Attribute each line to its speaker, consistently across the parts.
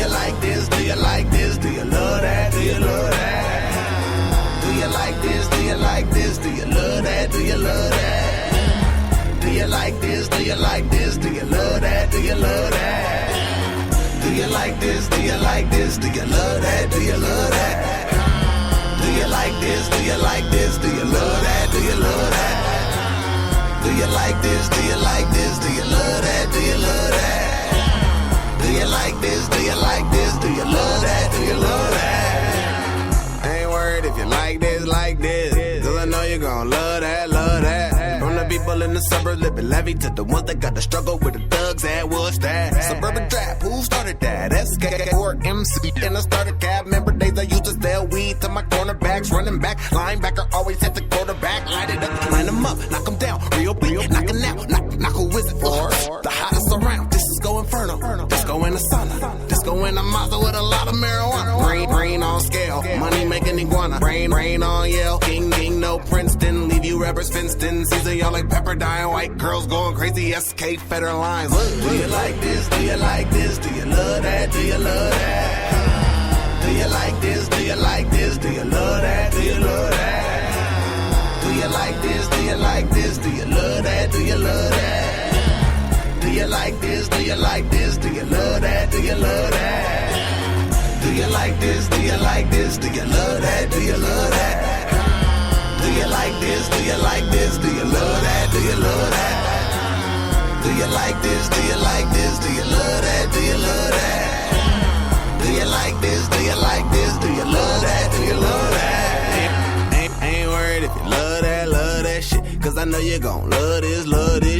Speaker 1: you like this? Do you like this? Do you love that? Do you love that? Do you like this? Do you like this? Do you love that? Do you love that? Do you like this? Do you like this? Do you love that? Do you love that? Do you like this? Do you like this? Do you love that? Do you love that? Do you like this? Do you like this? Do you love that? Do you love that? Do you like this? Do you like this? Do you love that? Do you love that? Do you like this? Do you like this? Do you love that? Do you love that? I ain't worried if you like this, cause I know you gon' love that, love that. From the people in the suburbs living levy to the ones that got to struggle with the thugs at what's that? Suburban trap, who started that? SK or MC in a starter cab. Remember days I used to sell weed to my cornerbacks, running back, linebacker always hit the quarterback. Light it up, line them up, knock them down, real knocking out, knock who is it for? The hottest around, Disco Inferno, Disco in the sauna, Disco in the Mazda with a lot of marijuana. Green on scale, money making iguana. Rain on Yale, King, no Princeton. Leave you rappers fenced in, season y'all like Pepperdine. White girls going crazy, SK Federal lines. Do you like this? Do you like this? Do you love that? Do you love that? Do you like this? Do you like this? Do you love that? Do you love that? Do you like this? Do you like this? Do you love that? Do you love that? Do you like this? Do you like this? Do you love that? Do you love that? Do you like this? Do you like this? Do you love that? Do you love that? Do you like this? Do you like this? Do you love that? Do you love that? Do you like this? Do you like this? Do you love that? Do you love that? Do you like this? Do you like this? Do you love that? Do you love that? Ain't worried if you love that shit, cause I know you gon' love this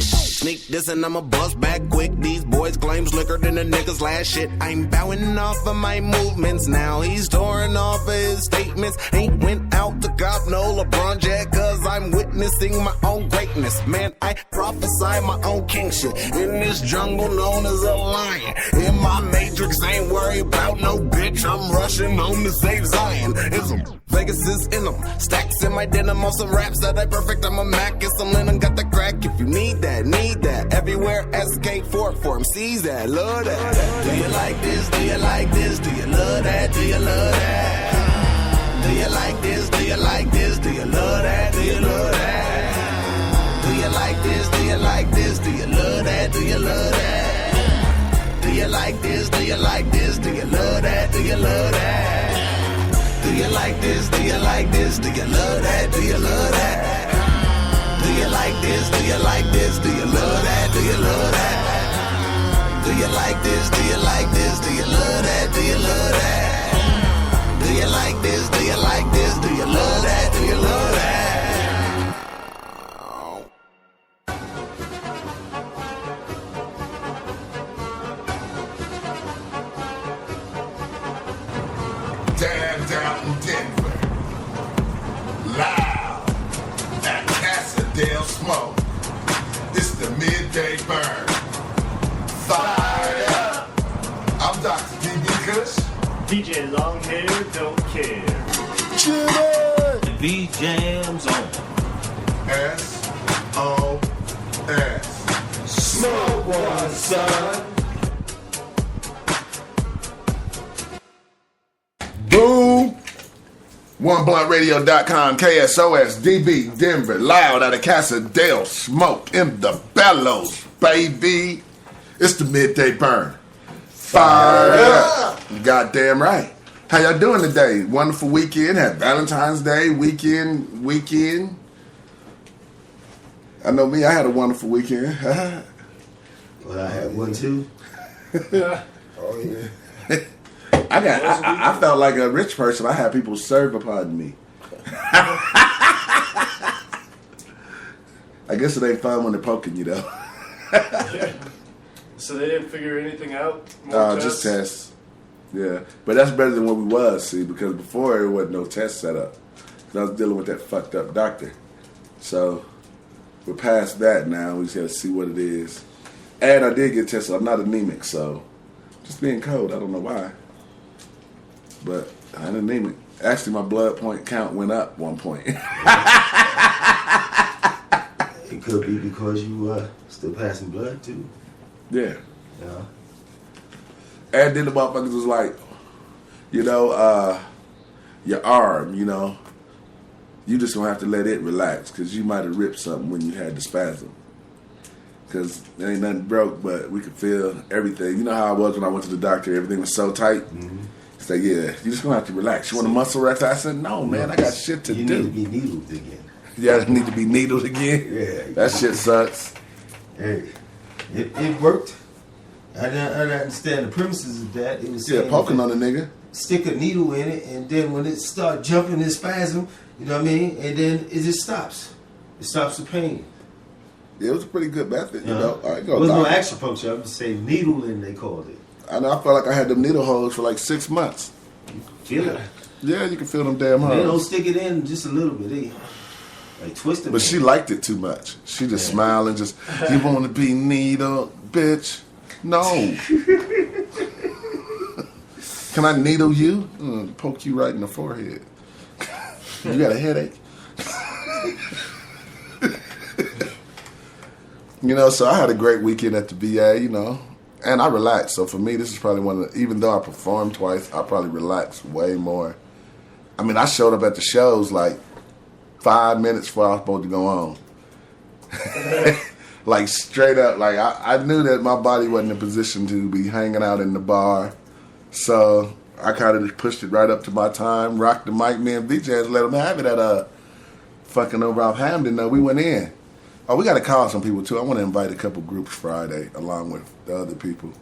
Speaker 1: shit. Sneak this and I'ma bust back quick. These boys claim slicker than the niggas last shit. I'm bowing off of my movements now. He's touring off of his statements. Ain't went out to cop no LeBron yet, cause I'm witnessing my own greatness. Man, I prophesy my own kingship in this jungle known as a lion. In my matrix, ain't worried about no bitch. I'm rushing home to save Zion. Vegas is in them, stacks in my denim on some raps that I perfect. I'm a Mac and some linen, got the crack if you need that. Everywhere SK4 for MCs that love that. Do you like this? Do you like this? Do you love that? Do you love that? Do you like this? Do you like this? Do you love that? Do you love that? Do you like this? Do you like this? Do you love that? Do you love that? Do you like this? Do you like this? Do you love that? Do you love that? Do you like this? Do you like this? Do you love that? Do you love that? Do you like this? Do you like this? Do you love that? Do you love that? Do you like this? Do you like this? Do you love that? Do you love that? Do you like this? Do you like this? Do you love that? Do you love that?
Speaker 2: Down in Denver, live at Casa del Smoke. It's the midday burn. Fired up. I'm Dr. DB Kush.
Speaker 3: DJ Longhair don't care.
Speaker 2: Chillin'.
Speaker 4: V Jams on.
Speaker 2: SOS. Smoke one, son. Boom. OneBluntRadio.com, KSOS, DB, Denver, loud out of Casa del Smoke, in the bellows, baby. It's the midday burn. Fired up. Goddamn right. How y'all doing today? Wonderful weekend. Had Valentine's Day weekend. I know me, I had a wonderful weekend.
Speaker 5: Well, I had one too. Oh yeah.
Speaker 2: I felt like a rich person. I had people serve upon me. I guess it ain't fun when they're poking you though.
Speaker 3: So they didn't figure anything out?
Speaker 2: Just tests. Yeah, but that's better than what we was, see, because before there wasn't no test set up. I was dealing with that fucked up doctor. So we're past that now. We just got to see what it is. And I did get tested. I'm not anemic, so just being cold. I don't know why. But I'm anemic. Actually, my blood point count went up 1 point.
Speaker 5: It could be because you still passing blood too.
Speaker 2: Yeah.
Speaker 5: Yeah.
Speaker 2: And then the motherfuckers was like, you know, your arm, you know, you just gonna have to let it relax because you might have ripped something when you had the spasm. Because there ain't nothing broke, but we could feel everything. You know how I was when I went to the doctor, everything was so tight. Mm-hmm. He's like, yeah, you just gonna have to relax. You want a muscle rest? I said, no, man, I got shit to do.
Speaker 5: You need to be needled again.
Speaker 2: Yeah, I need to be needled again?
Speaker 5: Yeah.
Speaker 2: That shit sucks.
Speaker 5: Hey, it worked. I didn't understand the premises of that. It was
Speaker 2: poking on the nigga.
Speaker 5: Stick a needle in it, and then when it start jumping, it spasm, you know what I mean? And then it just stops. It stops the pain.
Speaker 2: Yeah, it was a pretty good method, you know.
Speaker 5: It was no acupuncture. I'm just saying needling, they called it.
Speaker 2: I know. I felt like I had them needle holes for like 6 months.
Speaker 5: Feel it?
Speaker 2: Yeah, you can feel them damn holes.
Speaker 5: They don't stick it in just a little bit. They like twist it.
Speaker 2: But she liked it too much. She just smiled and just, you want to be needled, bitch? No. Can I needle you? Poke you right in the forehead. You got a headache? You know, so I had a great weekend at the VA, you know, and I relaxed. So for me, this is probably one of the, even though I performed twice, I probably relaxed way more. I mean, I showed up at the shows like 5 minutes before I was supposed to go on. Like straight up, like I knew that my body wasn't in a position to be hanging out in the bar. So I kind of just pushed it right up to my time, rocked the mic, me and VJs, let them have it at fucking over off Hamden. Though we went in. Oh, we got to call some people too. I want to invite a couple groups Friday along with the other people.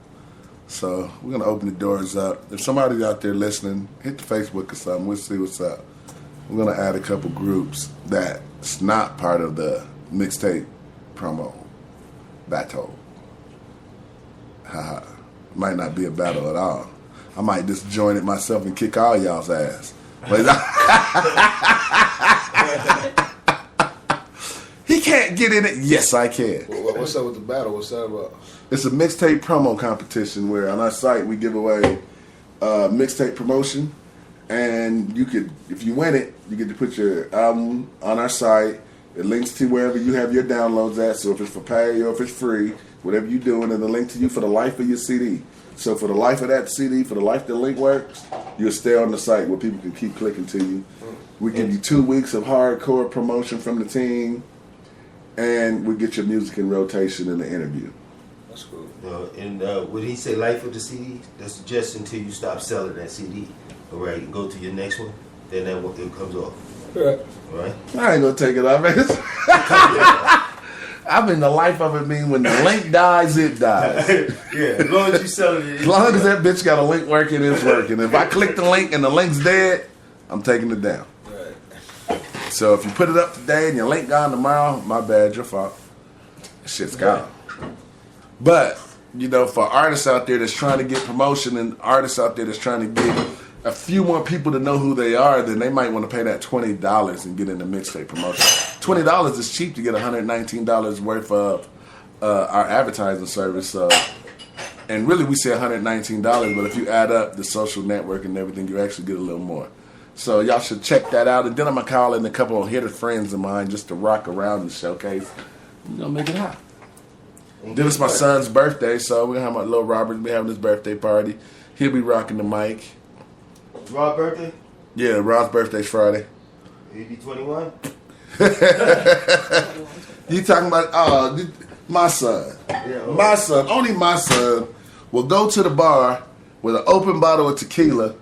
Speaker 2: So we're going to open the doors up. If somebody's out there listening, hit the Facebook or something. We'll see what's up. We're going to add a couple groups that's not part of the mixtape promo battle. Haha. Might not be a battle at all. I might just join it myself and kick all y'all's ass. He can't get in it. Yes, I can.
Speaker 6: What's up with the battle? What's that about?
Speaker 2: It's a mixtape promo competition where on our site we give away mixtape promotion, and you could, if you win it, you get to put your album on our site. It links to wherever you have your downloads at. So if it's for pay or if it's free, whatever you're doing, and the link to you for the life of your CD. So for the life of that CD, for the life the link works, you'll stay on the site where people can keep clicking to you. We give you 2 weeks of hardcore promotion from the team, and we get your music in rotation in the interview.
Speaker 6: That's cool.
Speaker 5: And would he say life of the CD? That's just until you stop selling that CD. All right, and go to your next one. Then that one, it comes off.
Speaker 6: Right.
Speaker 5: All right.
Speaker 2: I ain't gonna take it off, man. I mean, the life of it mean when the link dies, it dies.
Speaker 5: Yeah, as long as you sell it.
Speaker 2: As long as that bitch got a link working, it's working. If I click the link and the link's dead, I'm taking it down.
Speaker 6: Right.
Speaker 2: So if you put it up today and your link gone tomorrow, my bad, your fault. Shit's gone. But, you know, for artists out there that's trying to get promotion and artists out there that's trying to get a few more people to know who they are, then they might want to pay that $20 and get in the mixtape promotion. $20 is cheap to get $119 worth of our advertising service. So, and really we say $119, but if you add up the social network and everything, you actually get a little more. So y'all should check that out. And then I'm going to call in a couple of hitter friends of mine just to rock around the showcase. We're going to make it hot. Then it's my son's birthday, so we're going to have my little Robert be having his birthday party. He'll be rocking the mic.
Speaker 5: Rob's birthday?
Speaker 2: Yeah, Rob's birthday's Friday.
Speaker 5: He'll be 21?
Speaker 2: You talking about, my son.
Speaker 5: Yeah,
Speaker 2: My son, only my son, will go to the bar with an open bottle of tequila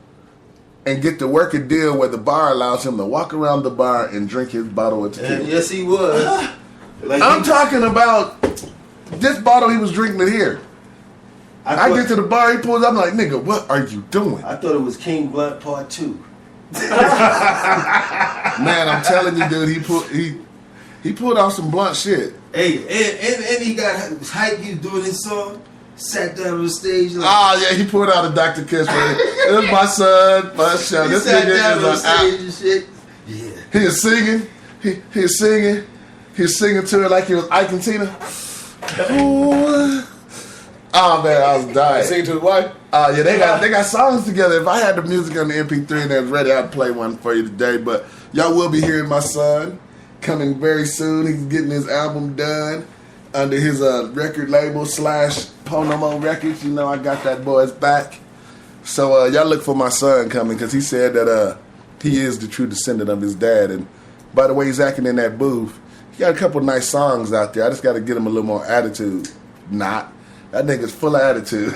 Speaker 2: and get to work a deal where the bar allows him to walk around the bar and drink his bottle of tequila.
Speaker 5: And yes, he was.
Speaker 2: I'm talking about this bottle he was drinking here. I get to the bar, he pulls up, I'm like, nigga, what are you doing?
Speaker 5: I thought it was King Blunt Part 2.
Speaker 2: Man, I'm telling you, dude, he pulled off some blunt shit.
Speaker 5: Hey, and he got hype, he was doing his song, sat down on the stage. Like,
Speaker 2: Yeah, he pulled out a Dr. Kiss. It was my son, my show.
Speaker 5: he
Speaker 2: This
Speaker 5: sat
Speaker 2: nigga
Speaker 5: down
Speaker 2: is
Speaker 5: on stage and shit. Yeah.
Speaker 2: He is singing. He's singing. He's singing to it like he was Ike and Tina. Ooh. Oh man, I was dying.
Speaker 6: Sing to his wife?
Speaker 2: Yeah, they got songs together. If I had the music on the MP3 and it was ready, I'd play one for you today. But y'all will be hearing my son coming very soon. He's getting his album done under his record label / Ponomo Records. You know, I got that boy's back. So y'all look for my son coming because he said that he is the true descendant of his dad. And by the way he's acting in that booth, he got a couple nice songs out there. I just got to get him a little more attitude. That nigga's full of attitude.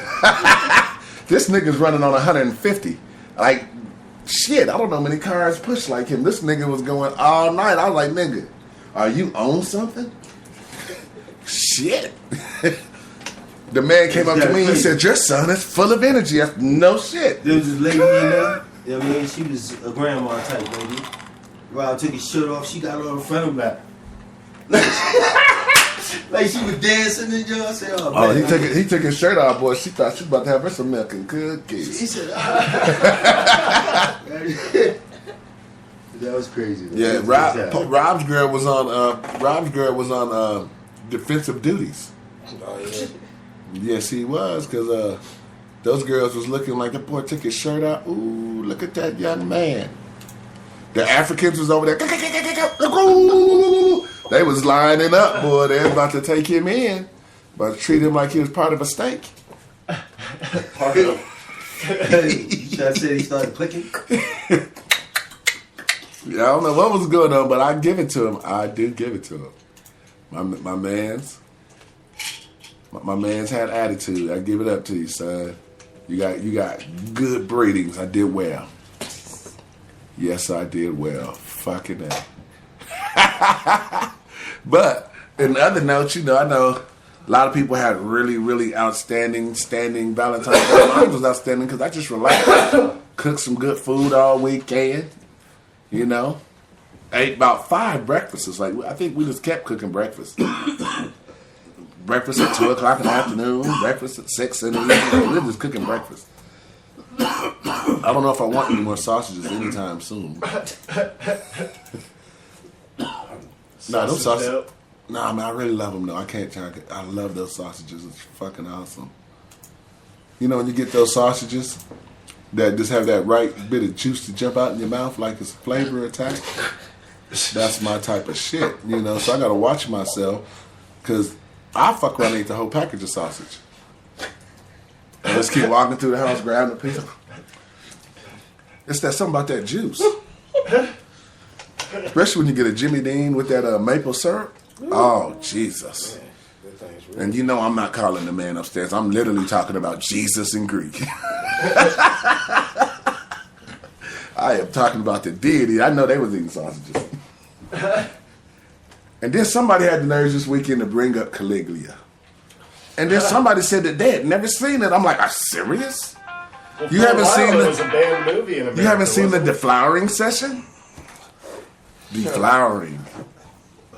Speaker 2: This nigga's running on 150. Like, shit, I don't know many cars push like him. This nigga was going all night. I was like, nigga, are you on something? Shit. The man came up to me and he said, your son is full of energy. I said, no shit.
Speaker 5: There was this lady in there. I mean, she was a grandma type lady. Rob took his shirt off. She got on in front of him like she was dancing and I said, oh,
Speaker 2: he took his shirt off, boy. She thought she was about to have her some milk and cookies.
Speaker 5: He said, that was crazy. Man.
Speaker 2: Yeah, Rob's girl was on defensive duties.
Speaker 6: Oh, yeah.
Speaker 2: Yes, he was, because those girls was looking like the boy took his shirt off. Ooh, look at that young man. The Africans was over there. They was lining up, boy. They was about to take him in, but treat him like he was part of a steak.
Speaker 5: Part of I said he started clicking.
Speaker 2: Yeah, I don't know what was going on, but I give it to him. I do give it to him. My man's had attitude. I give it up to you, son. You got good breedings. I did well. Yes, I did well. Fucking hell. But in other notes, I know a lot of people had really, really outstanding Valentine's Day. Mine was outstanding because I just relaxed, cooked some good food all weekend. Ate about 5 breakfasts. Like, I think we just kept cooking breakfast. Breakfast at 2 o'clock in the afternoon, breakfast at 6 in the evening. We were just cooking breakfast. I don't know if I want any more sausages anytime soon. Those sausages. Nah, man, I really love them though. I can't tell you. I love those sausages. It's fucking awesome. When you get those sausages that just have that right bit of juice to jump out in your mouth like it's a flavor attack. That's my type of shit, So I gotta watch myself because I fuck around and eat the whole package of sausage. And just keep walking through the house, grabbing a piece. It's that something about that juice. Especially when you get a Jimmy Dean with that maple syrup. Oh, Jesus. And I'm not calling the man upstairs. I'm literally talking about Jesus in Greek. I am talking about the deity. I know they was eating sausages. And then somebody had the nerves this weekend to bring up Caligula. And then somebody said that they had never seen it. I'm like, are you serious?
Speaker 3: Well,
Speaker 2: You haven't seen
Speaker 3: it was a banned movie in America.
Speaker 2: You haven't seen the
Speaker 3: wasn't it?
Speaker 2: deflowering session? Deflowering.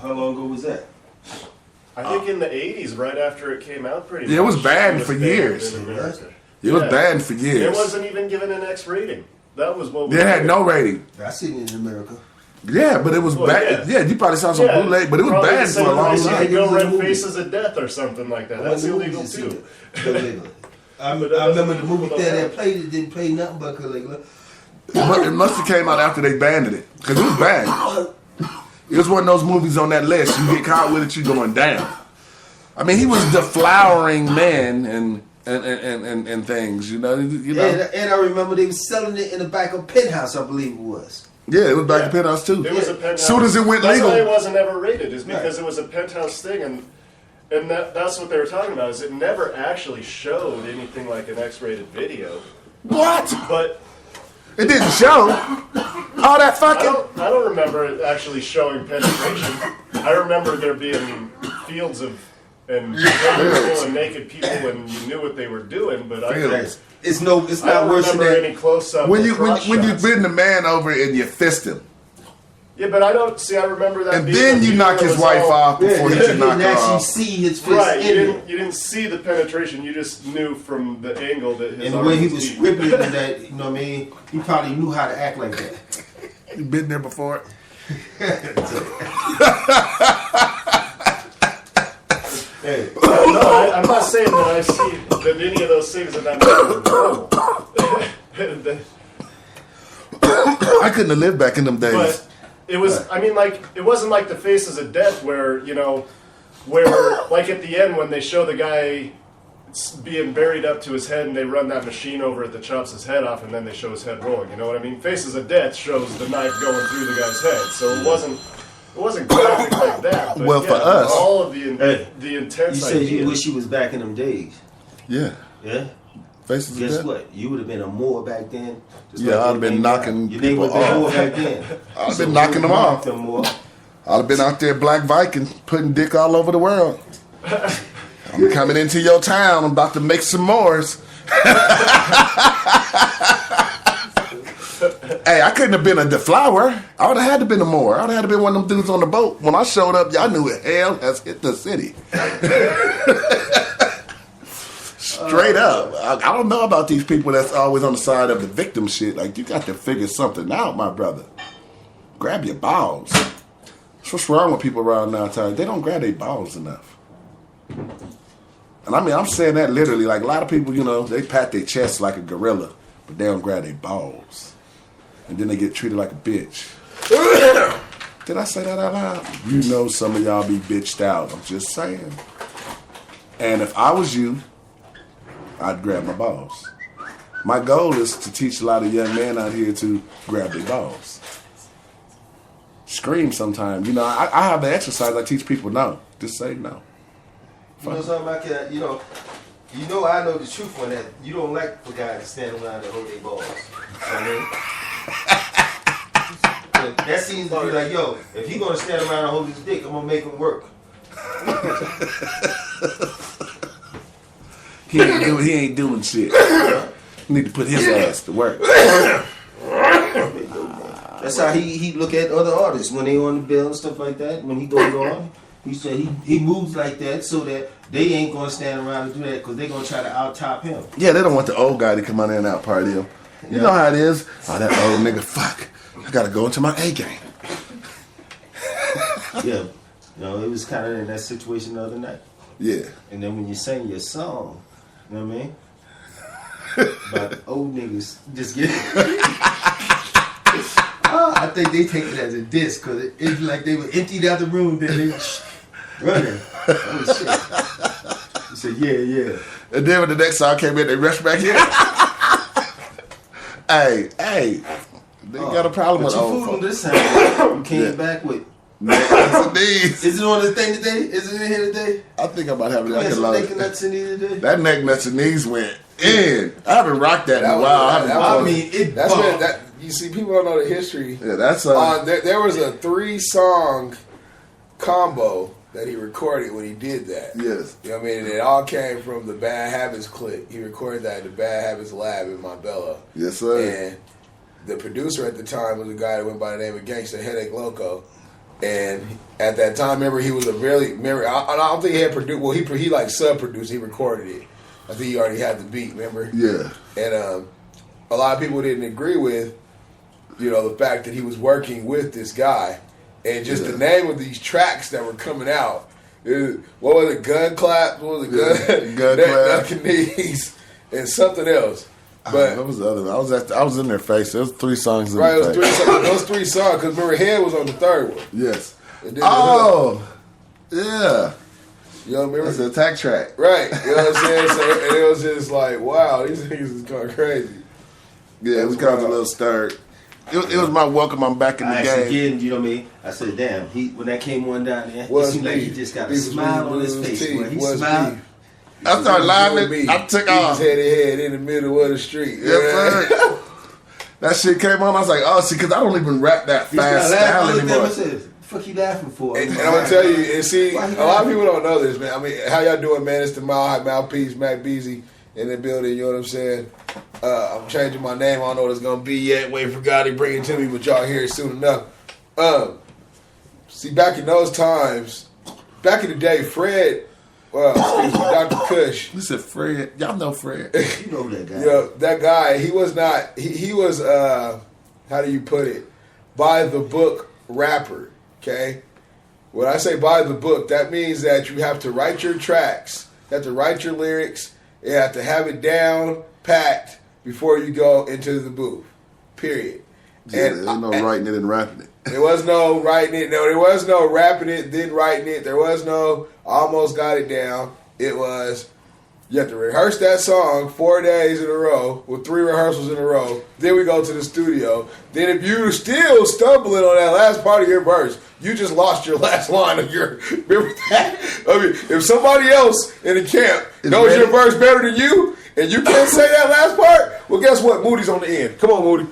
Speaker 5: How long ago was that?
Speaker 3: I think in the 80s, right after it came out pretty much.
Speaker 2: It was banned
Speaker 3: It
Speaker 2: for
Speaker 3: banned
Speaker 2: years.
Speaker 3: in America.
Speaker 2: It was banned for years.
Speaker 3: It wasn't even given an X rating. That was what we
Speaker 2: It had no rating.
Speaker 5: I seen it in America.
Speaker 2: Yeah, but it was
Speaker 3: Well,
Speaker 2: bad. Yeah, you probably saw some
Speaker 3: Yeah,
Speaker 2: bootleg, but it was
Speaker 3: probably
Speaker 2: bad
Speaker 3: the
Speaker 2: for a
Speaker 3: same
Speaker 2: long
Speaker 3: place you
Speaker 2: time.
Speaker 3: could go
Speaker 5: It was a
Speaker 3: Red
Speaker 5: movie.
Speaker 3: Faces of Death or something like that. That's illegal too.
Speaker 5: Caligula. I
Speaker 3: But that
Speaker 5: remember
Speaker 3: doesn't
Speaker 5: the movie
Speaker 3: people
Speaker 5: theater
Speaker 3: know.
Speaker 5: that played it didn't play nothing but Caligula.
Speaker 2: It must have came out after they banned it because it was bad. It was one of those movies on that list. You get caught with it, you going down. I mean, he was deflowering men and things,
Speaker 5: And I remember they was selling it in the back of Penthouse, I believe it was.
Speaker 2: Yeah, it was back to Penthouse too.
Speaker 3: It was a Penthouse.
Speaker 2: Soon as it went
Speaker 3: That's
Speaker 2: legal,
Speaker 3: why it wasn't ever rated, is because it was a Penthouse thing, and that's what they were talking about. Is it never actually showed anything like an X-rated video,
Speaker 2: what?
Speaker 3: but
Speaker 2: It didn't show all that
Speaker 3: I
Speaker 2: fucking.
Speaker 3: don't remember it actually showing penetration. I remember there being fields of and people and naked people, and you knew what they were doing. But I
Speaker 2: Fields.
Speaker 5: It's
Speaker 3: I
Speaker 5: not
Speaker 3: don't
Speaker 5: worse than
Speaker 3: remember
Speaker 5: that.
Speaker 3: any close-up.
Speaker 2: When
Speaker 3: or
Speaker 2: you
Speaker 3: cross shots.
Speaker 2: bend the man over and you fist him,
Speaker 3: Yeah, but I don't see. I remember that.
Speaker 2: and
Speaker 3: being
Speaker 2: then
Speaker 3: a
Speaker 2: you
Speaker 3: video
Speaker 2: knock his
Speaker 3: was
Speaker 2: wife
Speaker 3: all-
Speaker 2: off before you
Speaker 5: you
Speaker 2: can knock
Speaker 5: didn't
Speaker 2: her
Speaker 5: actually
Speaker 2: off.
Speaker 5: see his fist
Speaker 3: Right,
Speaker 5: in it.
Speaker 3: you didn't see the penetration. You just knew from the angle that his
Speaker 5: And the
Speaker 3: arm
Speaker 5: way he was
Speaker 3: deep.
Speaker 5: scribbling that, you know what I mean? He probably knew how to act like that.
Speaker 2: You been there before?
Speaker 5: Hey,
Speaker 3: No, I'm not saying that I see that any of those things that I'm normal.
Speaker 2: I couldn't have lived back in them days.
Speaker 3: But it was. I mean, like it wasn't like the Faces of Death, where where like at the end when they show the guy being buried up to his head, and they run that machine over it that chops his head off, and then they show his head rolling. You know what I mean? Faces of Death shows the knife going through the guy's head, so it wasn't graphic like that. But
Speaker 2: Well, for us,
Speaker 3: all of the intense.
Speaker 5: You said you wish you was back in them days.
Speaker 2: yeah.
Speaker 5: Yeah.
Speaker 2: Faces of
Speaker 5: Guess
Speaker 2: Death.
Speaker 5: what? You would have been a Moor back then. Just
Speaker 2: Yeah,
Speaker 5: like
Speaker 2: I'd have been knocking
Speaker 5: your name
Speaker 2: people
Speaker 5: would have been
Speaker 2: off.
Speaker 5: Moor back then.
Speaker 2: I'd have been knocking them off.
Speaker 5: Them Moor.
Speaker 2: I'd have been out there, Black Viking, putting dick all over the world. I'm coming into your town. I'm about to make some Moors. Hey, I couldn't have been a deflower. I would have had to been a Moor. I would have had to been one of them dudes on the boat. When I showed up, y'all knew it. Hell has hit the city. Straight up. I don't know about these people that's always on the side of the victim shit. Like, you got to figure something out, my brother. Grab your balls. That's what's wrong with people around now time. They don't grab their balls enough. And I mean, I'm saying that literally. Like, a lot of people, you know, they pat their chest like a gorilla, but they don't grab their balls. And then they get treated like a bitch. Did I say that out loud? You know some of y'all be bitched out. I'm just saying. And if I was you, I'd grab my balls. My goal is to teach a lot of young men out here to grab their balls. Scream sometime. You know, I have the exercise. I teach people no. Just say no.
Speaker 5: You know something I can, you know I know the truth on that. You don't like for guys to stand around and hold their balls. You know what I mean? That seems to be like, yo, if he gonna stand around and hold his dick, I'm gonna make him work.
Speaker 2: He ain't doing shit. You need to put his ass to work.
Speaker 5: That's how he look at other artists when they on the bill and stuff like that. When he goes on, he said he moves like that so that they ain't gonna stand around and do that because they gonna try to out top him.
Speaker 2: Yeah, they don't want the old guy to come on there and out party him. You know how it is. Oh, that old nigga, fuck. I gotta go into my A game.
Speaker 5: Yeah, you know, it was kind of in that situation the other night.
Speaker 2: Yeah.
Speaker 5: And then when you sing your song, you know what I mean? About old niggas just get. I think they take it as a diss because it's like they were emptied out the room, then they running. Oh shit! He said, "Yeah."
Speaker 2: And then when the next song came in, they rushed back in. Hey, they got a problem
Speaker 5: But
Speaker 2: with
Speaker 5: you
Speaker 2: old
Speaker 5: fooled them
Speaker 2: folks.
Speaker 5: this time. You came
Speaker 2: Yeah.
Speaker 5: back with.
Speaker 2: Knees.
Speaker 5: Is it on the thing today? Is it in here today?
Speaker 2: I think I might have it. I
Speaker 5: Man,
Speaker 2: can
Speaker 5: some
Speaker 2: load
Speaker 5: naked
Speaker 2: it.
Speaker 5: nuts in here today.
Speaker 2: That neck nuts and knees went in. I haven't rocked that in a while.
Speaker 5: I mean, it.
Speaker 6: That's
Speaker 5: bumped.
Speaker 6: what that you see. People don't know the history.
Speaker 2: Yeah, that's
Speaker 6: There was a 3-song combo that he recorded when he did that.
Speaker 2: yes.
Speaker 6: You know what I mean? And it all came from the Bad Habits clip. He recorded that at the Bad Habits lab in Marbella.
Speaker 2: Yes, sir.
Speaker 6: And the producer at the time was a guy that went by the name of Gangsta Headache Loco. And at that time, remember, he was a really. Remember, I don't think he had produced. Well, he like sub-produced. He recorded it. I think he already had the beat. Remember?
Speaker 2: Yeah.
Speaker 6: And a lot of people didn't agree with, you know, the fact that he was working with this guy, and just the name of these tracks that were coming out. What was it? Gun clap. What was it?
Speaker 2: Gun clap.
Speaker 6: Neck and knees, and something else. But
Speaker 2: what was the other one? I was in their face. There was 3 songs in
Speaker 6: right, it
Speaker 2: their
Speaker 6: was
Speaker 2: face.
Speaker 6: those 3 songs. Because remember, Head was on the 3rd one.
Speaker 2: Yes.
Speaker 6: And then
Speaker 2: Oh, yeah.
Speaker 6: you know, remember?
Speaker 2: That's an attack track.
Speaker 6: Right. You know what I'm saying? So, and it was just like, wow, these niggas is going crazy.
Speaker 2: Yeah,
Speaker 6: That's
Speaker 2: we got a
Speaker 6: wild.
Speaker 2: little stirred. It was my welcome. I'm back in the
Speaker 5: I
Speaker 2: game.
Speaker 5: actually did, you know what I mean? I said, damn, when that came on down there,
Speaker 6: Was
Speaker 5: it seemed like he
Speaker 6: beef.
Speaker 5: just got a
Speaker 6: Beef was
Speaker 5: smile on
Speaker 6: beef,
Speaker 5: his
Speaker 6: was
Speaker 5: face.
Speaker 6: teeth,
Speaker 5: Boy. He
Speaker 6: was
Speaker 5: smiled.
Speaker 6: beef.
Speaker 2: I started laughing.
Speaker 6: Beef.
Speaker 2: I took
Speaker 6: He
Speaker 2: off.
Speaker 6: was head in the middle of the street.
Speaker 2: Yes, sir. That shit came on. I was like, oh, see, because I don't even rap that
Speaker 5: He started
Speaker 2: fast
Speaker 5: laughing. I
Speaker 2: style
Speaker 5: looked at him
Speaker 2: anymore.
Speaker 5: and said, "The fuck you laughing for?"
Speaker 6: And I'm gonna tell you, and see, a
Speaker 5: Why he
Speaker 6: lot of
Speaker 5: laughing?
Speaker 6: people don't know this, man. I mean, how y'all doing, man? It's the Mouthpiece, Mac Beasley in the building. You know what I'm saying? I'm changing my name. I don't know what it's gonna be yet. Waiting for God to bring it to me, but y'all hear it soon enough. See, back in those times, back in the day, Fred, excuse me, Dr. Kush.
Speaker 2: You said Fred. Y'all know Fred.
Speaker 5: You know that guy.
Speaker 6: You know, that guy, he was not, he was, how do you put it? By the book rapper, okay? When I say by the book, that means that you have to write your tracks, you have to write your lyrics, you have to have it down, packed, before you go into the booth, period.
Speaker 2: Yeah, there's no writing it and rapping it.
Speaker 6: There was no writing it. No, there was no rapping it, then writing it. There was no almost got it down. It was You have to rehearse that song 4 days in a row with 3 rehearsals in a row. Then we go to the studio. Then if you still stumbling on that last part of your verse, you just lost your last line of your. Remember that? I mean, if somebody else in the camp knows your verse better than you, and you can't say that last part, well, guess what? Moody's on the end. Come on, Moody.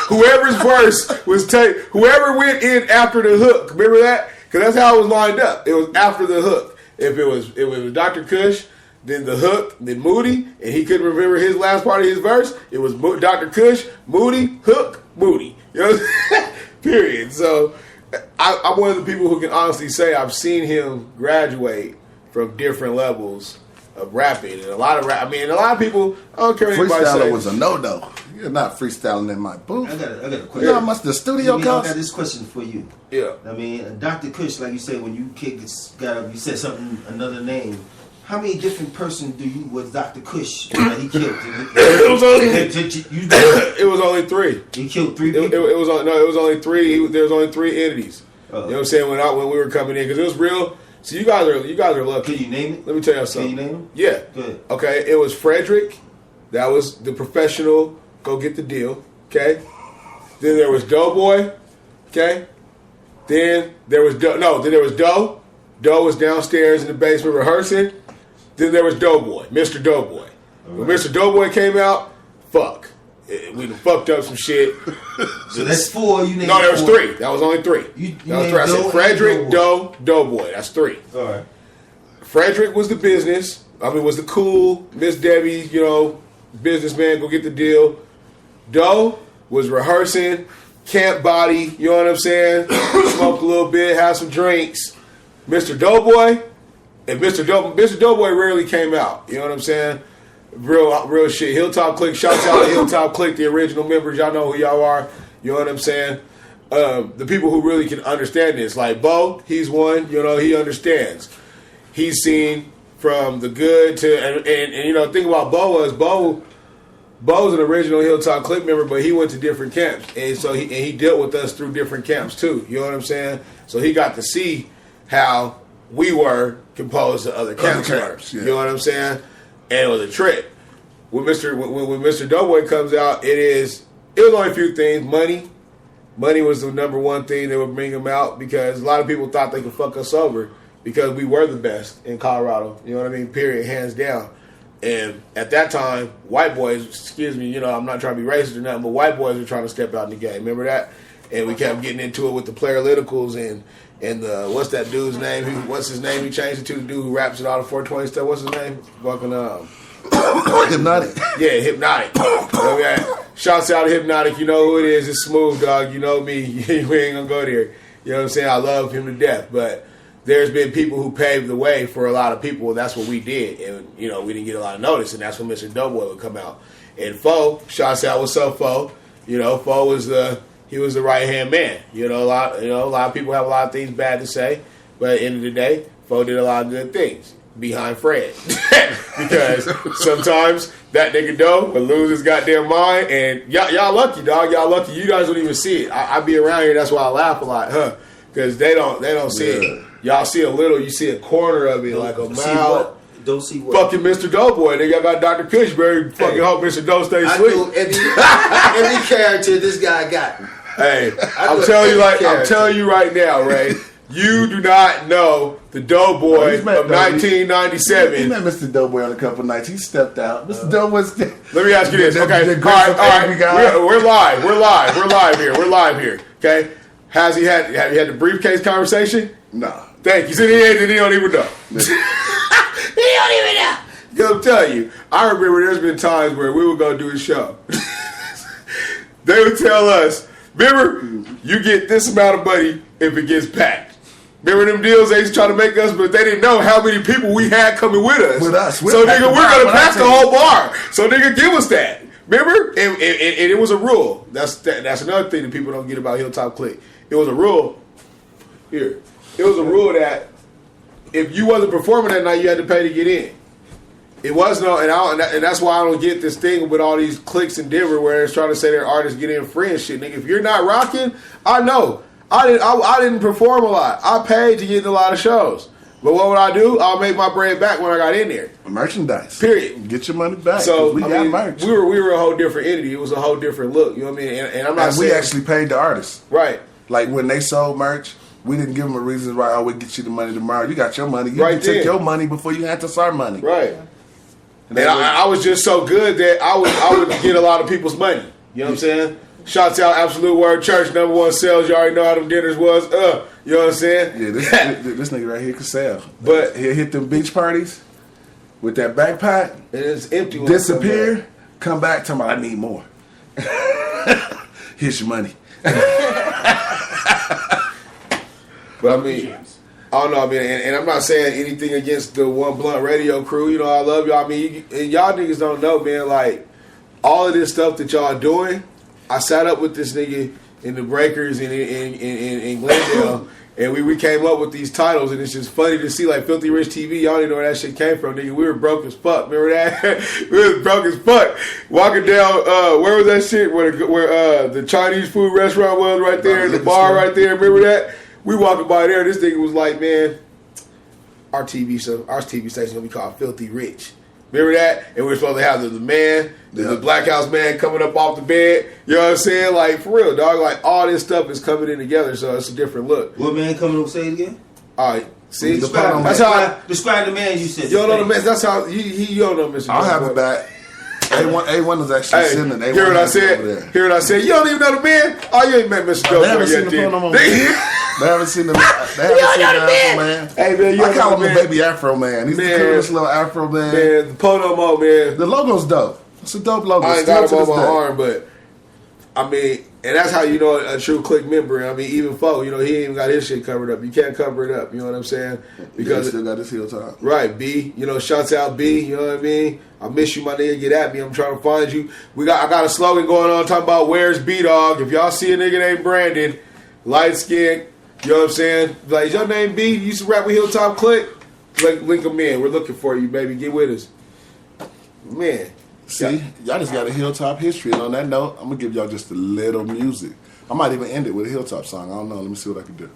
Speaker 6: Whoever's verse was whoever went in after the hook. Remember that? Because that's how it was lined up. It was after the hook. If it was Dr. Kush, then the hook, then Moody, and he couldn't remember his last part of his verse. It was Dr. Kush, Moody, hook, Moody. You know, period. So I'm one of the people who can honestly say I've seen him graduate from different levels of rapping, and a lot of people. I don't care what anybody
Speaker 2: Freestyling
Speaker 6: says.
Speaker 2: was a no-no. You're not freestyling in my booth.
Speaker 5: I got a question.
Speaker 2: You know how much the studio
Speaker 5: I
Speaker 2: costs?
Speaker 5: got this question for you.
Speaker 6: Yeah.
Speaker 5: I mean, Dr. Kush, like you said, when you got up, you said something, another name. How many different persons was Dr. Kush that he killed?
Speaker 6: It was only 3.
Speaker 5: He killed 3 people.
Speaker 6: It was only 3. There was only 3 entities. You know what I'm saying? When we were coming in, because it was real. So you guys are lucky.
Speaker 5: Can you name it?
Speaker 6: Let me tell you something.
Speaker 5: Can you name it?
Speaker 6: Yeah.
Speaker 5: Good.
Speaker 6: Okay. It was Frederick. That was the professional. Go get the deal. Okay. Then there was Doughboy. Okay. Then there was Doe. Doe was downstairs in the basement rehearsing. Then there was Doughboy, Mr. Doughboy. When Mr. Doughboy came out, fuck. We done fucked up some shit.
Speaker 5: So that's 4. You named
Speaker 6: No, there was
Speaker 5: 4.
Speaker 6: 3. That was only 3. That was 3. I said Frederick, Doe, Doughboy. That's 3.
Speaker 5: All right.
Speaker 6: Frederick was the business. Was the cool Miss Debbie, businessman, go get the deal. Doe was rehearsing, camp body, you know what I'm saying? Smoked a little bit, had some drinks. Mr. Doughboy, and Mr. Doughboy rarely came out, you know what I'm saying? Real shit. Hilltop Click, shouts out to Hilltop Click, the original members, y'all know who y'all are, you know what I'm saying? The people who really can understand this, like Bo, he's one, he understands. He's seen from the good to, and think about Bo's an original Hilltop Click member, but he went to different camps, and so he dealt with us through different camps too. You know what I'm saying? So he got to see how we were composed to other camps.
Speaker 2: Yeah.
Speaker 6: You know what I'm saying? And it was a trip. When Mr. Doughboy comes out, it was only a few things. Money was the number one thing that would bring him out, because a lot of people thought they could fuck us over because we were the best in Colorado. You know what I mean? Period, hands down. And at that time, white boys, excuse me, I'm not trying to be racist or nothing, but white boys were trying to step out in the game. Remember that? And we kept getting into it with the Playerlyticals and the, what's that dude's name? What's his name? He changed it to the dude who raps it all the 420 stuff. What's his name? Fucking
Speaker 2: Hypnotic.
Speaker 6: Yeah, Hypnotic. Okay. Shouts out to Hypnotic. You know who it is. It's Smooth, dog. You know me. We ain't gonna go there. You know what I'm saying? I love him to death, but there's been people who paved the way for a lot of people, and that's what we did. And, we didn't get a lot of notice, and that's when Mr. Doughboy would come out. And Fo, shouts out, what's up, Fo? Fo was the right-hand man. A lot of people have a lot of things bad to say, but at the end of the day, Fo did a lot of good things behind Fred. Because sometimes that nigga Doe will lose his goddamn mind, and y'all lucky, dog. Y'all lucky. You guys don't even see it. I be around here, that's why I laugh a lot, huh? Because they don't see it. Y'all see a little, you see a corner of it, like a mile.
Speaker 5: Don't see what?
Speaker 6: Fucking Mr. Doughboy. They got Dr. Cushberry. Fucking hope Mr. Doe stays
Speaker 5: I
Speaker 6: asleep.
Speaker 5: know every character this guy got.
Speaker 6: Hey, I'm telling you right now, Ray. You do not know the Doughboy of 1997.
Speaker 2: He met Mr. Doughboy on a couple nights. He stepped out. Mr. Doughboy's.
Speaker 6: Let me ask you this. Okay, all right. We're live here. Okay, have you had the briefcase conversation?
Speaker 2: No.
Speaker 6: Thank you. See, he don't even know. He don't even know. Because I'm telling you, I remember there's been times where we would go do a show. They would tell us, remember, you get this amount of money if it gets packed. Remember them deals they used to try to make us, but they didn't know how many people we had coming with us. So, nigga, we're going to pack the whole bar. So, nigga, give us that. Remember? And it was a rule. That's another thing that people don't get about Hilltop Click. It was a rule. Here. It was a rule that if you wasn't performing that night, you had to pay to get in. It was no, and that's why I don't get this thing with all these cliques in Denver where it's trying to say their artists get in free and shit. Nigga, if you're not rocking, I know. I didn't perform a lot. I paid to get in a lot of shows. But what would I do? I'll make my bread back when I got in there.
Speaker 2: Merchandise.
Speaker 6: Period.
Speaker 2: Get your money back.
Speaker 6: So
Speaker 2: we got merch.
Speaker 6: We were a whole different entity. It was a whole different look. You know what I mean? And I'm not
Speaker 2: And
Speaker 6: saying
Speaker 2: we actually paid the artists.
Speaker 6: right.
Speaker 2: Like when they sold merch, we didn't give them a reason why. Oh, we get you the money tomorrow. You got your money. You
Speaker 6: Right
Speaker 2: can take
Speaker 6: then.
Speaker 2: your money before you had to start money.
Speaker 6: Right. And I was just so good that I would get a lot of people's money. You know what I'm saying? Shouts out Absolute Word Church, #1 sales. You already know how them dinners was. You know what I'm saying?
Speaker 2: Yeah, this nigga right here can sell.
Speaker 6: But
Speaker 2: he'll hit them beach parties with that backpack,
Speaker 6: and it's empty. When I
Speaker 2: disappear, come back, tell me I need more. Here's your money.
Speaker 6: But I mean, I don't know. I mean, and I'm not saying anything against the One Blunt Radio crew. You know, I love y'all. I mean, and y'all niggas don't know, man. Like all of this stuff that y'all doing. I sat up with this nigga in the Breakers in Glendale, and we came up with these titles, and it's just funny to see, like, Filthy Rich TV, y'all didn't know where that shit came from, nigga. We were broke as fuck. Remember that? We was broke as fuck. Walking down, where was that shit? Where the Chinese food restaurant was right there, the bar right there. Remember that? We walking by there, this nigga was like, man, our TV station gonna be called Filthy Rich. Remember that? And we're supposed to have the man, the Black House man coming up off the bed. You know what I'm saying? Like, for real, dog. Like, all this stuff is coming in together, so it's a different look.
Speaker 5: What man coming up? Say it again.
Speaker 6: All right. See?
Speaker 5: Describe the man you said.
Speaker 6: You don't know the man. That's how, you don't know Mr.
Speaker 2: I'll have it back. A1 is actually sending. A1
Speaker 6: hear what I said? Hear what I said? You don't even know the man? Oh, you ain't met Mr. Joe yet, dude.
Speaker 2: They haven't seen the Afro man.
Speaker 6: Hey, man,
Speaker 2: I call him the baby Afro man. He's the coolest little Afro man.
Speaker 6: Man, the Podomo, man.
Speaker 2: The logo's dope. It's a dope logo.
Speaker 6: I ain't got him on my arm, but I mean, and that's how you know a true click member. I mean, even Fo, you know, he ain't even got his shit covered up. You can't cover it up. You know what I'm saying? Because
Speaker 2: he still got his heel top.
Speaker 6: Right, B. You know, shouts out B. You know what I mean? I miss you, my nigga. Get at me. I'm trying to find you. I got a slogan going on talking about where's B Dog. If y'all see a nigga named Brandon, light skin, you know what I'm saying? Like, is your name B? You used to rap with Hilltop Click? Like, link them in. We're looking for you, baby. Get with us. Man.
Speaker 2: See, y'all just got a Hilltop history. And on that note, I'm going to give y'all just a little music. I might even end it with a Hilltop song. I don't know. Let me see what I can do.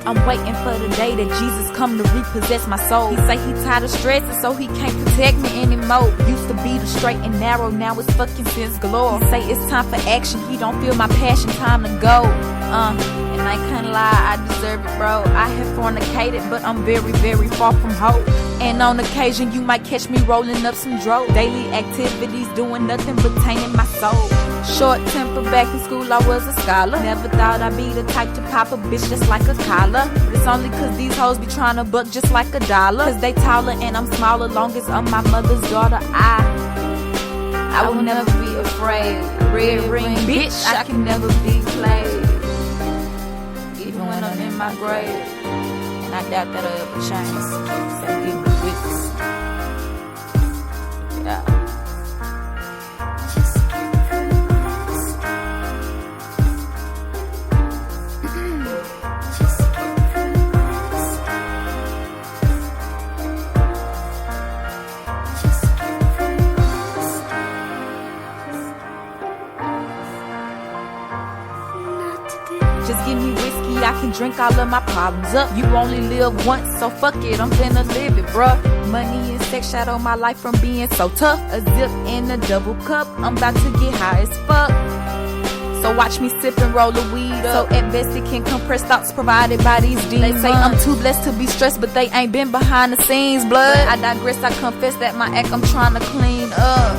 Speaker 7: I'm waiting for the day that Jesus come to repossess my soul. He say he tired of stressing, so he can't protect me anymore. Used to be the straight and narrow, now it's fucking sins galore. He say it's time for action, he don't feel my passion, time to go. And I can't lie, I deserve it, bro. I have fornicated, but I'm very, very far from hope. And on occasion, you might catch me rolling up some dro. Daily activities, doing nothing but tainting my soul. Short temper, back in school, I was a scholar. Never thought I'd be the type to pop a bitch just like a collar. But it's only cause these hoes be trying to buck just like $1. Cause they taller and I'm smaller, long as I'm my mother's daughter. I will never be afraid. Red ring, bitch, I can never be played. Even when I'm in my grave. And I doubt that I'll ever change. So give me witness. Yeah. Just give me whiskey, I can drink all of my problems up. You only live once, so fuck it, I'm finna live it, bruh. Money and sex shadow my life from being so tough. A zip and a double cup, I'm about to get high as fuck. So watch me sip and roll the weed up. So at best it can compress thoughts provided by these demons. They say I'm too blessed to be stressed, but they ain't been behind the scenes, blood. I digress, I confess that my act I'm trying to clean up.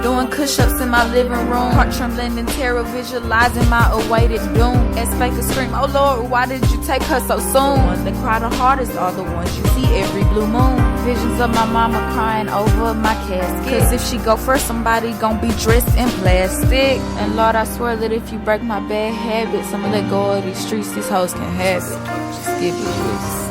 Speaker 7: Doing push-ups in my living room, heart trembling in terror, visualizing my awaited doom. As fake a scream, oh Lord, why did you take her so soon? The ones that cry the hardest are the ones you see every blue moon. Visions of my mama crying over my casket. Cause if she go first, somebody gon' be dressed in plastic. And Lord, I swear that if you break my bad habits, I'ma let go of these streets, these hoes can have it. Just give you this.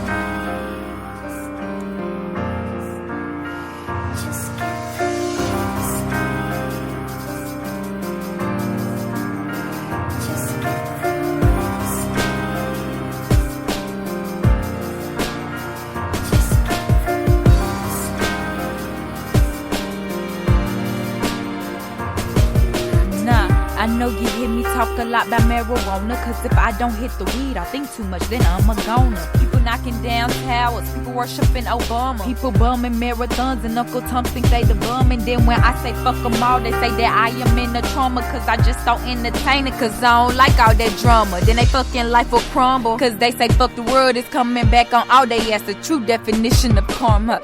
Speaker 7: I know you hear me talk a lot about marijuana, cause if I don't hit the weed, I think too much, then I'm a goner. People knocking down towers, people worshiping Obama, people bumming marathons, and Uncle Tom think they the bum. And then when I say fuck them all, they say that I am in the trauma, cause I just don't entertain it, cause I don't like all that drama. Then they fucking life will crumble, cause they say fuck the world is coming back on all they ass, the true definition of karma.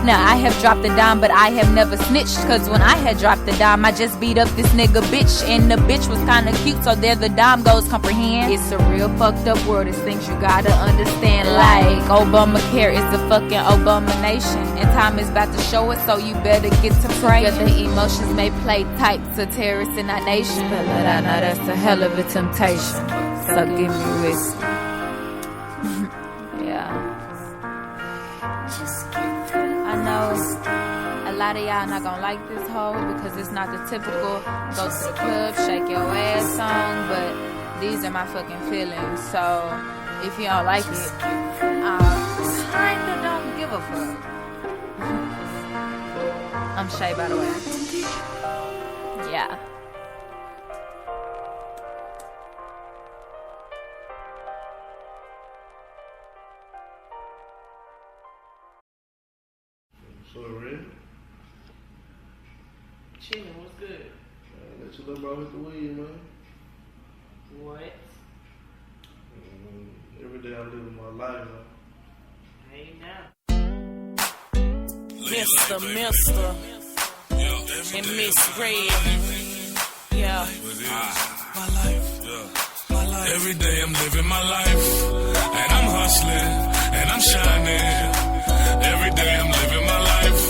Speaker 7: Now I have dropped a dime, but I have never snitched, cause when I had dropped the dime, I just beat up this nigga bitch, and the bitch was kinda cute, so there the dime goes, comprehend. It's a real fucked up world, it's things you gotta understand, like Obamacare is a fucking abomination, and time is about to show it, so you better get to pray. Yeah, the emotions may play tight to terrorists in our nation, but I know that's a hell of a temptation, so give me whiskey. Yeah, I know a lot of y'all not gonna like this hoe because it's not the typical go to the club, shake your ass song, but these are my fucking feelings. So if you don't like it, I kinda don't give a fuck. I'm Shay, by the way. Yeah.
Speaker 8: So Red?
Speaker 9: Chillin', what's good?
Speaker 8: Let your little bro hit the weed, man.
Speaker 9: What?
Speaker 8: Every day I'm living my life, man.
Speaker 9: Hey now. Mister, and Miss Red. Yeah.
Speaker 10: My life. Every day I'm living my life. And I'm hustling, and I'm shining. Every day I'm living my life.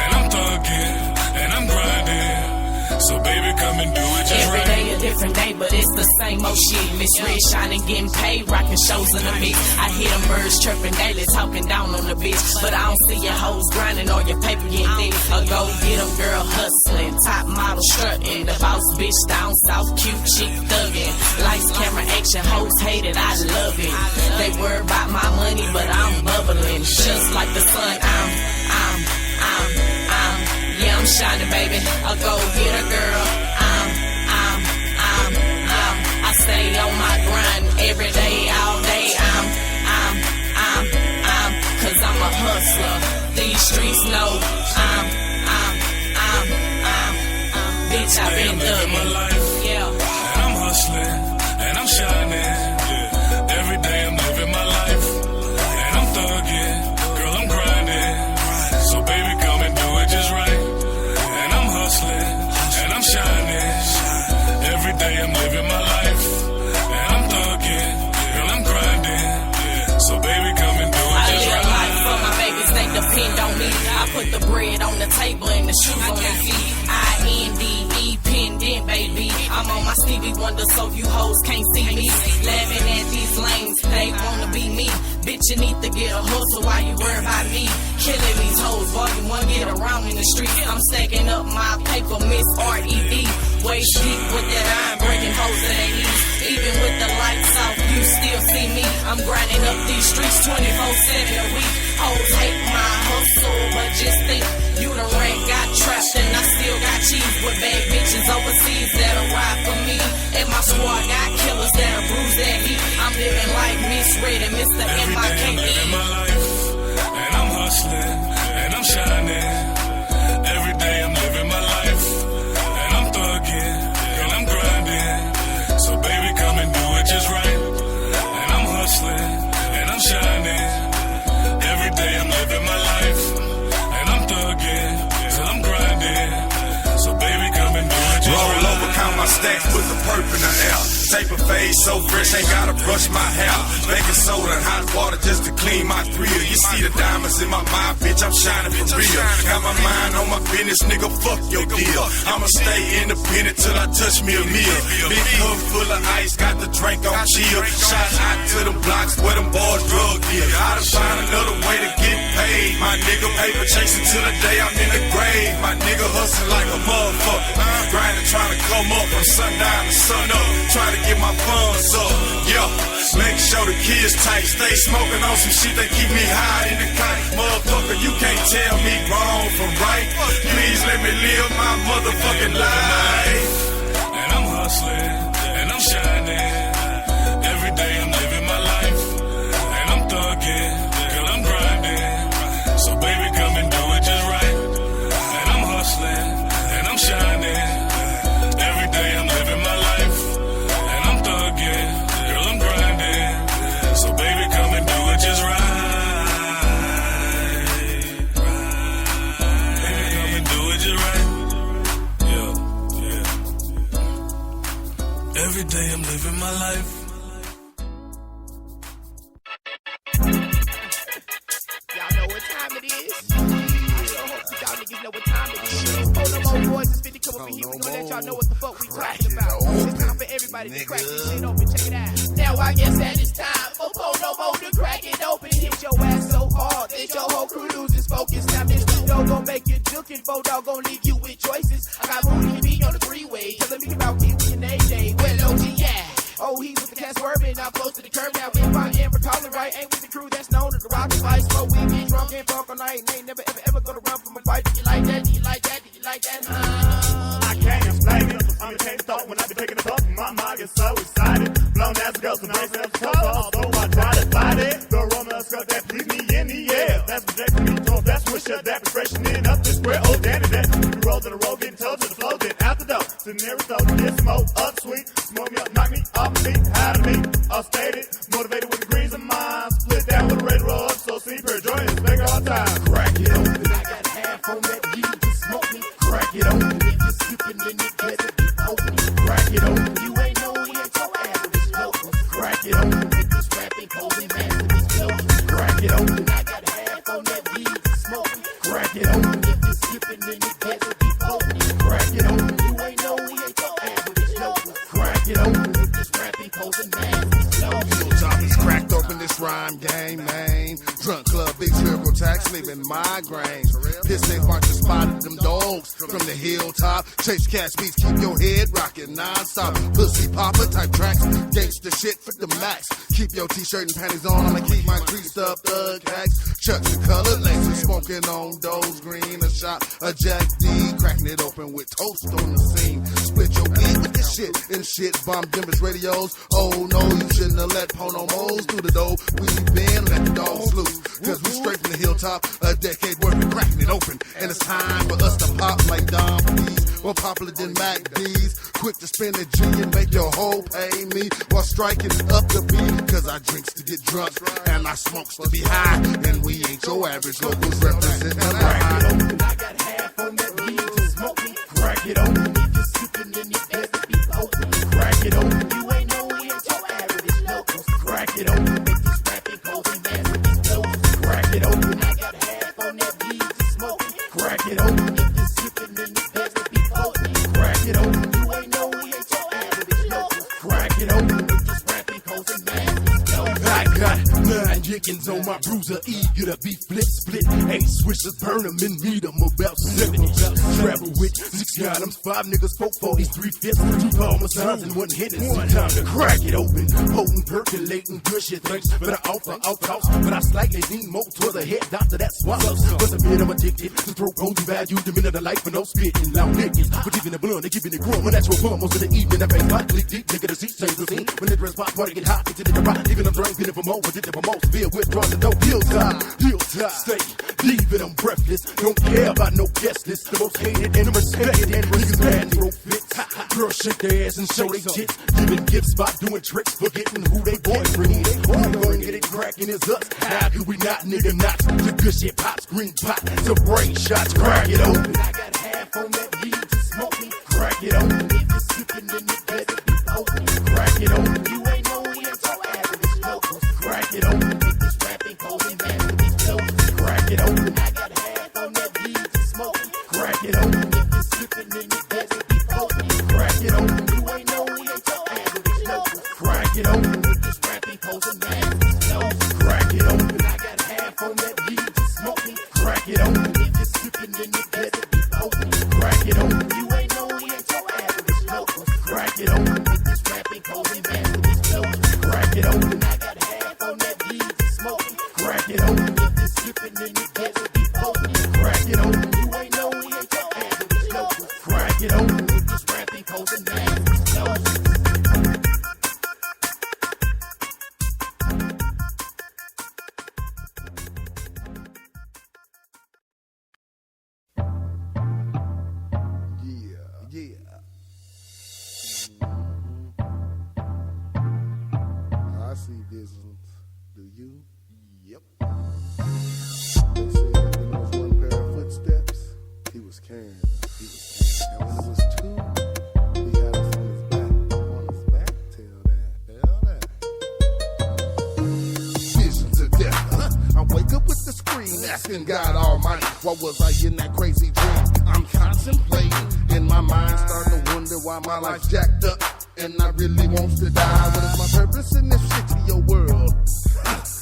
Speaker 10: And I'm thugging, and I'm grinding. So baby, come and do it just
Speaker 9: Every
Speaker 10: right.
Speaker 9: day a different day, but it's the same old shit. Miss Red shining, getting paid, rocking shows in the mix. I hear them birds chirping daily, talking down on the bitch. But I don't see your hoes grinding or your paper getting thick. A go get 'em girl hustling, top model strutting. The boss bitch down south, cute chick thugging. Lights, camera, action, hoes hate it, I love it. They worry about my money, but I'm bubbling. Just like the sun, yeah, I'm shining, baby. I'll go get a girl. I stay on my grind every day, all day. Cause I'm a hustler. These streets know bitch, I've been thugging. Yeah.
Speaker 10: And I'm hustling, and I'm shining. Every day I'm living my life. And I'm thugging, girl, I'm grinding. So baby, come and do it just right. And I'm hustling, and I'm shining. Every day I'm living my life. And I'm thugging, girl, I'm grinding. So baby, come and do it
Speaker 9: I
Speaker 10: just
Speaker 9: live
Speaker 10: right.
Speaker 9: life for my babies, they depend on me. I put the bread on the table and the shoes on their feet. INDE pendant, baby. I'm on my Stevie Wonder, so you hoes can't see me. Laughing at these lanes, they wanna be me. Bitch, you need to get a hustle while you worry about me. Killing these hoes, volume 1, get around in the street. I'm stacking up my paper, Miss R.E.D. Waist deep with that iron, breaking hoes to their knees. Even with the lights off, you still see me. I'm grinding up these streets 24/7 a week. Hoes hate my hustle, but just think, you done ran, got trapped, and I still got cheese with bad bitches overseas that'll ride for me. And my squad got killers that'll bruise that heat. I'm living like Miss Red and Mr.
Speaker 10: Every day I'm living
Speaker 9: M.I.K.E.
Speaker 10: my life. And I'm hustling, and I'm shining. Every day I'm living my life. And I'm thugging, girl, I'm grinding. stacks, put the perp in the air. Taper fade so fresh, ain't gotta brush my hair. Baking soda and hot water just to clean my grill. You see the diamonds in my mind, bitch, I'm shining for real. Got my mind on my business, nigga, fuck your deal. I'ma stay independent till I touch me a meal. Big cup full of ice, got the drink on chill. Shots out to them blocks where them boys drug deal. I done find another way to get paid. My nigga paper chasing till the day I'm in the grave. My nigga hustling like a motherfucker. Grinding, trying to come up from sundown to sun up. Trying to get my funds up. Yeah, make sure the kids tight. Stay smoking on some shit that keep me high in the kite. Motherfucker, you can't tell me wrong from right. Please let me live my motherfucking life. And I'm hustling, and I'm shining. Every day I'm living my life. And I'm thugging, girl, I'm grinding. So baby, come and do it just right. And I'm hustling, and I'm shining. Every day I'm living my life. And I'm thugging, girl, I'm grinding. So baby, come and do it just right. Baby, come and do it just right. Yeah. Every day I'm living my life.
Speaker 1: Y'all know what time it is. I sure hope y'all niggas know what time it is. Oh, no more boys, it's 50 come up in here. We gonna let y'all know what the fuck we talking about. It's time for everybody to crack this shit open. Check it out. Now I guess that it's time for no more to crack it open. Hit your ass so hard that your whole crew loses focus. Now this video gon' make you juke and Bodog gon' leave you with choices. I got Moody B on the freeway, telling me about Kiwi and AJ. Well, OG, yeah. Oh, he's with the cat swerving, now close to the curb. Now if I am recalling right, ain't with the crew that's known as the rock spice. Smoke weed, get drunk and fuck all night, and ain't never ever gonna run from a fight. Do you like that? Do you like that? Do you like that?
Speaker 11: I can't explain it. I mean, can't stop when I be taking a talk. My mind gets so excited. Blown ass girls and brains and so although I try to fight it, the aroma of skirt that please me in the air. That's projecting me to that's swisher, that be freshening up the square. Oh, Danny, that we roll to the road, getting told to the flow, then out the door. Sitting there with those, get smoke up sweet, smoke me up, knock me off my feet, out of me, all stated, motivated with the greens of mine, split down with a red roll up, so see per joint is big all time. Crack it open, I got half on that weed to smoke me. Crack it open, if you're skipping in the desert, open. Crack it open, you ain't know we ain't so average local. Crack it open, if this rapping posing master is local. Crack it open, I got half on that weed to smoke me. Crack it open, if you're skipping in the desert, open. Crack it open, you ain't know we ain't so average local. Crack it open, if this rapping posing master is local.
Speaker 12: Top is cracked open this rhyme game, man. Drunk club, big lyrical tax, leaving migraines. Pissing bunch of spotted them dogs from the hilltop. Chase cash beats, keep your head rocking non-stop. Pussy popper type tracks, gangsta shit for the max. Keep your t-shirt and panties on, I'ma keep my greased up thug hacks. Chucks and colored laces, smoking on those green. A shot of Jack D, cracking it open with toast on the scene. Split your weed with this shit and shit bomb dimmers radios. Oh no, you shouldn't have let Pono Mo's through the door. We been let the dogs loose, cause we straight from the hilltop. A decade worth of cracking it open, and it's time for us to pop like Dom P's. More popular than Mac D's. Quick to spend a G and make your whole pay me while striking up the beat. Cause I drinks to get drunk and I smokes to be high. And we ain't your average locals representing the
Speaker 11: Crack it open, I got half on that weed to smoke me. Crack it open, if you're sipping in the desert, be open. Crack it open, you ain't know we ain't your average locals. Crack it open, if this rapping posing master be close. Crack it open, I got half on that weed to smoke me. Crack it open, if you're sipping in the desert, be open. Crack it open, you ain't know we ain't your average locals. Crack it open, if this rapping posing master be close.
Speaker 13: I got 9 chickens on my bruiser, eager to be split. 8 swishers, burn them and meet them about 70. Travel with 6 items, 5 niggas, 4 40s, 3 fifths, 2 parmesans and 1 Hennessy. Time to crack it open, potent, percolating, good shit. Thanks for the offer, outhouse, but I slightly lean more toward the head doctor that swallows. But the minute I'm addicted, the throat goes value, the minute of life for no spitting, loud licking. But even the blunt, they giving it growing, natural fun. Most of the evening, I face hot, click deep, nigga, the seat change the scene. When the dress pop, party get hot, into the rock, even I'm drinking it for more, but did it for most. Beer withdrawn the dope, hillside, stay deep and I'm breathless. Don't care about no guest list. The most hated and respected and bad throw fits. Girls shake their ass and show they tits. Giving gifts by doing tricks, forgetting who they boyfriend is. Who gon' get it cracking is us. How could we not, nigga, not? The good shit pops, green pot, so brain shots, crack it open.
Speaker 11: I got half on that weed to smoke me. Crack it open, if you're sipping
Speaker 13: sipping, you better be open. Crack it open, you ain't know we ain't so average locals. Crack it open, with this rapping, posing, man, with these jokes. Crack it open, I got half on that weed to smoke. Crack it open, if you sipping, then you better be open. Crack it open, you ain't know we ain't so average locals. Crack it open, with this rapping, posing, man, with these jokes. Crack it open, I got half on that weed to smoke. Crack it open, if you sipping, then you better be open. Crack it open, you ain't know we ain't so average locals. Crack it open, with this rapping, posing, man, with these jokes. Crack it open, I got half on that weed to smoke. Crack it open, if you sipping, then you better be open. Crack it open, you ain't know we ain't so average locals. Crack it open, with this rapping, posing, man, with these jokes.
Speaker 12: I see visions. Do you? Yep. They said when there was one pair of footsteps, he was carrying us. He was carrying. And when it was two, he had us on his back. On his back? Tell that. Visions of death. Huh? I wake up with the scream, asking God Almighty, what was I in that crazy dream? I'm contemplating. In my mind, starting to wonder why my life's jacked up. And I really wants to die. What is my purpose in this shitty world?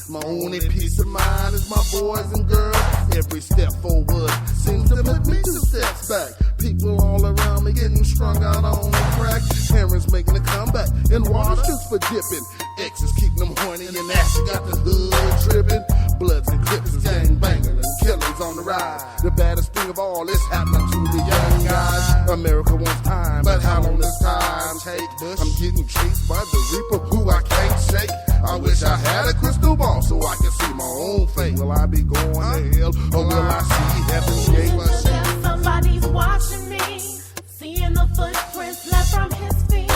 Speaker 12: My only peace of mind is my boys and girls. Every step forward seems to put me 2 steps back. People all around me getting strung out on the crack. Parents making a comeback and water just for dipping. Exes keeping them horny and Ashley got the hood tripping. Bloods and clips is gang banging and killers on the ride. The baddest thing of all is happening to the young guys. America wants time, but how long does time take? I'm getting chased by the reaper who I can't shake. I wish I had a crystal ball so I can see my own fate. Will I be going to hell or will I see heaven's gate?
Speaker 14: Somebody's watching me, seeing the footprints left from his feet.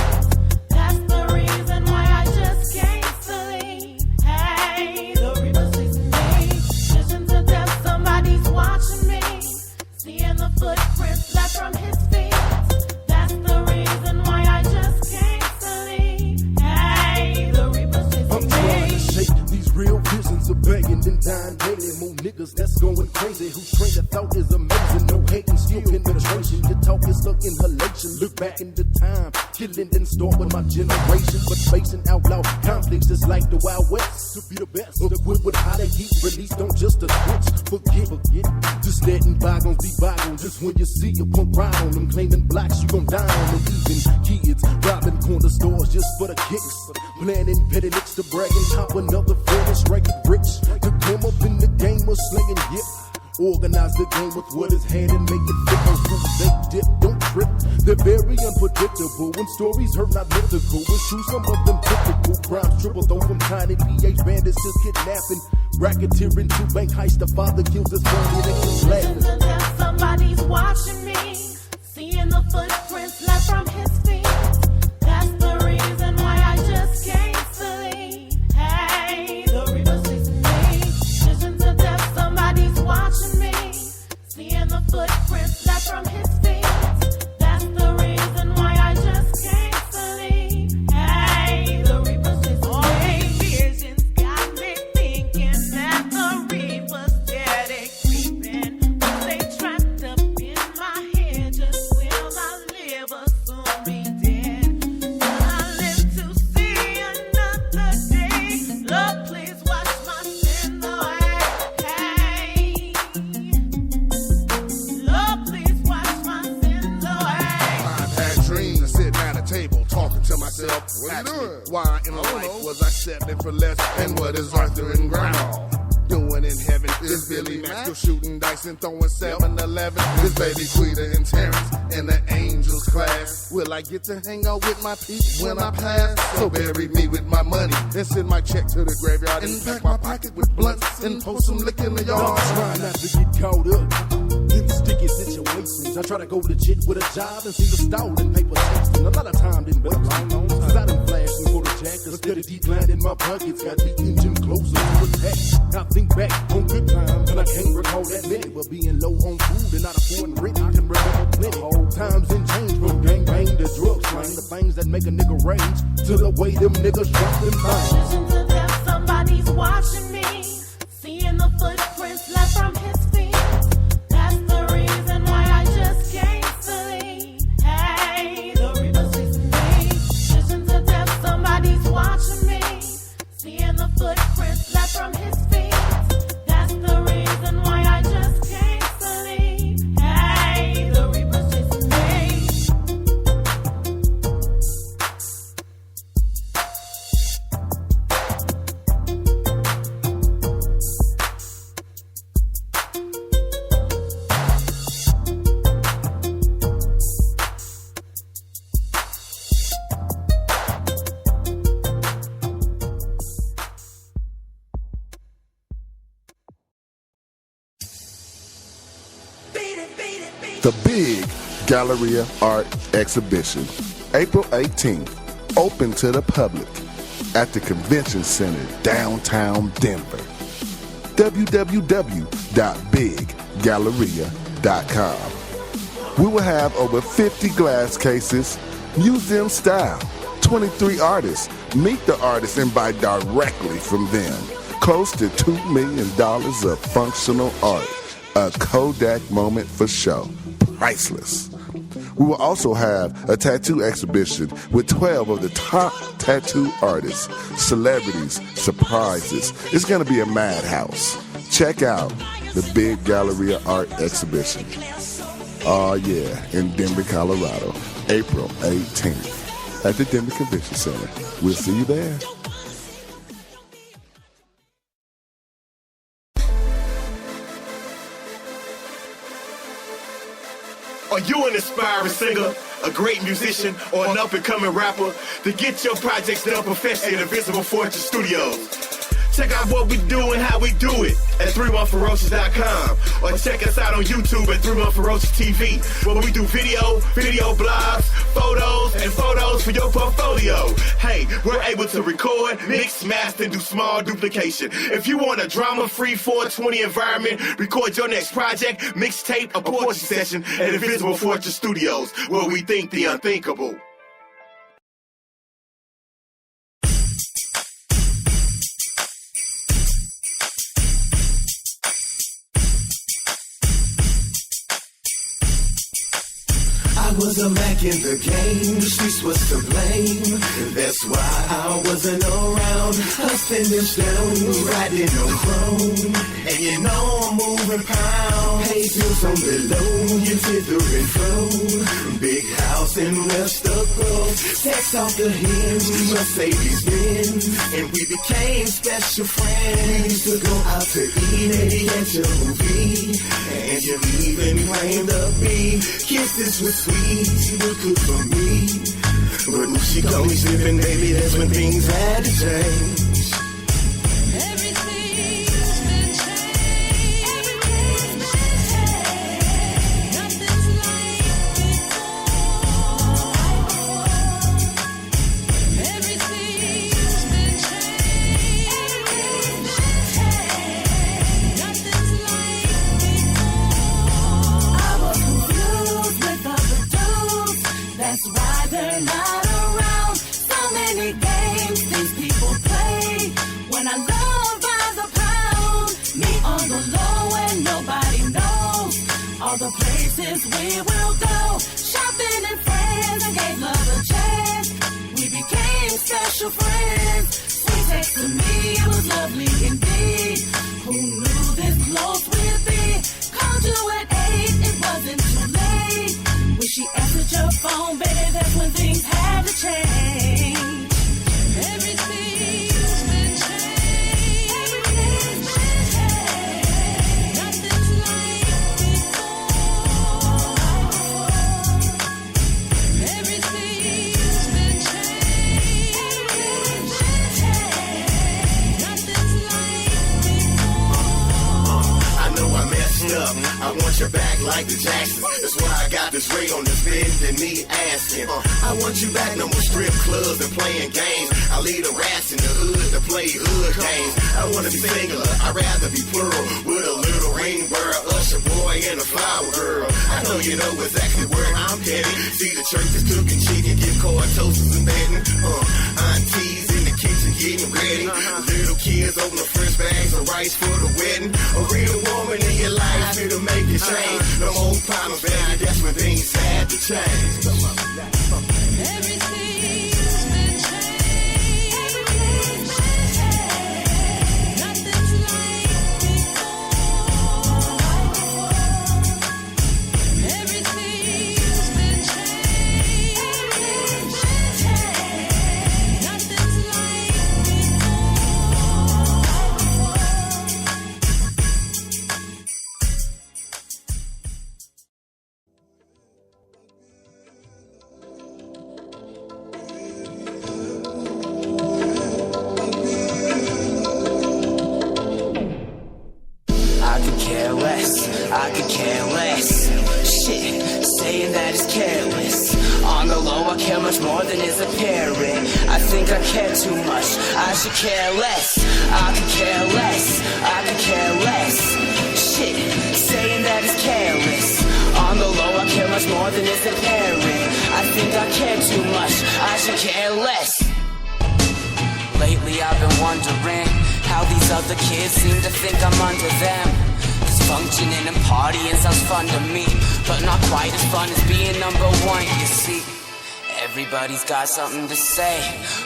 Speaker 14: That's the reason why I just can't sleep. Hey, the reaper's chasing me. Visions of death, somebody's watching me, seeing the footprints left from his feet. That's the reason why I just can't sleep. Hey, the reaper's chasing me.
Speaker 13: I'm trying to shake these real visions of begging and dying daily. More niggas that's going crazy, whose train of thought is amazing. No hating, still penetration. Your talk is stuck inhalation. Look back in the time, killing didn't start with my generation, but facing outlaw conflicts is like the Wild West. To be the best, equipped with how they heat release, don't just a switch. Forget, just letting bygones be bygones. Just when you see a punk ride on them, claiming blacks, you gon' die on them. Even kids robbing corner stores just for the kicks, planning petty licks to brag and top another friend and strike it rich. To come up in the game of slinging yip. Organize the game with what is hand and make it fit. On who they dip, don't trip. They're very unpredictable. When stories hurt, not mythical. It's true, some of them typical. Crimes triple, though from tiny PH bandits to kidnapping. Racketeering to bank heist. The father kills his son and it's just laughing.
Speaker 14: Somebody's watching me, seeing the footprints left from his feet. That's the reason why I just can't sleep. Hey, the reaper's chasing me. Visions of death, somebody's watching me, seeing the footprints left from his feet. That's the reason why I just can't sleep. Hey, the reaper's chasing me. Visions got me thinking that the reaper's steady creeping. They trapped up in my head. Just will I live or soon be dead? Will I live to see another day? Lord, please wash my sins away. Hey, Lord, please wash my sins away.
Speaker 12: I've had dreams sitting at a table talking to myself. Asking why in life was I settling for less? And what is Arthur and Grandma doing in heaven? Is Billy Mack still shooting dice and throwing 7-11? Is baby Quita and Terrence in the Angels class? Will I get to hang out with my peeps when I pass? So bury me with my money and send my check to the graveyard and pack my pocket with blunts and post some lick in the yard.
Speaker 13: Try not to get caught up in sticky situations. I try to go legit with a job and see the stolen paper chasing. A lot of time didn't wait long. Cause I done flashed and go to jack. A steady decline in my pockets got the engine closer to attack. I think back on good times and I can't recall that many. But being low on food and not affording rent, I can remember plenty. Old times and change from gang bang to drug slang. The things that make a nigga rage, to the way them niggas drop them things.
Speaker 14: Visions of death, somebody's watching me, seeing the footprints left from his feet. That's the reason why I just can't sleep. Hey, the Reaper's chasing me. Visions of death, somebody's watching me, seeing the footprints left from his feet. That's the reason why I just can't sleep. Hey, the Reaper's chasing me.
Speaker 12: The Big Galleria Art Exhibition, April 18th, open to the public at the Convention Center, downtown Denver. www.biggalleria.com. We will have over 50 glass cases, museum style, 23 artists. Meet the artists and buy directly from them. Close to $2 million of functional art. A Kodak moment for show. Priceless. We will also have a tattoo exhibition with 12 of the top tattoo artists, celebrities, surprises. It's going to be a madhouse. Check out the Big Galleria Art Exhibition. Oh yeah, in Denver, Colorado, April 18th at the Denver Convention Center. We'll see you there.
Speaker 15: Are you an aspiring singer, a great musician, or an up-and-coming rapper? To get your projects done professionally at Invisible Fortune Studios. Check out what we do and how we do it at 31ferocious.com, or check us out on YouTube at 31ferocious TV, where we do video blogs, and photos for your portfolio. Hey, we're able to record, mix, master, and do small duplication. If you want a drama-free 420 environment, record your next project, mixtape, or poetry session at Invisible Fortune Studios, where we think the unthinkable.
Speaker 1: I was a Mac in the game, the streets was to blame. That's why I wasn't around. Hustling them stones, riding on chrome. And you know I'm moving pound. Pay bills on the low, you thither and flow. Big house in Westbrook, sex off the hinge, Mercedes Benz. And we became special friends. We used to go out to eat and catch a movie. And you even claimed to be kisses with sweet. She would cook for me, but when she called me slipping, baby, that's when things had to change.
Speaker 14: Everything's been changed. Everything's been changed. Nothing's like before. Everything's been changed. Everything's been changed. Nothing's like before. I was confused with other dudes. That's why they're not around. So many games these people play. When I love by the pound, me on the low and nobody knows. All the places we will go, shopping and friends, and gave love a chance. We became special friends. Sweet text to me, it was lovely indeed. Who knew this close we'd be? Called you at 8, it wasn't too late. When she answered your phone, baby, that's when things had to change. Everything's been changed. Everything's been changed. Nothing's like before. Everything's been changed. Everything's been changed. Nothing's like before.
Speaker 15: I know I messed up. I want your back like the Jacksons. That's why I got this ring on this bending knee asking. I want you back, no more strip clubs and playing games. I lead the rats in the hood to play hood games. I wanna be singular, I'd rather be plural. With a little ring girl, usher boy, and a flower girl. I know you know exactly where I'm headed. See the churches cooking chicken, get caught nights for the wedding. A real woman in your life here to make it change. No more problems, baby, that's when things had to change.
Speaker 16: I could care less. Shit, saying that is careless. On the low, I care much more than is apparent. I think I care too much. I should care less. I could care less. I could care less. Shit, saying that is careless. On the low, I care much more than is apparent. I think I care too much. I should care less. Lately, I've been wondering how these other kids seem to think I'm under them. Functioning and partying sounds fun to me, but not quite as fun as being number one, you see. Everybody's got something to say,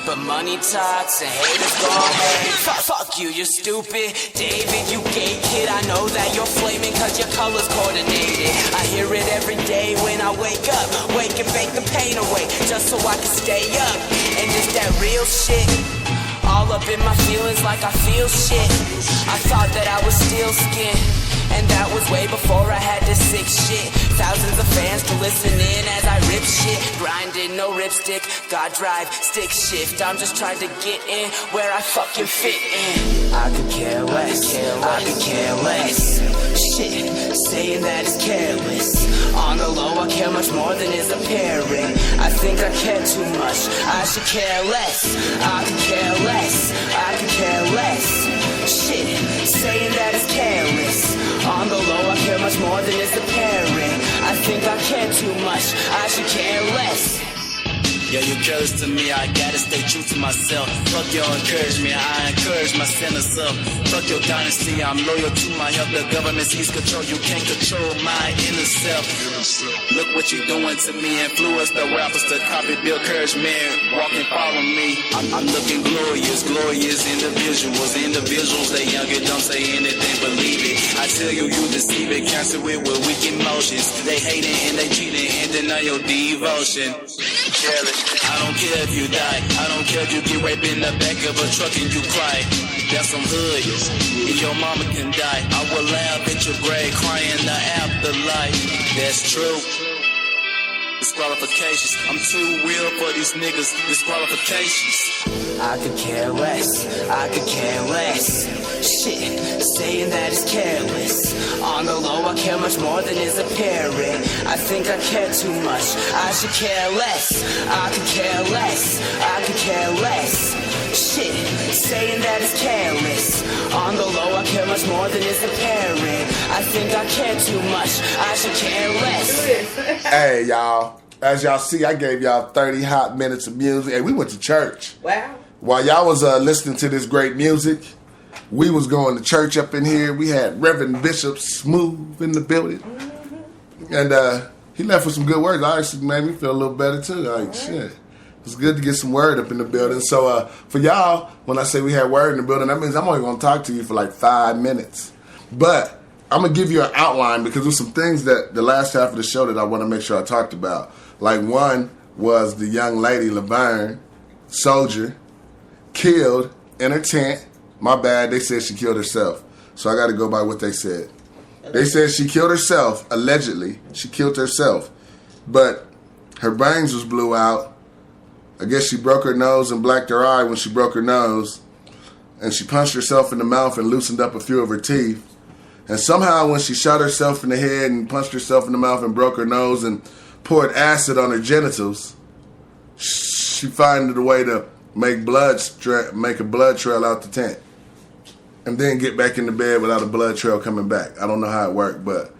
Speaker 16: but money talks and haters go hate. Fuck you, you're stupid. David, you gay kid, I know that you're flaming cause your color's coordinated. I hear it every day when I wake up. Wake and bake the pain away, just so I can stay up. And it's that real shit, all up in my feelings like I feel shit. I thought that I was steel skin, and that was way before I had this sick shit. Thousands of fans to listen in as I rip shit. Grinding, no ripstick, God drive, stick shift. I'm just trying to get in where I fucking fit in. I could care less, I could care less. Shit, saying that is careless. On the low, I care much more than is apparent. I think I care too much. I should care less. I could care less. I could care less. Shit, saying that is careless. On the low, I care much more than is apparent. I think I care too much. I should care less.
Speaker 17: Yeah, you curious to me, I gotta stay true to myself. Fuck your encouragement, I encourage my sinners up. Fuck your dynasty, I'm loyal to my help. The government sees control, you can't control my inner self. Look what you doing to me, influence the rappers to copy Bill Encouragement. Walk and follow me, I'm looking glorious, glorious individuals. They younger, don't say anything, believe it. I tell you, you deceive it, cancel it with weak emotions. They hating and they cheating and deny your devotion. I don't care if you die, I don't care if you get raped in the back of a truck and you cry. That's some hood, and your mama can die. I will laugh at your grave, crying in the afterlife. That's true. Disqualifications, I'm too real for these niggas. Disqualifications.
Speaker 16: I could care less, I could care less. Shit, saying that is careless. On the low, I care much more than is apparent. I think I care too much. I should care less. I could care less. I could care less. Shit, saying that is careless. On the low, I care much more than is apparent. I think I care too much. I should care less.
Speaker 2: Hey, y'all. As y'all see, I gave y'all 30 hot minutes of music. Hey, we went to church.
Speaker 18: Wow.
Speaker 2: While y'all was listening to this great music, we was going to church up in here. We had Reverend Bishop Smooth in the building. Mm-hmm. And he left with some good words. Actually made me feel a little better, too. Like, shit. It's good to get some word up in the building. So for y'all, when I say we had word in the building, that means I'm only going to talk to you for like 5 minutes. But I'm going to give you an outline because there's some things that the last half of the show that I want to make sure I talked about. Like one was the young lady, Laverne, soldier, killed in her tent. My bad, they said she killed herself. So I got to go by what they said. They said she killed herself, allegedly. She killed herself. But her brains was blew out. I guess she broke her nose and blacked her eye when she broke her nose. And she punched herself in the mouth and loosened up a few of her teeth. And somehow when she shot herself in the head and punched herself in the mouth and broke her nose and poured acid on her genitals, she found a way to make a blood trail out the tent. And then get back in the bed without a blood trail coming back. I don't know how it worked, but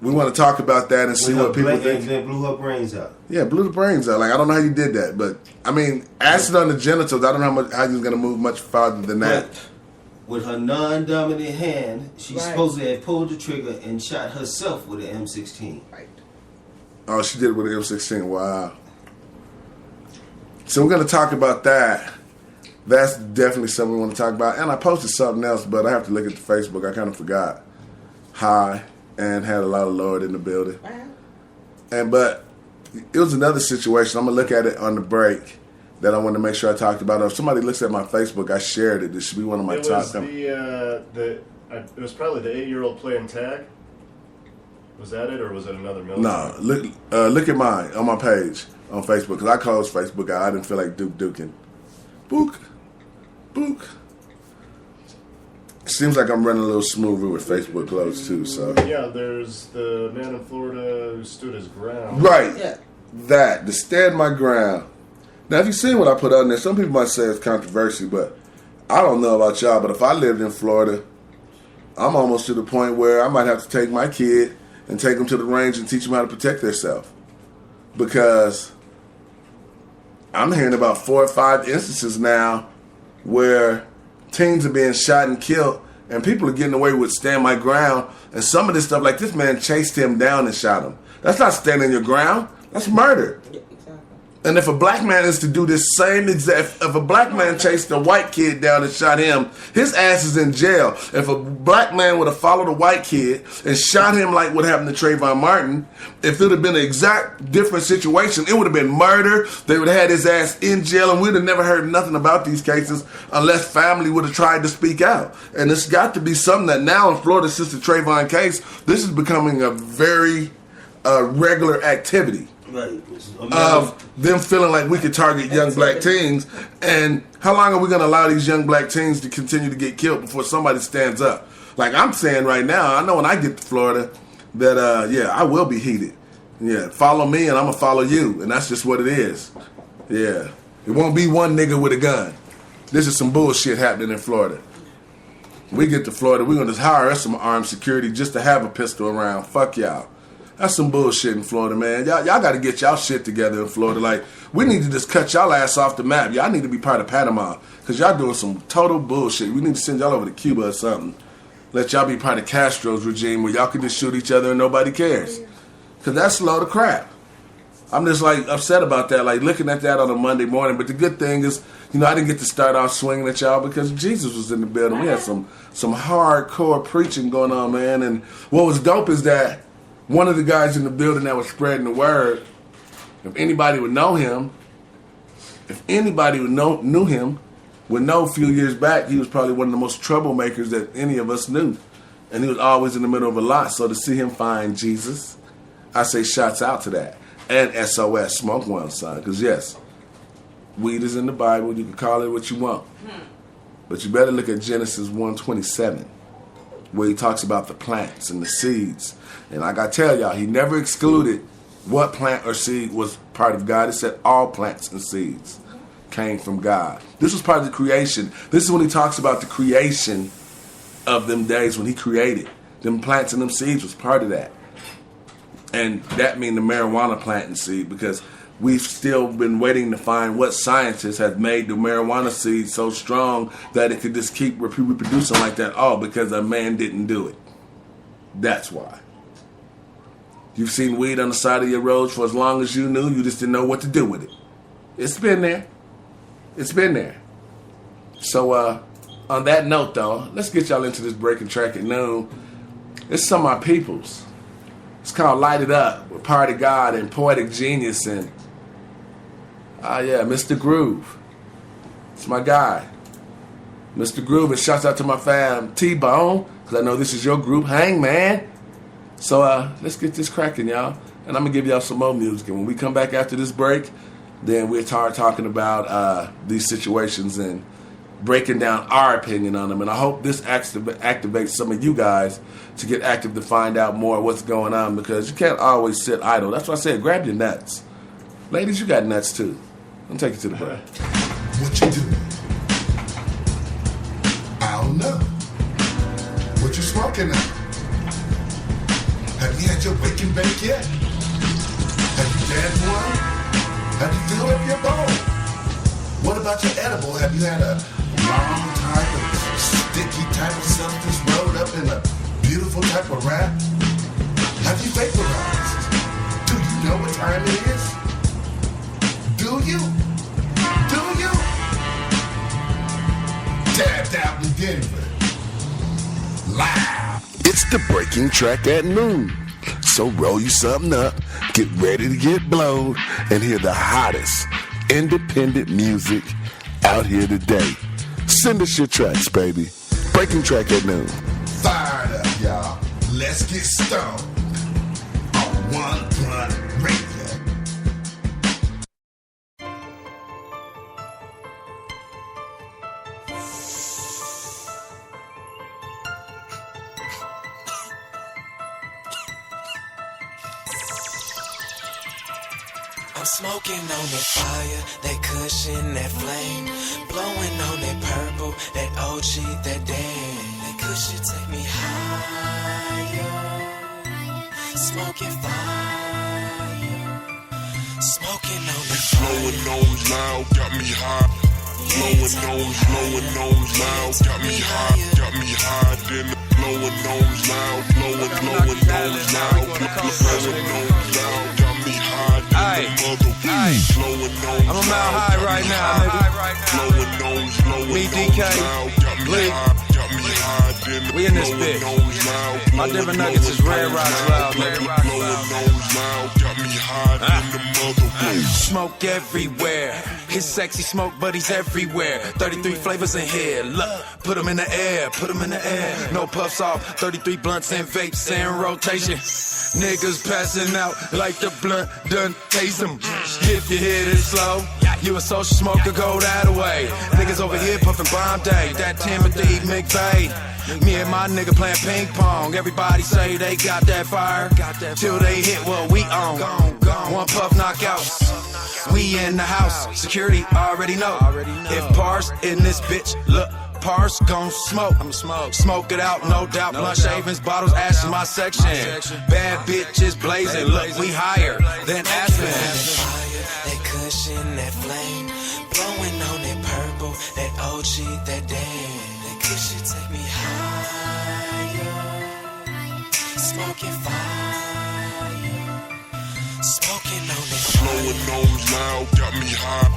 Speaker 2: we want to talk about that and see what people think.
Speaker 5: Then blew her brains out.
Speaker 2: Yeah, blew the brains out. Like, I don't know how you did that, but I mean, acid on the genitals, I don't know how you was going to move much farther than that.
Speaker 5: with her non-dominant hand, she
Speaker 18: Right.
Speaker 5: supposedly had pulled the trigger and shot herself with an M16.
Speaker 18: Right.
Speaker 2: Oh, she did it with an M16. Wow. So we're going to talk about that. That's definitely something we want to talk about. And I posted something else, but I have to look at the Facebook. I kind of forgot. Hi, and had a lot of Lord in the building. But it was another situation. I'm going to look at it on the break that I want to make sure I talked about. If somebody looks at my Facebook, I shared it. This should be one of my
Speaker 3: It
Speaker 2: top.
Speaker 3: was it was probably the 8-year-old playing tag. Was that it, or was it another military?
Speaker 2: No, look at mine on my page on Facebook, because I closed Facebook out. I didn't feel like duking. Book. Seems like I'm running a little smoother with Facebook closed too. So
Speaker 3: Yeah, there's the man in Florida who stood his ground.
Speaker 2: right,
Speaker 18: Yeah.
Speaker 2: that to stand my ground. Now, if you've seen what I put on there, some people might say it's controversial, but I don't know about y'all. But if I lived in Florida, I'm almost to the point where I might have to take my kid and take them to the range and teach them how to protect themselves, because I'm hearing about 4 or 5 instances now where teens are being shot and killed, and people are getting away with stand my ground. And some of this stuff, like this man chased him down and shot him. That's not standing your ground. That's murder. And if a black man is to do this same exact, if a black man chased a white kid down and shot him, his ass is in jail. If a black man would have followed a white kid and shot him like what happened to Trayvon Martin, if it would have been an exact different situation, it would have been murder. They would have had his ass in jail, and we'd have never heard nothing about these cases unless family would have tried to speak out. And it's got to be something that now in Florida, since the Trayvon case, this is becoming a very regular activity.
Speaker 5: Right.
Speaker 2: Of them feeling like we could target young black teens. And how long are we going to allow these young black teens to continue to get killed before somebody stands up? Like I'm saying right now, I know when I get to Florida that, I will be heated. Yeah, follow me and I'm going to follow you. And that's just what it is. Yeah. It won't be one nigga with a gun. This is some bullshit happening in Florida. We get to Florida, we're going to just hire us some armed security just to have a pistol around. Fuck y'all. That's some bullshit in Florida, man. Y'all got to get y'all shit together in Florida. Like, we need to just cut y'all ass off the map. Y'all need to be part of Panama, because y'all doing some total bullshit. We need to send y'all over to Cuba or something. Let y'all be part of Castro's regime where y'all can just shoot each other and nobody cares. Because that's a load of crap. I'm just, like, upset about that, like, looking at that on a Monday morning. But the good thing is, I didn't get to start off swinging at y'all because Jesus was in the building. We had some hardcore preaching going on, man. And what was dope is that one of the guys in the building that was spreading the word, if anybody would know him, knew him, would know a few years back, he was probably one of the most troublemakers that any of us knew. And he was always in the middle of a lot. So to see him find Jesus, I say shouts out to that. And SOS, smoke one, son. Because yes, weed is in the Bible. You can call it what you want. But you better look at Genesis 1:27, where he talks about the plants and the seeds. And like I tell y'all, he never excluded what plant or seed was part of God. He said all plants and seeds came from God. This was part of the creation. This is when he talks about the creation of them days when he created. Them plants and them seeds was part of that. And that means the marijuana plant and seed, because we've still been waiting to find what scientists have made the marijuana seed so strong that it could just keep reproducing like that, all because a man didn't do it. That's why. You've seen weed on the side of your roads for as long as you knew. You just didn't know what to do with it. It's been there. It's been there. So, on that note, though, let's get y'all into this breaking track at noon. It's some of my peoples. It's called Light It Up with Party God and Poetic Genius and, Mr. Groove. It's my guy. Mr. Groove, and shouts out to my fam, T-Bone, because I know this is your group, Hangman. So let's get this cracking, y'all. And I'm going to give y'all some more music. And when we come back after this break, then we'll start talking about these situations and breaking down our opinion on them. And I hope this activates some of you guys to get active to find out more what's going on, because you can't always sit idle. That's why I said grab your nuts. Ladies, you got nuts too. I'll take you to the break.
Speaker 12: What you do? I don't know. What you smoking at? Have you had your wake and bake yet? Have you danced one? Have you filled up your bowl? What about your edible? Have you had a long time of sticky type of substance rolled up in a beautiful type of wrap? Have you vaporized? Do you know what time it is? Do you? Do you? Tapped out in Denver. Live. It's the breaking track at noon. So roll you something up, get ready to get blown, and hear the hottest independent music out here today. Send us your tracks, baby. Breaking track at noon. Fired up, y'all. Let's get stoned on One Blunt Radio.
Speaker 18: I'm smoking on that fire, that cushion, that flame. Blowing on that purple, that OG, that damn. That cushion take me higher. Smoking fire. Smoking on that fire.
Speaker 12: Blowing on loud, got me high. Blowing on loud, got me high. Got me high, then blowing on loud. Blowing on loud. Blowing on loud, got me high.
Speaker 19: Aye. I'm a mile high right now, nigga. Me, DK, Bleak. We in this bitch. My different nuggets is red rocks loud, nigga. Smoke everywhere. His sexy smoke buddies everywhere. 33 flavors in here. Look, put them in the air, put them in the air. No puffs off, 33 blunts and vapes in rotation. Niggas passing out like the blunt done taste them. If you hit it slow, you a social smoker, go that way. Niggas over here puffin' bomb day, that Timothy McVeigh. Me and my nigga playing ping pong. Everybody say they got that fire, till they hit what we own. One puff knockouts. We in the house, security already know. If Pars in this bitch, look, Pars gon' smoke. I'ma smoke it out, no doubt. Blunt shavings, bottles, ash in my section. Bad bitches blazing, look, we higher than Aspen.
Speaker 18: That cushion, that flame. Blowing on that purple, that OG, that damn. That cushion take me higher. Smoking fire. Smoking on that fire.
Speaker 12: Blowing on loud, got me high.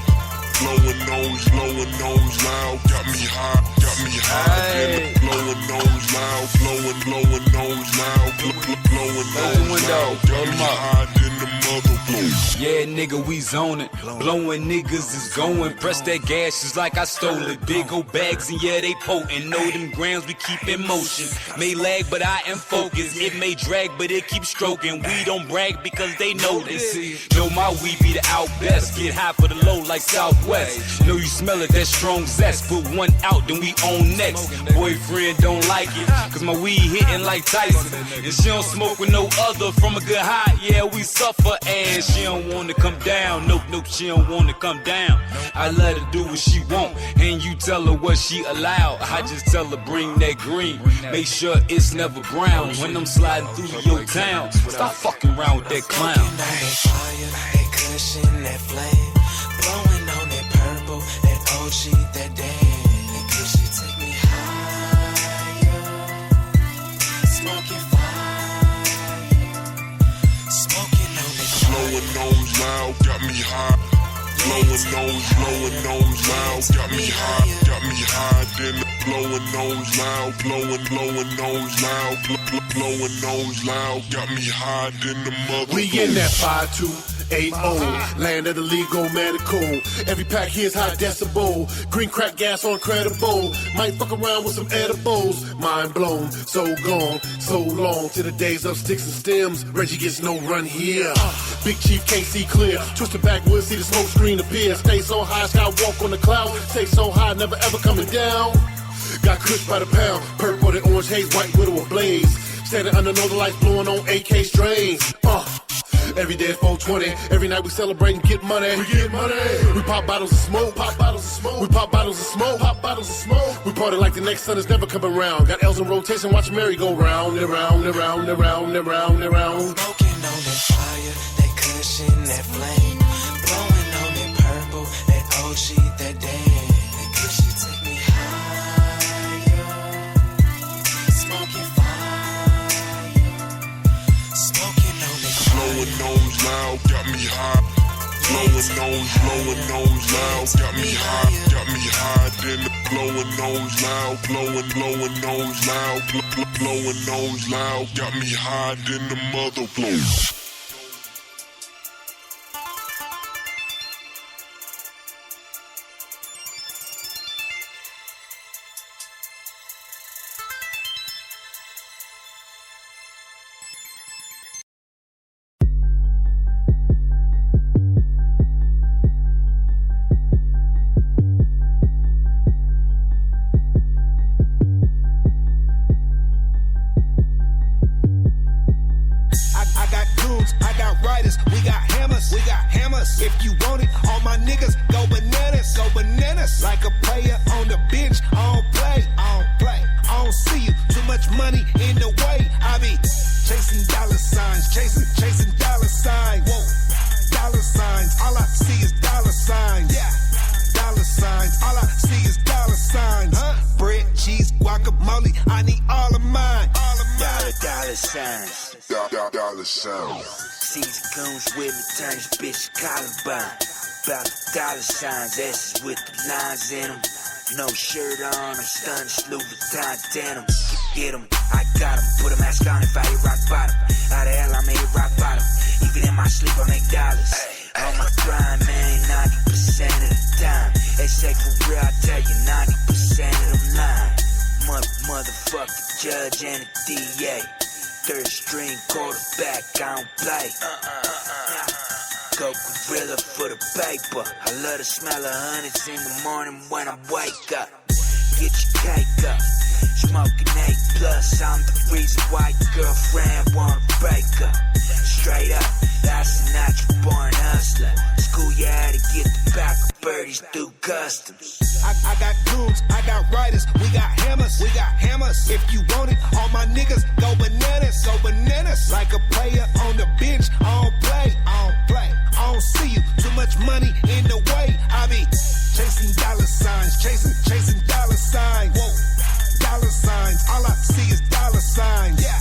Speaker 12: Blowing nose loud, got me high, got me high. Blowing nose loud, blowing nose loud, blowing nose loud, got me high in the mother blow.
Speaker 19: Yeah, nigga, we zoning. Blowing niggas is going. Press that gas just like I stole it. Big old bags and yeah, they potent. Know them grams we keep in motion. May lag, but I am focused. It may drag, but it keeps stroking. We don't brag because they know this. Know my weed be the out best. Get high for the low like Southwest. Know you smell it, that strong zest. Put one out, then we own next. Boyfriend don't like it, cause my weed hitting like Tyson. And she don't smoke with no other from a good high. Yeah, we suffer and she don't wanna come down. Nope, she don't wanna come down. I let her do what she want, and you tell her what she allowed. I just tell her bring that green, make sure it's never brown. When I'm sliding through your town, stop fucking around with that clown.
Speaker 18: That cushion, that flame. Blowing on that purple, that OG, that damn. That cushion take me higher. Smoking fire. Smoking on that fire.
Speaker 12: Blowing nose loud, got me high. Blowing nose loud, got me high, got me high. Then blowing nose loud, blowing nose loud, blowing nose loud, got me high in the mother.
Speaker 13: We in that 5280, land of the legal medical. Every pack here's high decibel. Green crack gas on credible. Might fuck around with some edibles. Mind blown, so gone, so long. To the days of sticks and stems. Reggie gets no run here. Big Chief can't see clear. Twisted backwoods, see the smoke screen appear. Stay so high, sky walk on the clouds. Stay so high, never ever coming down. Got kush by the pound. Purple, the orange haze, white widow ablaze. Standing under northern lights, blowing on AK strains. Every day at 420, every night we celebrate and get money. We get money. We pop bottles of smoke, pop bottles of smoke. We pop bottles of smoke, pop bottles of smoke. We party like the next sun is never coming around. Got L's in rotation, watch Mary go round and round and round and round and round and round.
Speaker 18: Smoking on that fire, that cushion, that flame. Blowing on that purple, that OG, that damn. That cushion take me higher.
Speaker 10: blowing on loud, got me high, then the blowing on loud, blowing on loud, blowing on loud, got me high, then the mother blow.
Speaker 13: If you want it, all my niggas go bananas. Like a player on the bench, I don't play. I don't see you, too much money in the way. I be chasing dollar signs, chasing dollar signs. Whoa, dollar signs, all I see is dollar signs. Yeah, dollar signs, all I see is dollar signs. Bread, cheese, guacamole, I need all of mine.
Speaker 17: Dollar signs.
Speaker 10: Dollar signs.
Speaker 17: See the goons with me, turn this bitch Columbine. About the dollar signs, S's with the lines in them. No shirt on, I'm stunning, Louis Vuitton denim. Get 'em, I got 'em, put a mask on if I hit rock bottom. How the hell I made it rock bottom? Even in my sleep I make dollars. On my grind, man, 90% of the time. They say for real, I tell you, 90% of them lying. Motherfucker judge and a DA. Third string quarterback, I don't play. Go gorilla for the paper. I love the smell of hundreds in the morning when I wake up. Get your cake up, smoking 8+. I'm the reason why your girlfriend wanna break up. Straight up, that's a natural born hustler. School you had to get the back of birdies through customs.
Speaker 13: I got goons, I got riders, we got hammers. If you want it, all my niggas go bananas. Like a player on the bench, I don't play. I don't see you, too much money in the way. I be chasing dollar signs, chasing dollar signs. Whoa, dollar signs, all I see is dollar signs. Yeah,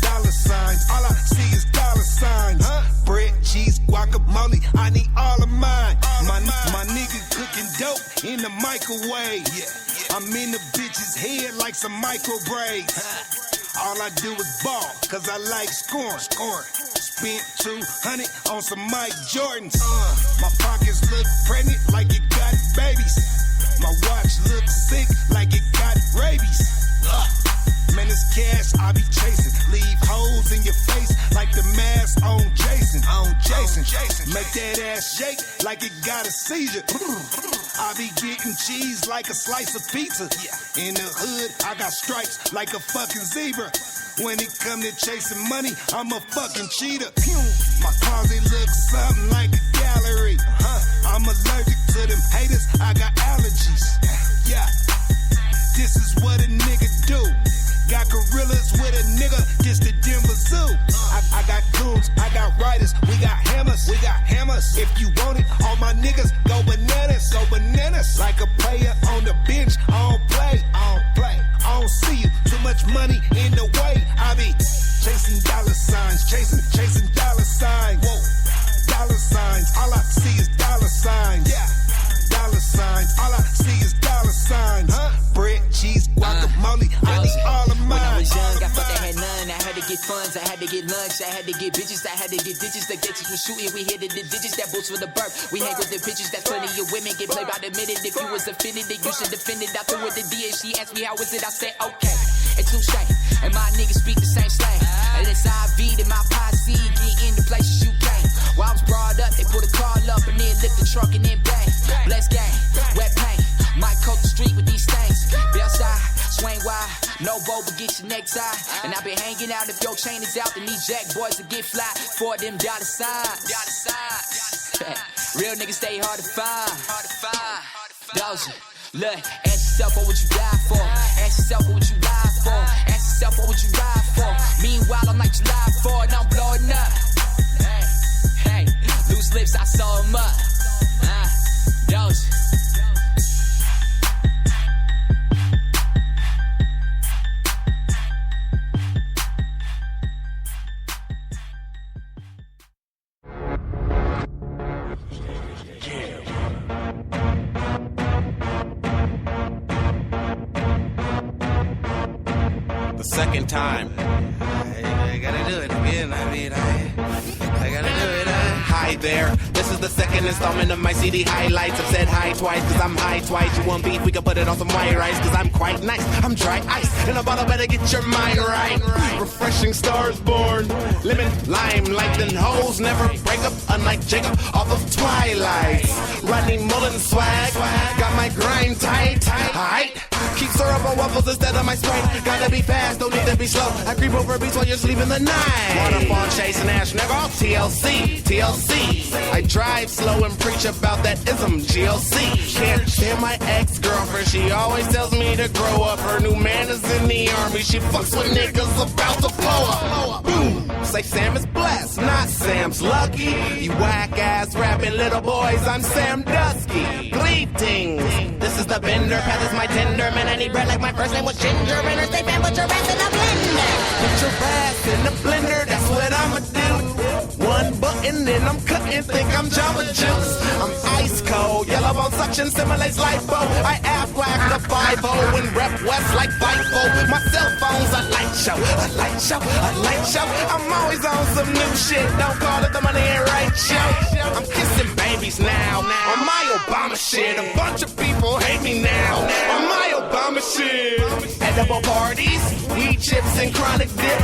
Speaker 13: dollar signs, all I see is dollar signs. Bread, cheese, guacamole, I need all of mine. My nigga cooking dope in the microwave. I'm in the bitch's head like some micro braids. All I do is ball, cause I like scoring. Spent 200 on some Mike Jordans. My pockets look pregnant like it got babies. My watch looks sick like it got rabies. Man, it's cash I be chasing. Leave holes in your face like the mask on Jason. Make that ass shake like it got a seizure. I be getting cheese like a slice of pizza. In the hood, I got stripes like a fucking zebra. When it come to chasing money, I'm a fucking cheater. My closet looks something like a gallery. I'm allergic to them haters, I got allergies. Yeah, this is what a nigga do. Got gorillas with a nigga, this the Denver Zoo. I got goons, I got riders, we got hammers. If you want it, all my niggas go bananas. Like a player on the bench, I don't play. I don't see you, too much money in the way. I be chasing dollar signs, chasing dollar signs. Whoa, dollar signs, all I see is dollar signs. Yeah, dollar signs, all I see is dollar signs. Bread, cheese, guacamole, I need all of mine.
Speaker 20: When I was young, I thought I had none. I had to get funds, I had to get lunch, I had to get bitches, I had to get digits. The digits was shooting, we hit the digits, that boots for the burp. We hang with the bitches, that's plenty of women get played by the minute. If you was offended, then you should defend it. I threw with the D and she asked me how was it, I said okay. It's too shame, and my niggas speak the same slang. And it's IV to my posse, get in the places you came. While I was brought up, they put a car up and then lift the truck and then bang. Blessed gang, wet paint, might coat the street with these things. Be outside, swing wide, no bow but get your necktie. And I been hanging out, if your chain is out, then these jack boys will get fly for them dollar signs. Real niggas stay hard to find. Those, look, ask yourself what would you die for? Ask yourself what would you lie for? Ask yourself what would you ride for? Meanwhile, I'm like July 4 and I'm blowing up. Hey, loose lips, I saw them up. Those.
Speaker 10: Yeah.
Speaker 17: second time. I gotta do it again. I mean, I gotta do it. Hi there, this is the second installment of my CD highlights. I've said hi twice, cause I'm high twice. You want beef, we can put it on some white rice, cause I'm quite nice. I'm dry ice, in a bottle, better get your mind right. Refreshing stars born, lemon, lime, like the hoes never break up, unlike Jacob off of Twilight. Rodney Mullen swag, got my grind tight. Alright, keep syrup on waffles instead of my Sprite. Gotta be fast, don't need to be slow. I creep over beats while you're sleeping the night. Waterfall chasing ash, nigga, TLC. I drive slow and preach about that ism, GLC. Can't stand my ex-girlfriend, she always tells me to grow up. Her new man is in the army, she fucks with niggas about to blow up. Boom, say Sam is blessed, not Sam's lucky. You whack-ass rapping little boys, I'm Sam Dusky. Bleeding, this is the bender, path is my tender. Man, I need bread like my first name was Ginger. And her stay fan, put your ass in a blender. Put your ass in a blender, that's what I'ma do. One button and I'm cutting, think I'm Jamba Juice. I'm ice cold, yellow bone suction simulates lipo. I app-whack the 5-0 and rep West like FIFO. My cell phone's a light show, a light show, a light show. I'm always on some new shit, don't call it the money ain't right show. I'm kissing babies now, on my Obama shit. A bunch of people hate me now, on my Obama shit. Edible parties, weed chips and chronic dip.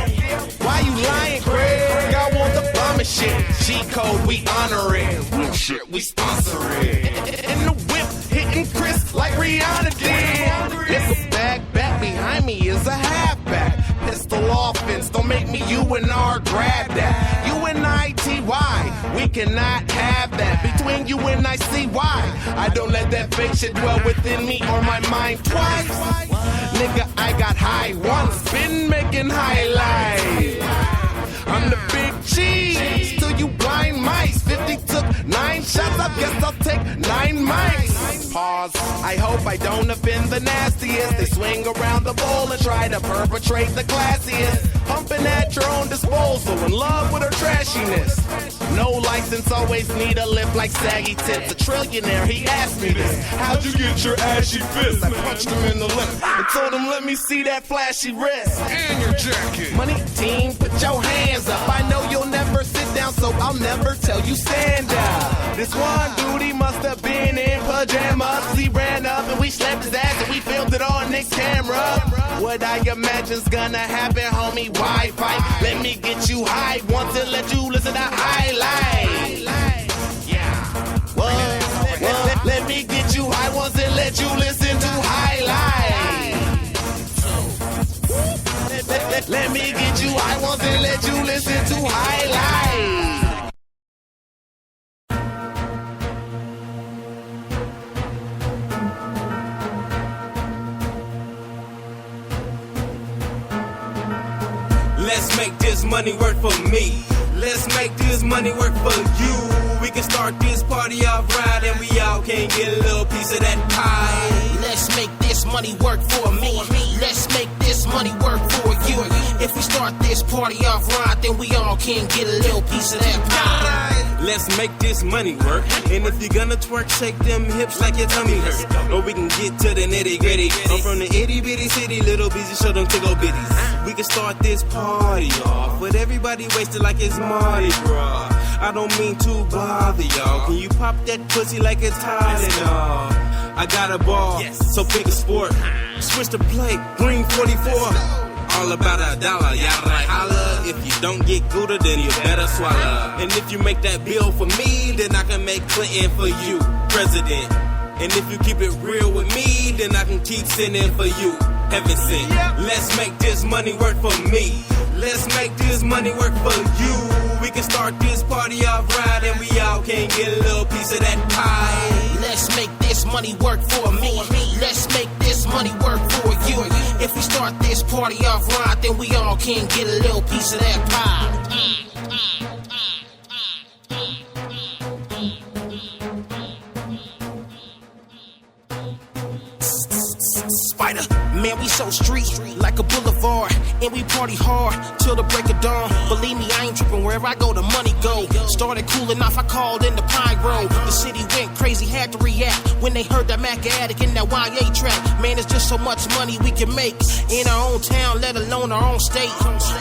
Speaker 17: Why you lying, Craig? I want the bomber shit. G-code, we honor it. Real shit, we sponsor it. In the whip, hitting Chris like Rihanna did. Nickel back behind me is a halfback. Pistol offense, don't make me UNR, grab that. UNITY, we cannot have that. Between you and I see why. I don't let that fake shit dwell within me or my mind twice. Nigga, I got high once, been making highlights. I'm the big cheese, till you blind mice. 50 took 9 shots, I guess I'll take 9 mice. Pause, I hope I don't offend the nastiest. They swing around the bowl and try to perpetrate the classiest. Pumping at your own disposal, in love with her trashiness. No license, always need a lip like saggy tits. A trillionaire, he asked me this. How'd you get your ashy fist? I punched him in the lip and told him, let me see that flashy wrist. And your jacket. Money team, put your hands up. I know you'll never sit down, so I'll never tell you stand up. This one dude, he must have been in pajamas. He ran up and we slapped his ass and we filmed it on Nick's camera. What I imagine's gonna happen, homie, Wi-Fi. Let me get you high once and let you listen to highlights. What? Let me get you high once and let you listen to highlights. Let me get you high once and let you listen to highlights.
Speaker 21: Let's make this money work for me. Let's make this money work for you. We can start this party off right and we all can get a little piece of that pie.
Speaker 22: Let's make this money work for me. Let's make this money work for you. If we start this party off right, then we all can get a little piece of that pie.
Speaker 21: Let's make this money work. And if you're gonna twerk, shake them hips like your tummy hurt. Or we can get to the nitty gritty. I'm from the itty bitty city, little busy, show them tickle bitties. We can start this party off, but everybody wasted like it's Mardi Gras. I don't mean to bother y'all. Can you pop that pussy like it's Tylenol? I got a ball, so pick a sport. Switch the plate, green 44. All about $1, y'all like holla. If you don't get Gouda, then you better swallow. And if you make that bill for me, then I can make Clinton for you, president. And if you keep it real with me, then I can keep sending for you, heaven sent. Let's make this money work for me. Let's make this money work for you. We can start this party off right and we all can get a little piece of that pie.
Speaker 22: Let's make this money work for me. Let's make this money work for you. If we start this party off right, then we all can get a little piece of that pie.
Speaker 21: Spider.
Speaker 22: Man, we so street, like a boulevard. And we party hard till the break of dawn. Believe me, I ain't tripping. Wherever I go, the money go. Started cooling off, I called in the pyro. The city went crazy, had to react when they heard that Mac Addict in that YA track. Man, it's just so much money we can make in our own town, let alone our own state.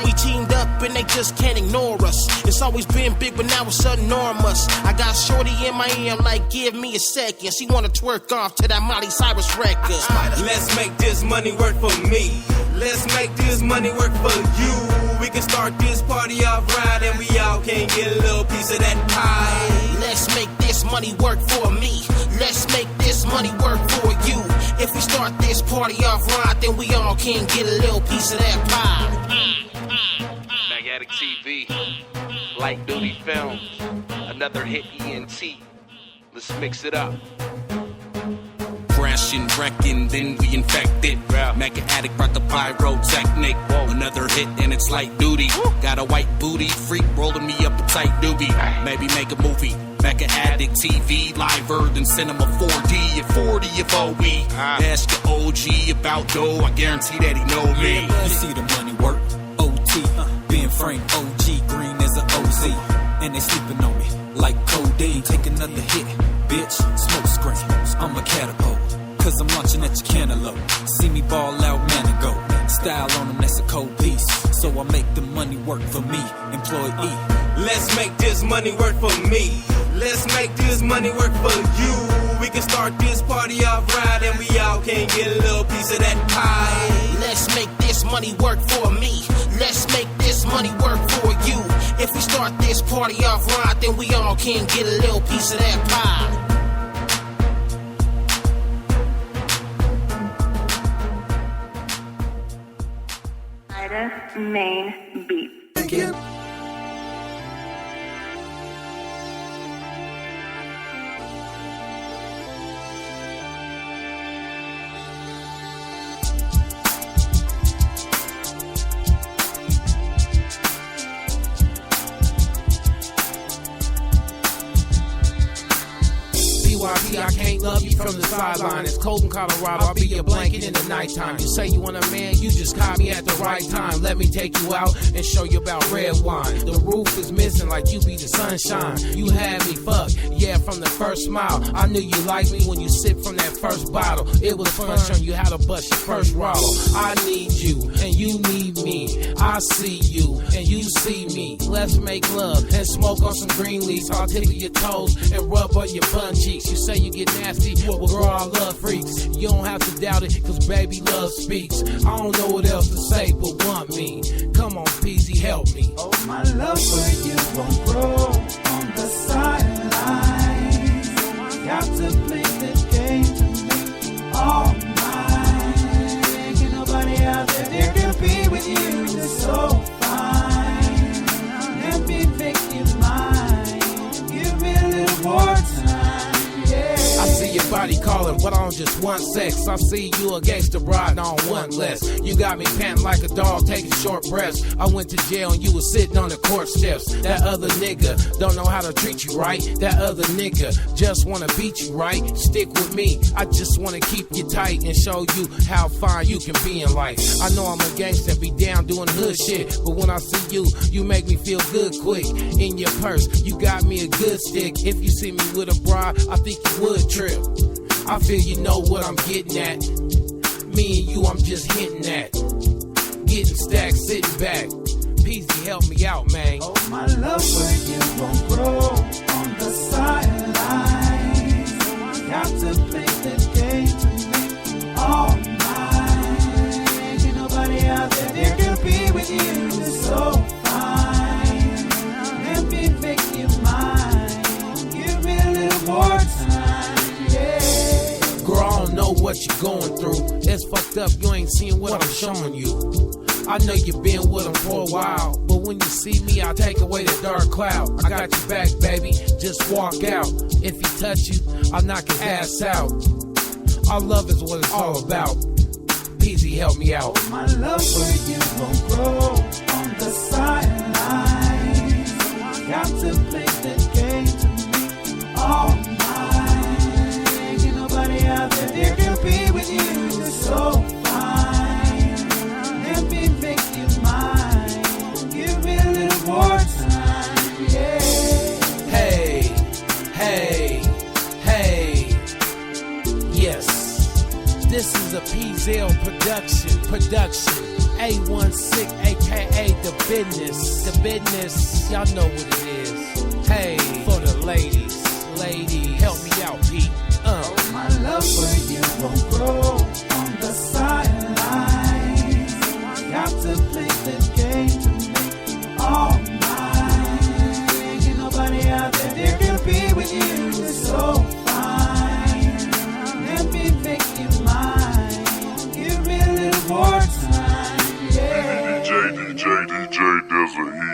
Speaker 22: We teamed up and they just can't ignore us. It's always been big, but now it's enormous. I got shorty in my ear, I'm like, give me a second. She wanna twerk off to that Miley Cyrus record.
Speaker 21: Let's make this money work for me. Let's make this money work for you. We can start this party off right and we all can get a little piece of that pie.
Speaker 22: Let's make this money work for me. Let's make this money work for you. If we start this party off right, then we all can get a little piece of that pie.
Speaker 4: Magnetic TV, Light Duty Films, another hit ENT. Let's mix it up.
Speaker 19: Crash and wrecking, then we infected. Mega Addict brought the pyrotechnic. Another hit and it's light duty. Got a white booty freak rolling me up a tight doobie. Maybe make a movie. Mega Addict TV, liver than Cinema 4D at 40 of OE. Ask the OG about dough, I guarantee that he know me.
Speaker 6: You see the money work, OT. Being framed OG, green as a OZ. And they sleeping on me like codeine. Take another hit, bitch, smoke screen. I'm a catapult, cause I'm launching at your cantaloupe. See me ball out, man, and go. Style on them, that's a cold piece. So I make the money work for me, employee.
Speaker 21: Let's make this money work for me. Let's make this money work for you. We can start this party off right and we all can get a little piece of that pie.
Speaker 22: Let's make this money work for me. Let's make this money work for you. If we start this party off right, then we all can get a little piece of that pie.
Speaker 23: Main beat.
Speaker 1: Thank you.
Speaker 22: I can't love you from the sideline. It's cold in Colorado, I'll be your blanket in the nighttime. You say you want a man, you just caught me at the right time. Let me take you out and show you about red wine. The roof is missing like you be the sunshine. You had me fucked, yeah, from the first smile. I knew you liked me when you sipped from that first bottle. It was fun showing you how to bust your first rollo. I need you and you need me. I see you and you see me. Let's make love and smoke on some green leaves. I'll tickle your toes and rub on your butt cheeks. You say you get nasty, well, girl, I love freaks. You don't have to doubt it, cause baby love speaks. I don't know what else to say, but want me. Come on, Peasy, help me.
Speaker 1: Oh, my love for you won't grow on the sidelines. Got to play the game to make all mine. Ain't nobody out there can be with you. It's so fine. Let me make you mine. Give me a little more time.
Speaker 22: I see your body calling, but on just one sex. I see you a gangster bride on one less. You got me panting like a dog taking short breaths. I went to jail and you was sitting on the court steps. That other nigga don't know how to treat you right. That other nigga just wanna beat you right. Stick with me, I just wanna keep you tight and show you how fine you can be in life. I know I'm a gangster, be down doing hood shit, but when I see you, you make me feel good quick. In your purse, you got me a good stick. If you see me with a bride, I think you would trip. I feel you know what I'm getting at. Me and you, I'm just hitting at. Getting stacked, sitting back. Peasy, help me out, man.
Speaker 1: Oh, my love for you won't grow on the sidelines. Got to play the game to make all mine. Ain't nobody out there can be with you. It's so fine. Let me make you mine. Give me a little more time.
Speaker 22: Girl, I don't know what you're going through. It's fucked up, you ain't seeing what I'm showing you. I know you've been with him for a while, but when you see me, I take away the dark cloud. I got your back, baby, just walk out. If he touch you, I'll knock his ass out. Our love is what it's all about. Peasy, help me out.
Speaker 1: My love for you won't grow on the sidelines. Got to play the game to make all mine. Ain't nobody out there can be with you. It's so fine.
Speaker 22: Yes, this is a PZL production. A16, aka the business. Y'all know what it is. Hey, for the ladies, help me out, Pete.
Speaker 14: My love for you won't grow on the sidelines. Got to play the game to make you all mine. Ain't nobody out there that can be with you. It's so fine. Let me make you mine. Give me a little more time. Yeah.
Speaker 7: DJ, there's a heat.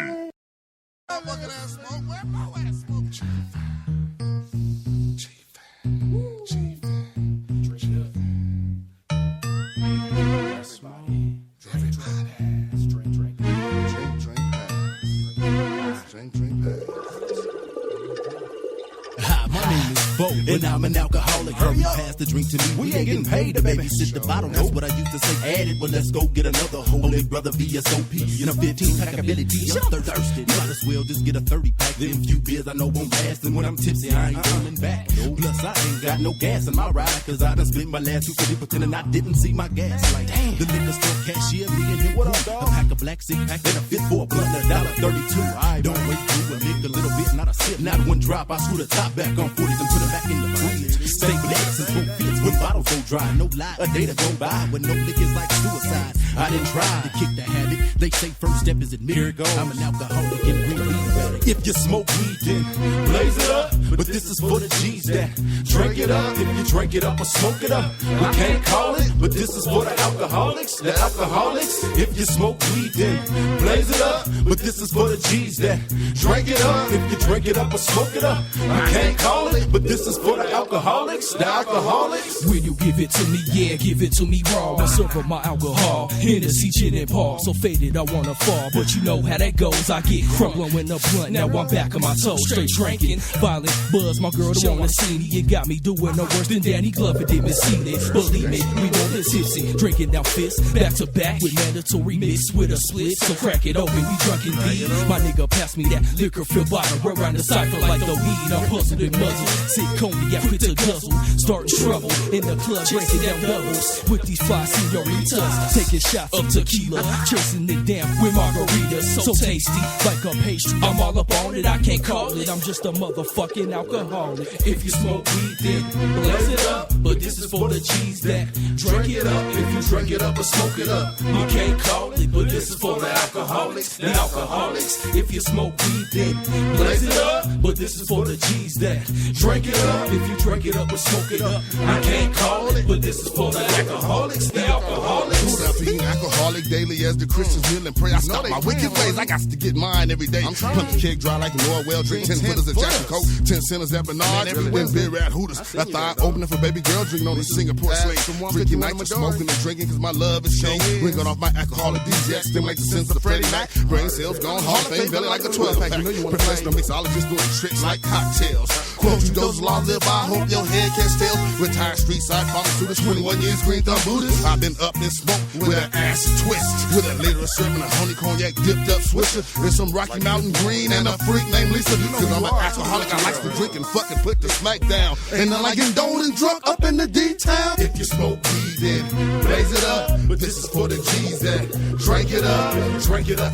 Speaker 13: And I'm an alcoholic. Hurry, pass the drink to me. We ain't getting paid to babysit the bottle. That's what I used to say. Add it, well, let's go get another. Holy brother VSOP. In a 15-pack ability. I'm thirsty. Might as well just get a 30-pack. Them few beers I know won't last. And when I'm tipsy, I ain't coming back. Plus, I ain't got no gas in my ride. Cause I done spent my last 250 pretending I didn't see my gas light. The liquor store cashier, me and him. What up, dog? A pack of black 6-pack and a fit for a blunt. $1.32. Don't wait through a lick a little bit, not a sip. Not one drop. I screw the top back on 40s and put it back in the fridge. Stay blessed and smoke fits when bottles go dry. No lie, a day to go by when no liquor's like suicide. I didn't try to kick the habit. They say first step is admit. Here it goes. I'm an alcoholic and bring weed back. If you smoke weed, then blaze it up. But this is for the G's that drink it up. If you drink it up or smoke it up, we can't call it. But this is for the alcoholics. The alcoholics. If you smoke weed, then blaze it up. But this is for the G's that drink it up. If you drink it up or smoke it up, we can't call it. But this is for the alcoholics. The alcoholics.
Speaker 22: When you give it to me, yeah, give it to me raw. I serve up my alcohol, Hennessy, gin and Paul. So faded, I wanna fall, but you know how that goes. I get crumbling when the blunt. Now I'm back on my toes, straight drinking, violent buzz. My girl don't wanna see me. It got me doing no worse than Danny Glover did Miss Seeley. Believe me, we know this tipsy, drinking down fists, back to back with mandatory mix with a split. So crack it open, we drunken deep. My nigga pass me that liquor filled bottle, we're around the cypher like the weed. I'm puzzled and muzzled, sick cognac, quit to guzzle. Starting trouble in the club, drinking down doubles with these fly senoritas, taking shots of tequila, chasing it down with margaritas. So tasty, like a pastry. I'm all up on it, I can't call it. I'm just a motherfucking alcoholic. If you smoke weed, then blaze it up. But this is for the G's that drink it up. If you drink it up or smoke it up, you can't call it. But this is for the alcoholics. The alcoholics. If you smoke weed, then blaze it up. But this is for the G's that drink it up. If you drink it up or smoke it up, I can't call it. But this is for the alcoholics. The alcoholics.
Speaker 12: Food up, being alcoholic daily as the Christians kneel and pray. I stop my wicked ways. I got to get mine every day. Pump the keg dry like an oil well. Drink 10 footers of Jackson Coke, 10 centers at Bernard, then beer at Hooters. I thought opening for baby girl, drinking on the Singapore slate. Drinking nights and smoking and drinking cause my love is king. Ringing off my alcoholic DJ, stimulate the sense of Freddie Mac. Brain cells gone, Hall of Fame, belly like a 12-pack. Professional mixologist doing tricks like cocktails. Quote you those laws live by, hope your head catch tails. Retired street side pharmaceuticals, 21 years green thumb Buddhist. I've been up in smoke with an acid twist. With a liter of syrup and a honey cognac dipped up swisher. And some Rocky Mountain green and a freak named Lisa. Cause I'm an alcoholic, I like to drink and fucking put the smack down. And I like getting domed and drunk up in the D-town. If you smoke weed, then blaze it up. But this is for the G's that drink it up and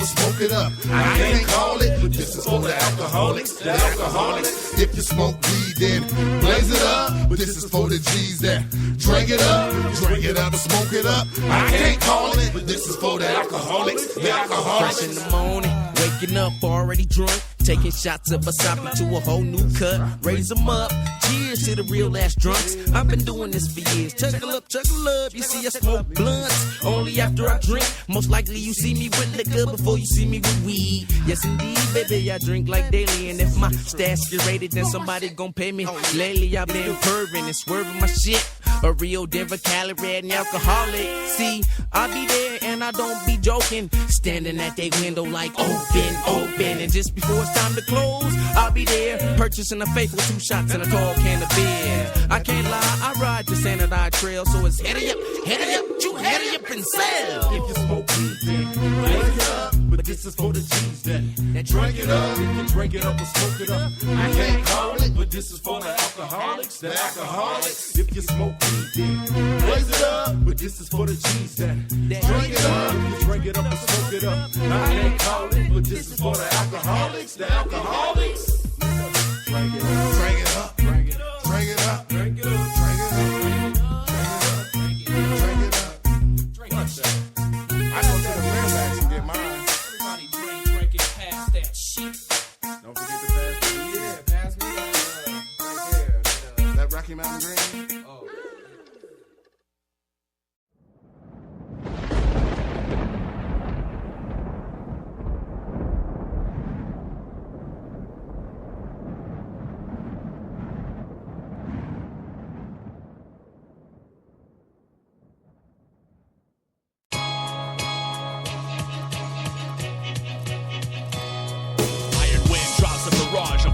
Speaker 12: smoke it up. I can't call it, but this is for the alcoholics. The alcoholics. If you smoke weed, then blaze it up. But this is for the G's that drink it up and smoke it up. I can't call it, but this is for the alcoholics. The alcoholics.
Speaker 21: Fresh in the morning, waking up already drunk. Taking shots of wasabi to a whole new cut. Raise them up. Cheers to the real ass drunks. I've been doing this for years. Chuckle up. You see I smoke blunts only after I drink. Most likely you see me with liquor before you see me with weed. Yes indeed, baby, I drink like daily. And if my stash get rated, then somebody gon' pay me. Lately I've been purring and swerving my shit. A real Denver, Cali, red and alcoholic. See, I be there and I don't be joking. Standing at they window like open. And just before it's time to close, I'll be there purchasing a faithful 2 shots and a tall can of beer. I can't lie, I ride the Sanadine Trail, so it's heady up, you heady up and sell. If you smoke weed, then blaze it up. But
Speaker 13: but this is for the G's that drink it up. You can drink it up or smoke it up. I can't call it, but this is for the alcoholics. The alcoholics, if you smoke weed, then raise it up. But this is for the G's that drink it up. You can drink it up or smoke it up. I can't call it, but this is for the alcoholics. The alcoholics. Drink it up. Drink it up. Drink it up. Drink it up. Drink it up. I go to the Fairfax and get mine.
Speaker 22: Everybody drink it past that shit.
Speaker 13: Don't forget to pass me. Yeah, pass me right there. That Rocky Mountain Green? Oh.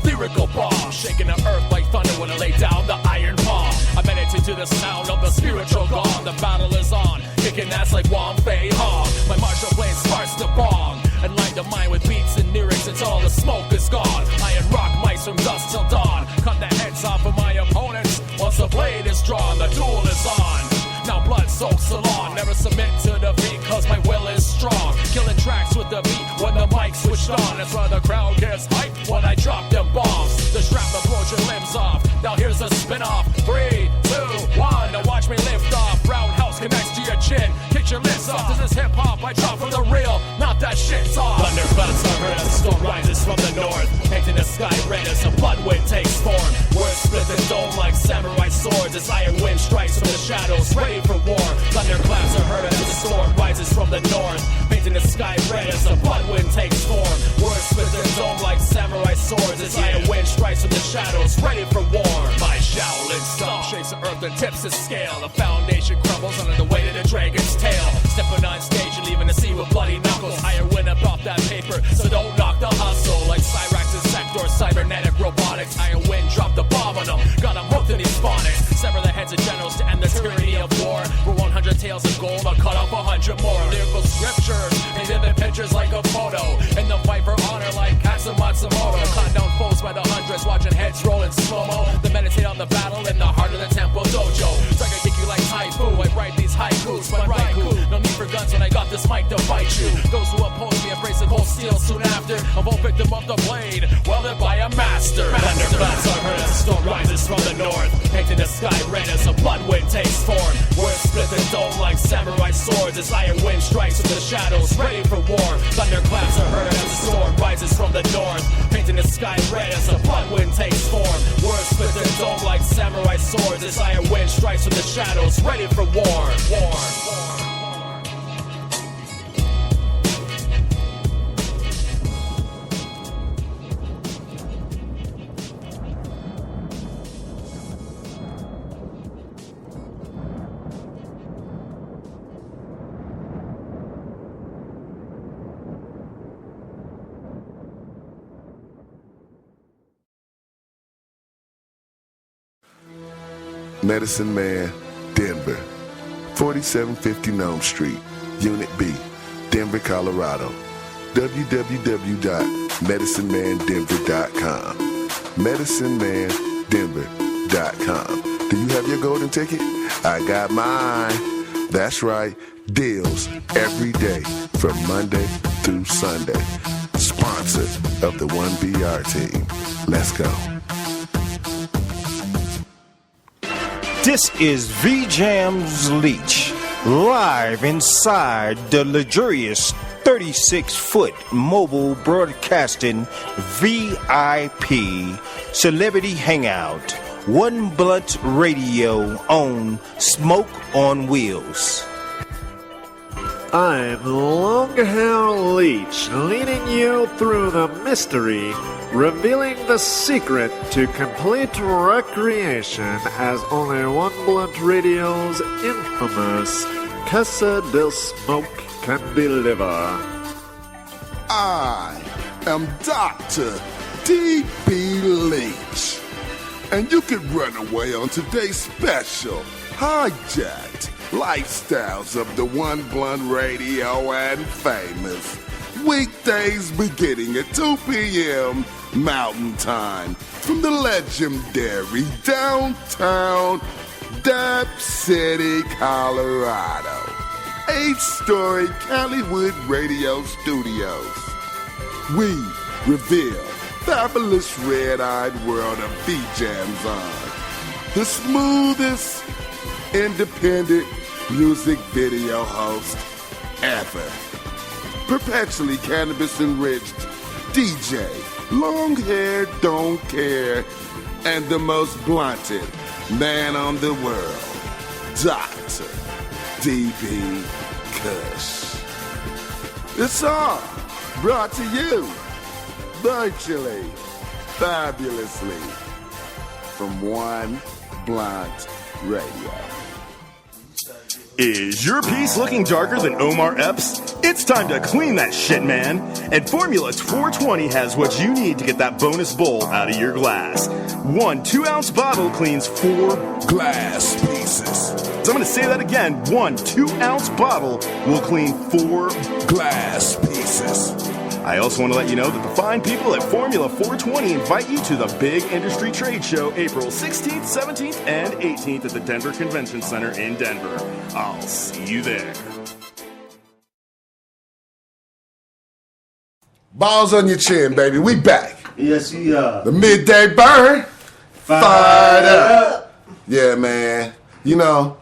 Speaker 8: Lyrical bomb, shaking the earth like thunder when I lay down the iron paw. I meditate to the sound of the spiritual gong. The battle is on, kicking ass like Wong Fei Hong. My martial blade sparks the bong and light the mind with beats and lyrics until all the smoke is gone. Iron rock mice from dusk till dawn. Cut the heads off of my opponents once the blade is drawn. The duel is on. Now blood soaks the lawn. Never submit to defeat cause my will is strong. Killing tracks with the beat when the mic switched on. That's why the crowd gets hyped when I drop them bombs. The shrapnel blows your limbs off. Now here's a spin-off. 3, 2, 1. Now watch me lift off. Roundhouse connects to your chin. Kick your lips off. This is hip-hop. I drop from the real. Not that shit talk. Thunderclouds are heard as the storm rises from the north. Painting the sky red as a blood wind takes form. Words split the dome like samurai swords. As iron wind strikes from the shadows. Ready for war. Thunderclaps are heard as the storm rises from the north. Painting the sky red as the blood wind takes form. Words split the dome like samurai swords. As iron wind strikes from the shadows. Ready for war. My Shaolin stomp shakes the earth and tips the scale. The foundation crumbles under the weight of the dragon's tail. Stepping on stage and leaving the sea with bloody knuckles. Iron wind up off that paper, so don't knock the hustle. Like Cyrax's sector, cybernetic robotics. Iron wind drop the bomb on them. Got them hooked in these phonics. Sever the heads of generals to end the tyranny of war. For 100 tales of gold, I'll cut off 100 more. Lyrical scriptures, they vivid pictures like a photo. In the fight for honor like Kasa Matsumoto. Cut down foes by the hundreds, watching heads roll in slow-mo. Then meditate on the battle in the heart of the temple dojo. Try to kick you like Taifu, I write these haikus, but Raikou. No need for guns when I got this mic to fight you. Those who oppose me embrace the cold steel soon after. A bold victim of the blade, welded by a master. Thunderclaps are heard as the storm rises from the north. Painting the sky red as a blood wind takes form. Words split the dome like samurai swords. As iron wind strikes from the shadows, ready for war. Thunderclaps are heard as the storm rises from the north. Painting the sky red as a blood wind takes form. Words split the dome like samurai swords. As iron wind strikes from the shadows, ready for war.
Speaker 2: Medicine Man, Denver, 4750 Nome Street, Unit B, Denver, Colorado. www.medicinemandenver.com. medicinemandenver.com. Do you have your golden ticket? I got mine. That's right, deals every day from Monday through Sunday. Sponsor of the 1BR team. Let's go.
Speaker 9: This is V-Jam's Leech, live inside the luxurious 36-foot mobile broadcasting VIP celebrity hangout, One Blunt Radio on Smoke on Wheels.
Speaker 23: I'm Longhair Leech, leading you through the mystery, revealing the secret to complete recreation as only One Blunt Radio's infamous Casa del Smoke can deliver.
Speaker 12: I am Dr. D.B. Leach, and you can run away on today's special Hijacked Lifestyles of the One Blunt Radio and famous weekdays beginning at 2 p.m. Mountain Time from the legendary downtown Dap City, Colorado. 8-story Caliwood Radio Studios. We reveal fabulous red-eyed world of V-Jams on. The smoothest independent music video host ever. Perpetually cannabis-enriched DJ, long hair, don't care, and the most blunted man on the world, Dr. D.B. Kush. It's all brought to you virtually, fabulously, from One Blunt Radio.
Speaker 11: Is your piece looking darker than Omar Epps? It's time to clean that shit, man. And Formula 420 has what you need to get that bonus bowl out of your glass. One 2-ounce bottle cleans 4 glass pieces. So I'm going to say that again. One 2-ounce bottle will clean 4 glass pieces. I also want to let you know that the fine people at Formula 420 invite you to the big industry trade show April 16th, 17th, and 18th at the Denver Convention Center in Denver. I'll see you there.
Speaker 2: Balls on your chin, baby. We back.
Speaker 5: Yes, we are.
Speaker 2: The midday burn. Fired up. Yeah, man. You know,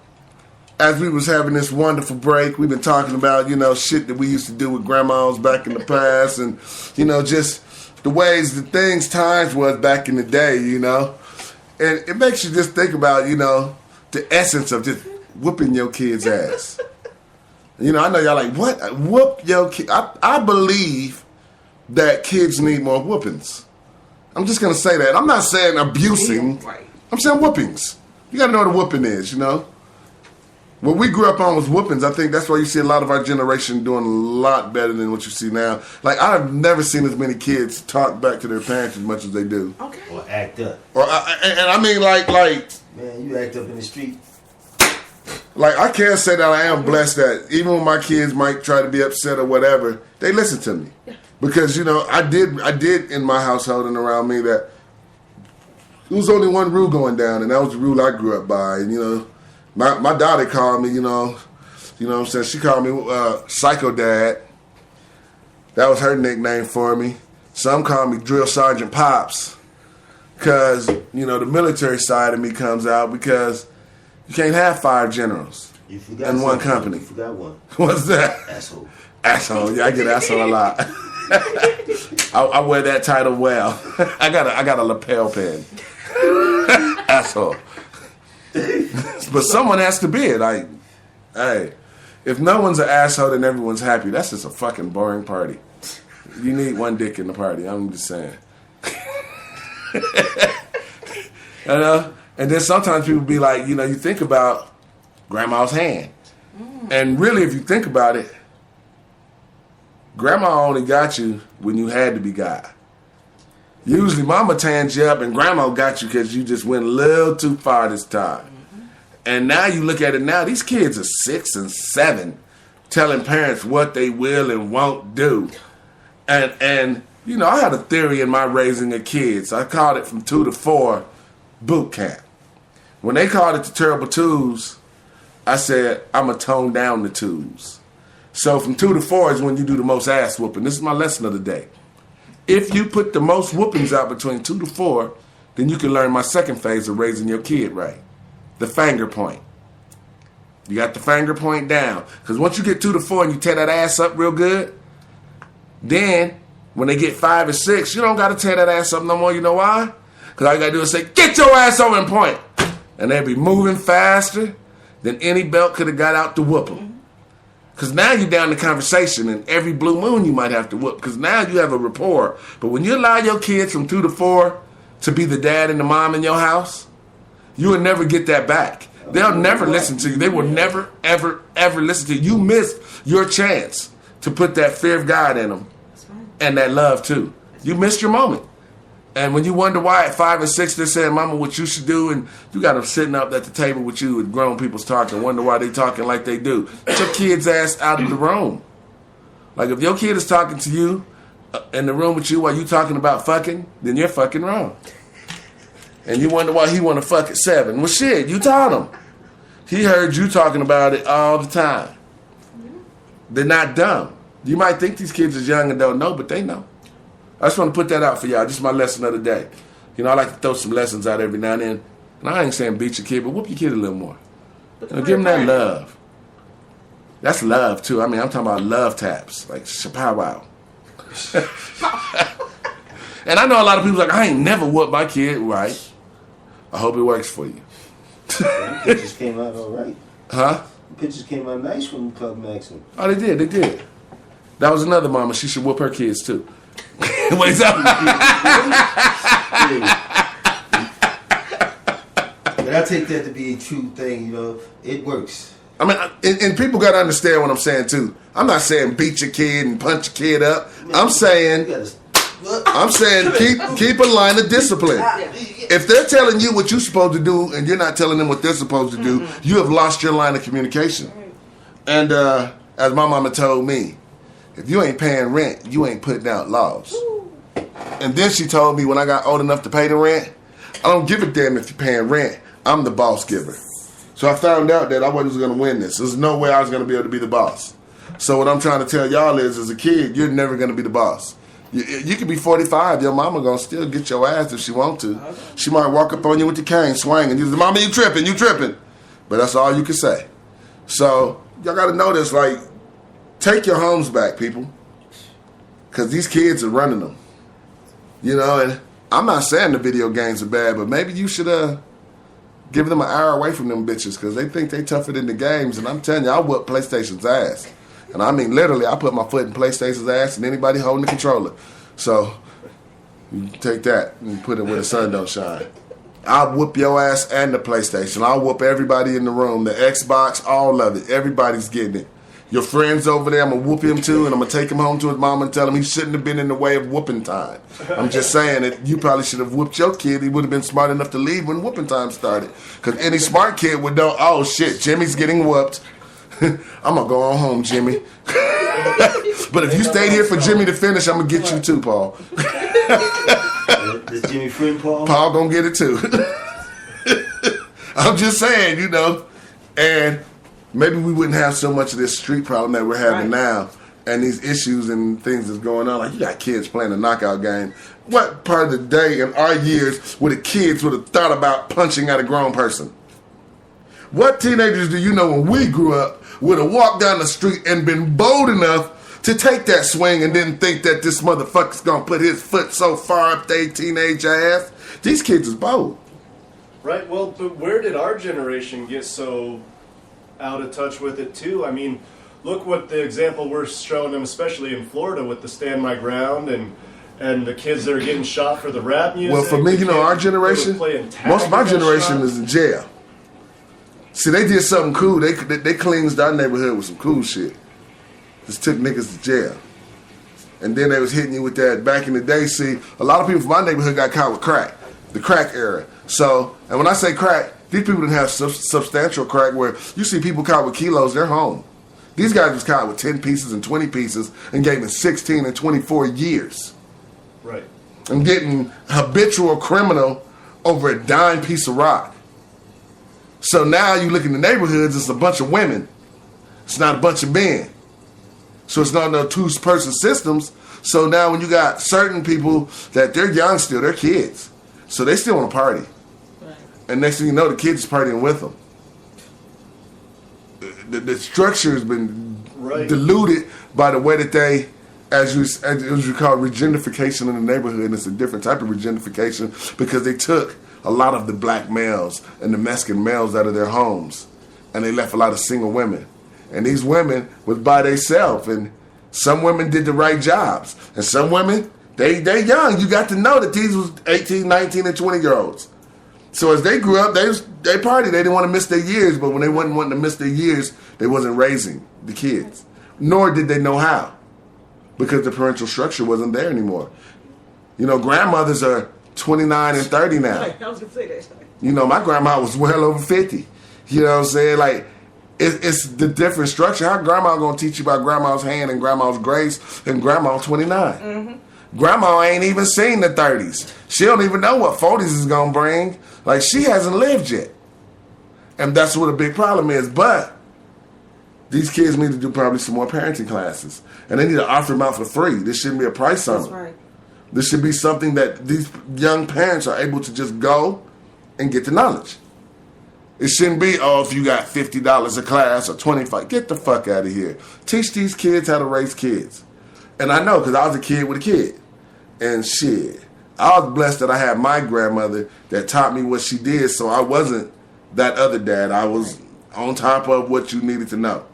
Speaker 2: as we was having this wonderful break, we've been talking about, you know, shit that we used to do with grandmas back in the past and, you know, just the ways that things, times was back in the day, you know. And it makes you just think about, you know, the essence of just whooping your kid's ass. You know, I know y'all like, what? Whoop your kid. I believe that kids need more whoopings. I'm just going to say that. I'm not saying abusing. I'm saying whoopings. You got to know what a whooping is, you know. What we grew up on was whoopings. I think that's why you see a lot of our generation doing a lot better than what you see now. Like, I've never seen as many kids talk back to their parents as much as they do.
Speaker 5: Okay. Or act up.
Speaker 2: And I mean, like...
Speaker 5: Man, you act up in the street.
Speaker 2: Like, I can't say that I am blessed that even when my kids might try to be upset or whatever, they listen to me. Because, you know, I did in my household and around me that there was only one rule going down, and that was the rule I grew up by. And, you know, my daughter called me, you know what I'm saying? She called me Psycho Dad. That was her nickname for me. Some call me Drill Sergeant Pops because, you know, the military side of me comes out because you can't have 5 generals in one company.
Speaker 5: You forgot one.
Speaker 2: What's that?
Speaker 5: Asshole.
Speaker 2: Asshole. Yeah, I get asshole a lot. I wear that title well. I got a lapel pin. Asshole. But someone has to be it. Like, hey, if no one's an asshole and everyone's happy, that's just a fucking boring party. You need one dick in the party. I'm just saying. You know? And then sometimes people be like, you know, you think about grandma's hand. And really, if you think about it, grandma only got you when you had to be got. Usually mama tanned you up and grandma got you because you just went a little too far this time. And now you look at it now, these kids are 6 and 7 telling parents what they will and won't do. And you know, I had a theory in my raising of kids. I called it from 2 to 4 boot camp. When they called it the terrible twos, I said, I'm going to tone down the twos. So from 2 to 4 is when you do the most ass whooping. This is my lesson of the day. If you put the most whoopings out between 2 to 4, then you can learn my second phase of raising your kid right. The finger point. You got the finger point down. Because once you get 2 to 4 and you tear that ass up real good, then when they get 5 or 6, you don't got to tear that ass up no more. You know why? Because all you got to do is say, get your ass over and point. And they'll be moving faster than any belt could have got out to whoop them. Because now you're down to conversation, and every blue moon you might have to whoop, because now you have a rapport. But when you allow your kids from 2 to 4 to be the dad and the mom in your house, you will never get that back. They'll never listen to you. They will never, ever, ever listen to you. You missed your chance to put that fear of God in them and that love too. You missed your moment. And when you wonder why at 5 and 6 they're saying, Mama, what you should do, and you got them sitting up at the table with you with grown people's talking, wonder why they talking like they do. Get your kids' ass out of the room. Like if your kid is talking to you in the room with you while you talking about fucking, then you're fucking wrong. And you wonder why he want to fuck at 7. Well, shit, you taught him. He heard you talking about it all the time. They're not dumb. You might think these kids is young and don't know, but they know. I just want to put that out for y'all. Just my lesson of the day. You know, I like to throw some lessons out every now and then. And I ain't saying beat your kid, but whoop your kid a little more. You know, give him that love. That's love, too. I mean, I'm talking about love taps. Like, shapow wow. And I know a lot of people like, I ain't never whooped my kid. Right. I hope it works for you.
Speaker 5: The pictures came out all right.
Speaker 2: Huh?
Speaker 5: The pictures came out nice from Club Maxim.
Speaker 2: Oh, they did. That was another mama. She should whoop her kids, too. Wait,
Speaker 5: But I take that to be a true thing, you know. It works.
Speaker 2: I mean, and people got to understand what I'm saying, too. I'm not saying beat your kid and punch your kid up. I'm saying keep a line of discipline. If they're telling you what you're supposed to do and you're not telling them what they're supposed to do, you have lost your line of communication. And as my mama told me, if you ain't paying rent, you ain't putting out laws. And then she told me when I got old enough to pay the rent, I don't give a damn if you're paying rent. I'm the boss giver. So I found out that I wasn't going to win this. There's no way I was going to be able to be the boss. So what I'm trying to tell y'all is, as a kid, you're never going to be the boss. You could be 45. Your mama going to still get your ass if she want to. She might walk up on you with the cane swinging. You say, Mama, you tripping. But that's all you can say. So y'all got to know this, like, take your homes back, people. Because these kids are running them. You know, and I'm not saying the video games are bad, but maybe you should give them an hour away from them bitches because they think they tougher than the games. And I'm telling you, I whoop PlayStation's ass. And I mean, literally, I put my foot in PlayStation's ass and anybody holding the controller. So you take that and put it where the sun don't shine. I'll whoop your ass and the PlayStation. I'll whoop everybody in the room, the Xbox, all of it. Everybody's getting it. Your friend's over there, I'm going to whoop him too, and I'm going to take him home to his mom and tell him he shouldn't have been in the way of whooping time. I'm just saying that you probably should have whooped your kid. He would have been smart enough to leave when whooping time started. Because any smart kid would know, oh shit, Jimmy's getting whooped. I'm going to go on home, Jimmy. But if you stayed here for Jimmy to finish, I'm going to get you too, Paul.
Speaker 5: Does Jimmy friend Paul?
Speaker 2: Paul going to get it too. I'm just saying, you know, and maybe we wouldn't have so much of this street problem that we're having now and these issues and things that's going on. Like, you got kids playing a knockout game. What part of the day in our years would the kids would have thought about punching at a grown person? What teenagers do you know when we grew up would have walked down the street and been bold enough to take that swing and didn't think that this motherfucker's going to put his foot so far up their teenage ass? These kids is bold.
Speaker 3: Right, well, but where did our generation get so out of touch with it too? I mean, look what the example we're showing them, especially in Florida with the Stand My Ground and the kids that are getting shot for the rap music.
Speaker 2: Well, for me, you know, our generation, most of my generation is in jail. See, they did something cool. They cleansed our neighborhood with some cool shit. Just took niggas to jail. And then they was hitting you with that back in the day. See, a lot of people from my neighborhood got caught with crack, the crack era. So, and when I say crack, these people didn't have substantial crack where you see people caught with kilos, they're home. These guys was caught with 10 pieces and 20 pieces and gave them 16 and 24 years.
Speaker 3: Right.
Speaker 2: I'm getting habitual criminal over a dime piece of rock. So now you look in the neighborhoods, it's a bunch of women. It's not a bunch of men. So it's not no two-person systems. So now when you got certain people that they're young still, they're kids. So they still want to party. Right. And next thing you know, the kids is partying with them. The structure has been diluted by the way that they, as you call regentrification in the neighborhood, and it's a different type of regentrification because they took a lot of the black males and the Mexican males out of their homes, and they left a lot of single women. And these women was by themselves, and some women did the right jobs, and some women, they young. You got to know that these was 18, 19, and 20-year-olds. So as they grew up, they partied. They didn't want to miss their years, but when they wasn't wanting to miss their years, they wasn't raising the kids. Nor did they know how, because the parental structure wasn't there anymore. You know, grandmothers are 29 and 30 now.
Speaker 15: I was going to say that.
Speaker 2: You know, my grandma was well over 50. You know what I'm saying? Like, It's the different structure. How grandma gonna teach you about grandma's hand and grandma's grace and grandma 29?
Speaker 15: Mm-hmm.
Speaker 2: Grandma ain't even seen the 30s. She don't even know what 40s is gonna bring. Like, she hasn't lived yet. And that's what a big problem is. But these kids need to do probably some more parenting classes. And they need to offer them out for free. This shouldn't be a price on
Speaker 15: That's
Speaker 2: them.
Speaker 15: right.
Speaker 2: This should be something that these young parents are able to just go and get the knowledge. It shouldn't be, oh, if you got $50 a class or $25, get the fuck out of here. Teach these kids how to raise kids. And I know, because I was a kid with a kid. And shit, I was blessed that I had my grandmother that taught me what she did, so I wasn't that other dad. I was on top of what you needed to know.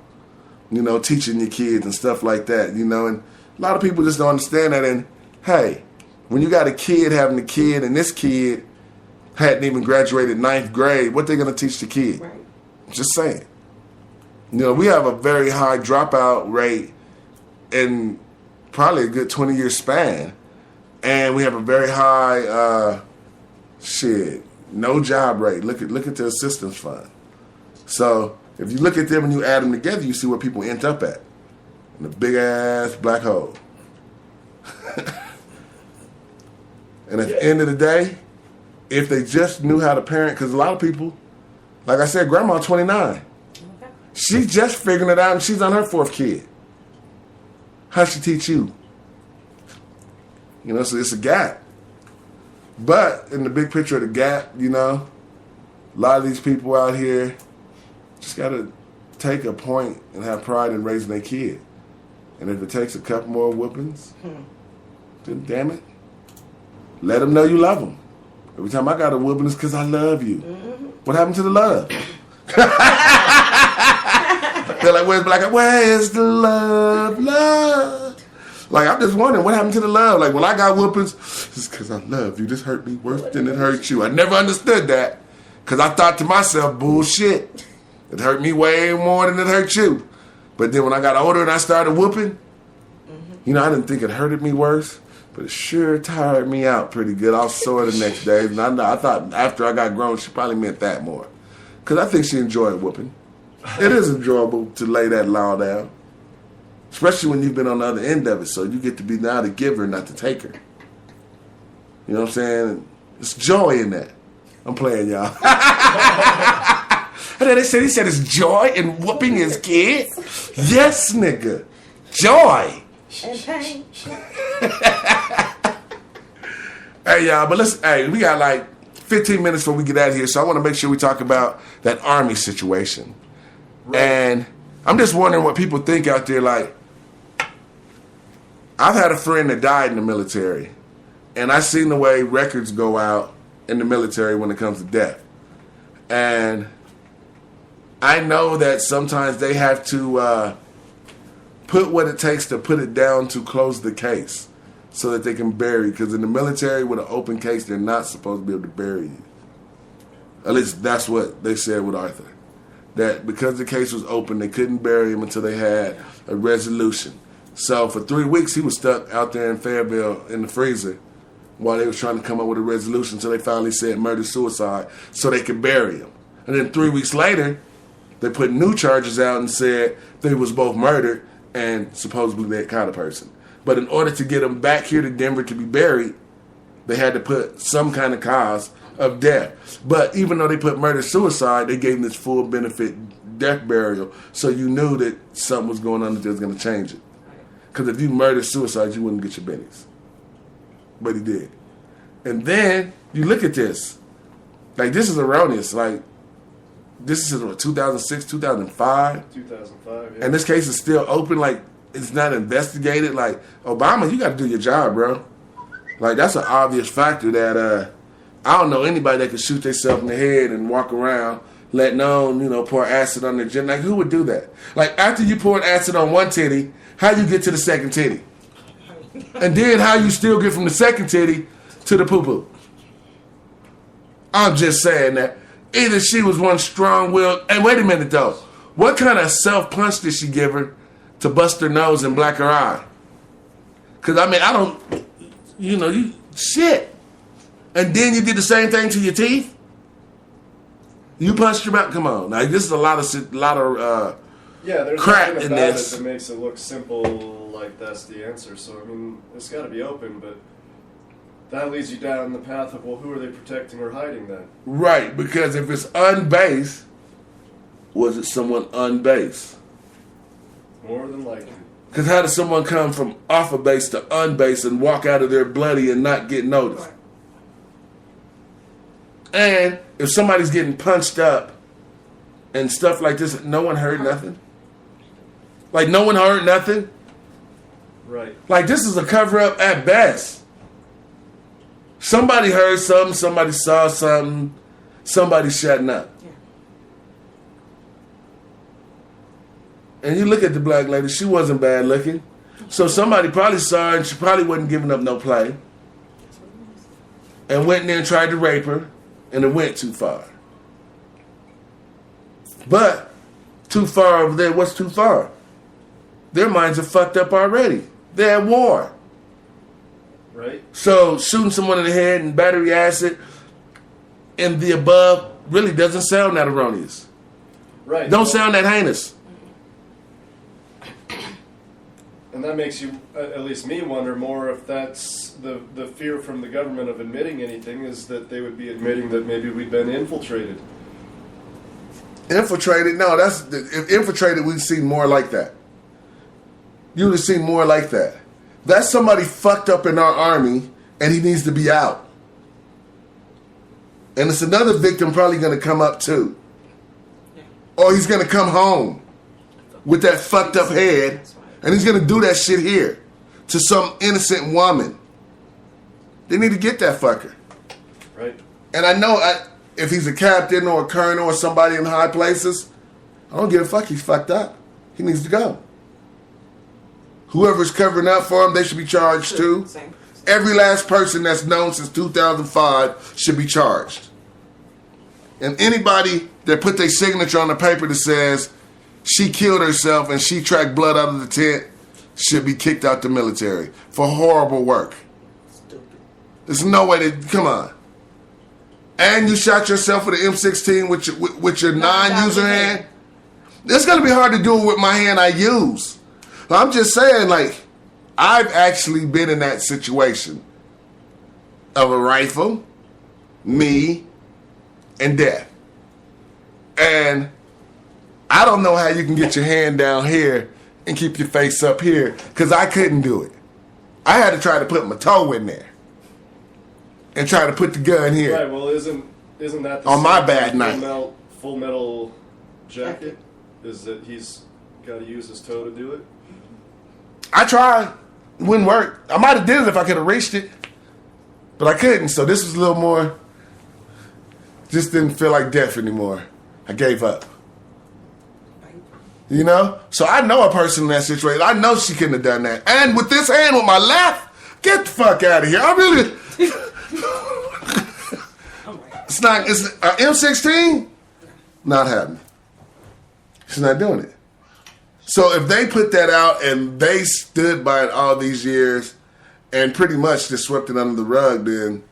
Speaker 2: You know, teaching your kids and stuff like that, you know. And a lot of people just don't understand that. And, hey, when you got a kid having a kid and this kid hadn't even graduated 9th grade, what they going to teach the kid?
Speaker 15: Right.
Speaker 2: Just saying. You know, we have a very high dropout rate in probably a good 20-year span. And we have a very high, no job rate. Look at the assistance fund. So if you look at them and you add them together, you see where people end up at. In a big-ass black hole. And at the end of the day, if they just knew how to parent, because a lot of people, like I said, grandma 29. She's just figuring it out and she's on her 4th kid. How she teach you? You know, so it's a gap. But in the big picture of the gap, you know, a lot of these people out here just got to take a point and have pride in raising their kid. And if it takes a couple more whoopings, then damn it, let them know you love them. Every time I got a whooping, it's because I love you.
Speaker 15: Mm-hmm.
Speaker 2: What happened to the love? They're like, where's the love? Love. Like, I'm just wondering, what happened to the love? Like, when I got whoopings, it's because I love you. This hurt me worse than it hurt you. I never understood that. Because I thought to myself, bullshit. It hurt me way more than it hurt you. But then when I got older and I started whooping, you know, I didn't think it hurted me worse. But it sure tired me out pretty good. I was sore the next day. And I thought after I got grown, she probably meant that more. Because I think she enjoyed whooping. It is enjoyable to lay that law down. Especially when you've been on the other end of it. So you get to be now the giver, not the taker. You know what I'm saying? It's joy in that. I'm playing, y'all. And then he said it's joy in whooping his kid? Yes, nigga. Joy.
Speaker 15: And pain.
Speaker 2: Hey, y'all, but we got like 15 minutes before we get out of here, so I want to make sure we talk about that Army situation. Right. And I'm just wondering what people think out there. Like, I've had a friend that died in the military, and I've seen the way records go out in the military when it comes to death. And I know that sometimes they have to put what it takes to put it down to close the case so that they can bury. Because in the military, with an open case, they're not supposed to be able to bury you. At least that's what they said with Arthur. That because the case was open, they couldn't bury him until they had a resolution. So for 3 weeks, he was stuck out there in Fayetteville in the freezer while they was trying to come up with a resolution until they finally said murder-suicide so they could bury him. And then 3 weeks later, they put new charges out and said they was both murdered and supposedly that kind of person. But in order to get him back here to Denver to be buried, they had to put some kind of cause of death. But even though they put murder-suicide, they gave him this full benefit death burial, so you knew that something was going on that was going to change it. Because if you murder-suicide, you wouldn't get your bennies. But he did. And then, you look at this. Like, this is erroneous. Like, this is 2006, 2005.
Speaker 3: 2005, yeah.
Speaker 2: And this case is still open. Like, it's not investigated. Like, Obama, you got to do your job, bro. Like, that's an obvious factor that I don't know anybody that could shoot themselves in the head and walk around letting on, pour acid on their gym. Like, who would do that? Like, after you poured acid on one titty, how you get to the second titty? And then how you still get from the second titty to the poo-poo? I'm just saying that. Either she was one strong-willed... And wait a minute, though. What kind of self-punch did she give her to bust her nose and black her eye? Because, I mean, I don't... you... Shit. And then you did the same thing to your teeth? You punched him out. Come on. Now this is a lot of
Speaker 3: Yeah, there's
Speaker 2: crap
Speaker 3: nothing
Speaker 2: in
Speaker 3: about
Speaker 2: this.
Speaker 3: it that makes it look simple, like that's the answer. So, I mean, it's got to be open, but that leads you down the path of, well, who are they protecting or hiding then?
Speaker 2: Right, because if it's unbased, was it someone unbased?
Speaker 3: More than likely.
Speaker 2: Because how does someone come from off a base to unbased and walk out of there bloody and not get noticed? And if somebody's getting punched up and stuff like this, no one heard nothing? Like, no one heard nothing?
Speaker 3: Right.
Speaker 2: Like, this is a cover-up at best. Somebody heard something, somebody saw something, somebody shutting up. And you look at the black lady, she wasn't bad looking. So somebody probably saw her and she probably wasn't giving up no play. And went in there and tried to rape her, and it went too far. But too far over there, what's too far? Their minds are fucked up already. They're at war.
Speaker 3: Right.
Speaker 2: So shooting someone in the head and battery acid and the above really doesn't sound that erroneous.
Speaker 3: Right.
Speaker 2: Don't sound that heinous.
Speaker 3: And that makes you, at least me, wonder more if that's the fear from the government of admitting anything is that they would be admitting that maybe we've been infiltrated.
Speaker 2: Infiltrated? No, if infiltrated, we've seen more like that. You would have seen more like that. That's somebody fucked up in our army, and he needs to be out. And it's another victim probably going to come up too. Or he's going to come home with that fucked up head, and he's going to do that shit here to some innocent woman. They need to get that fucker.
Speaker 3: Right.
Speaker 2: And I know if he's a captain or a colonel or somebody in high places, I don't give a fuck. He's fucked up. He needs to go. Whoever's covering up for him, they should be charged too. Every last person that's known since 2005 should be charged. And anybody that put their signature on the paper that says she killed herself and she tracked blood out of the tent should be kicked out the military for horrible work. There's no way to, come on. And you shot yourself with an M16 with your non-user hand. It's going to be hard to do it with my hand I use. I'm just saying, like, I've actually been in that situation of a rifle, me, and death. And I don't know how you can get your hand down here and keep your face up here, because I couldn't do it. I had to try to put my toe in there and try to put the gun here.
Speaker 3: Right, well, isn't that the
Speaker 2: on my
Speaker 3: same
Speaker 2: bad night?
Speaker 3: Full metal jacket? Is that he's got to use his toe to do it?
Speaker 2: I tried. It wouldn't work. I might have did it if I could have reached it. But I couldn't. So this was a little more, just didn't feel like death anymore. I gave up. You know? So I know a person in that situation. I know she couldn't have done that. And with this hand, with my left, get the fuck out of here. I really... It's not... It's M16? Not happening. She's not doing it. So if they put that out and they stood by it all these years and pretty much just swept it under the rug, then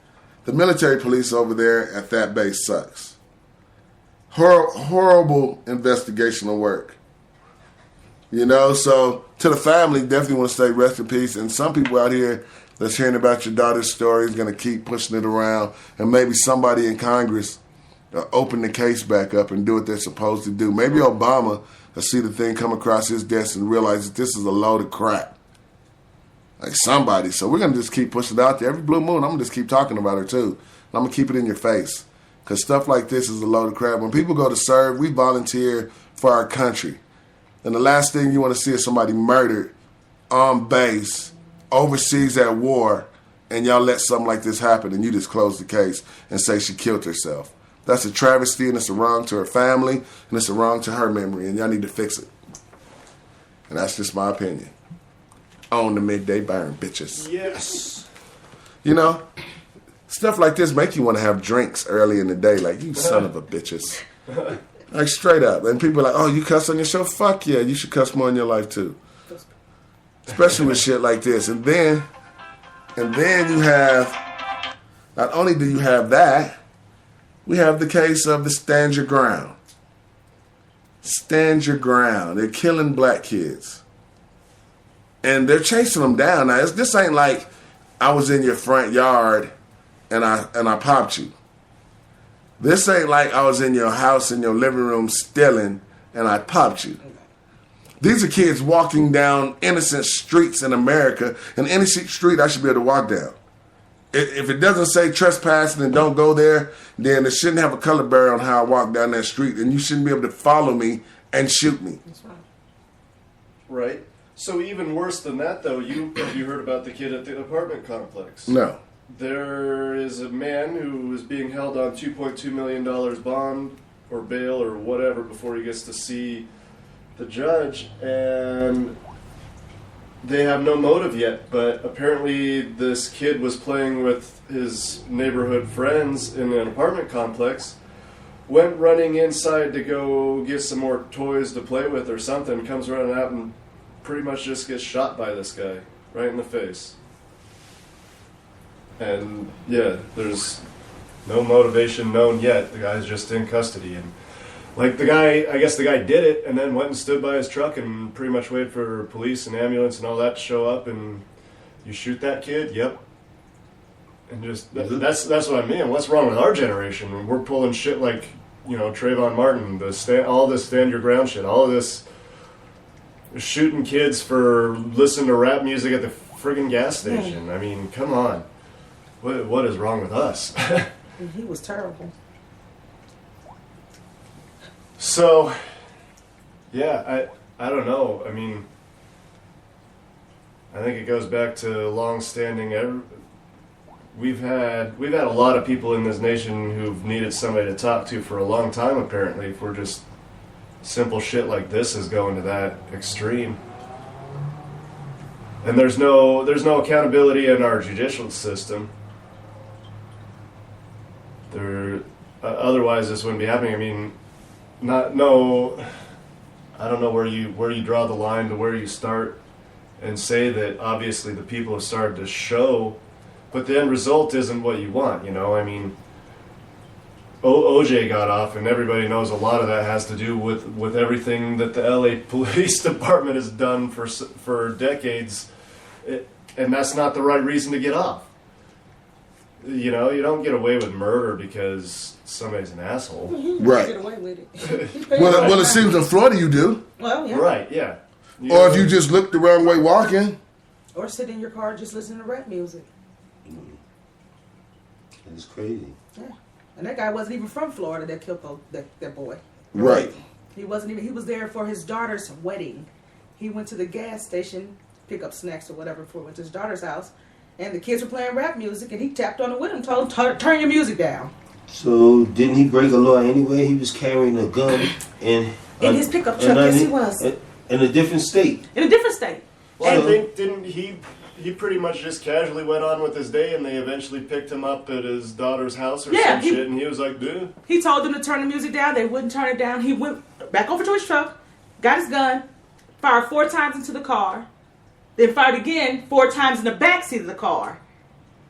Speaker 2: the military police over there at that base sucks. Horrible investigational work. You know, so to the family, definitely want to say rest in peace. And some people out here that's hearing about your daughter's story is going to keep pushing it around. And maybe somebody in Congress open the case back up and do what they're supposed to do. Maybe Obama will see the thing come across his desk and realize that this is a load of crap. Like somebody. So we're going to just keep pushing it out there. Every blue moon, I'm going to just keep talking about her too. And I'm going to keep it in your face. Because stuff like this is a load of crap. When people go to serve, we volunteer for our country. And the last thing you want to see is somebody murdered on base, overseas at war, and y'all let something like this happen and you just close the case and say she killed herself. That's a travesty and it's a wrong to her family and it's a wrong to her memory and y'all need to fix it. And that's just my opinion. On the midday burn, bitches.
Speaker 3: Yes.
Speaker 2: You know, stuff like this make you want to have drinks early in the day. Like, you son of a bitches. Like, straight up. And people are like, oh, you cuss on your show? Fuck yeah, you should cuss more in your life too. Especially with shit like this. And then you have, not only do you have that, we have the case of the Stand Your Ground. Stand Your Ground. They're killing black kids. And they're chasing them down. Now, this ain't like I was in your front yard and I popped you. This ain't like I was in your house in your living room stealing and I popped you. These are kids walking down innocent streets in America. And any street I should be able to walk down. If it doesn't say trespassing and don't go there, then it shouldn't have a color barrier on how I walk down that street. And you shouldn't be able to follow me and shoot me.
Speaker 3: That's right. Right. So even worse than that, though, have you heard about the kid at the apartment complex?
Speaker 2: No.
Speaker 3: There is a man who is being held on $2.2 million bond or bail or whatever before he gets to see the judge, and they have no motive yet, but apparently this kid was playing with his neighborhood friends in an apartment complex, went running inside to go get some more toys to play with or something, comes running out and pretty much just gets shot by this guy right in the face. And yeah, there's no motivation known yet. The guy's just in custody, and like I guess the guy did it and then went and stood by his truck and pretty much waited for police and ambulance and all that to show up, and you shoot that kid? Yep. And just that's what I mean. What's wrong with our generation? We're pulling shit like, Trayvon Martin, all this stand your ground shit, all of this shooting kids for listening to rap music at the friggin' gas station. I mean, come on. What is wrong with us?
Speaker 15: He was terrible.
Speaker 3: So, yeah, I don't know. I mean, I think it goes back to long-standing. We've had a lot of people in this nation who've needed somebody to talk to for a long time. Apparently, if we're just simple shit like this is going to that extreme, and there's no accountability in our judicial system. Otherwise, this wouldn't be happening. I mean. I don't know where you draw the line to where you start and say that obviously the people have started to show, but the end result isn't what you want, I mean, OJ got off, and everybody knows a lot of that has to do with everything that the LA Police Department has done for decades, and that's not the right reason to get off. You don't get away with murder because somebody's an asshole.
Speaker 2: Right.
Speaker 15: Get away with it.
Speaker 2: Well, it seems in Florida you do.
Speaker 15: Well, yeah.
Speaker 3: Right, yeah.
Speaker 2: Or if you just look the wrong way walking.
Speaker 15: Or sit in your car just listening to rap music.
Speaker 5: It's crazy.
Speaker 15: Yeah. And that guy wasn't even from Florida that killed that boy.
Speaker 2: Right.
Speaker 15: He wasn't even. He was there for his daughter's wedding. He went to the gas station, pick up snacks or whatever before he went to his daughter's house. And the kids were playing rap music, and he tapped on the window and told them, turn your music down.
Speaker 5: So, didn't he break a law anyway? He was carrying a gun in
Speaker 15: his pickup truck, yes he was.
Speaker 5: In a different state.
Speaker 15: In a different state.
Speaker 3: Well, I think, didn't he pretty much just casually went on with his day, and they eventually picked him up at his daughter's house or some shit, and he was like, dude.
Speaker 15: He told them to turn the music down. They wouldn't turn it down. He went back over to his truck, got his gun, fired 4 times into the car, then fired again 4 times in the backseat of the car.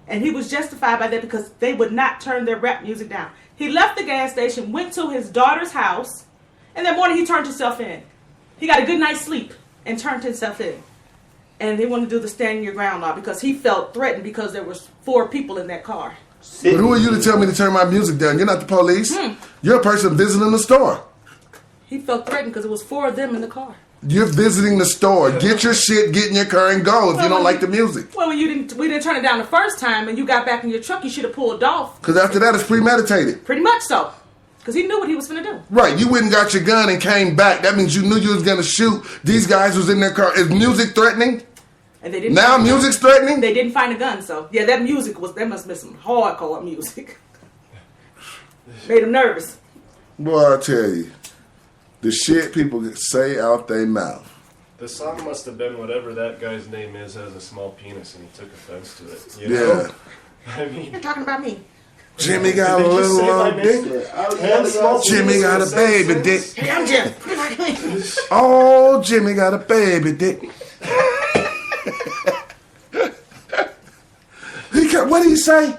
Speaker 15: And he was justified by that because they would not turn their rap music down. He left the gas station, went to his daughter's house, and that morning he turned himself in. He got a good night's sleep and turned himself in. And they wanted to do the stand your ground law because he felt threatened because there was 4 people in that car.
Speaker 2: But who are you to tell me to turn my music down? You're not the police. You're a person visiting the store.
Speaker 15: He felt threatened because it was 4 of them in the car.
Speaker 2: You're visiting the store. Get your shit, get in your car, and go if you don't like the music.
Speaker 15: Well, we didn't turn it down the first time, and you got back in your truck, you should have pulled off.
Speaker 2: Because after that, it's premeditated.
Speaker 15: Pretty much so. Because he knew what he was going to do.
Speaker 2: Right. You went and got your gun and came back. That means you knew you was going to shoot. These guys was in their car. Is music threatening?
Speaker 15: And they didn't.
Speaker 2: Now music's threatening?
Speaker 15: They didn't find a gun, so. Yeah, that must have been some hardcore music. Made him nervous.
Speaker 2: Boy, I tell you. The shit people say out their mouth.
Speaker 3: The song must have been whatever that guy's name is has a small penis, and he took offense to it. You know?
Speaker 2: Yeah.
Speaker 3: I mean,
Speaker 15: you're talking about me.
Speaker 2: Jimmy got a little long dick. Jimmy got a baby dick.
Speaker 15: Hey, I'm Jim.
Speaker 2: Oh, Jimmy got a baby dick. What did he say?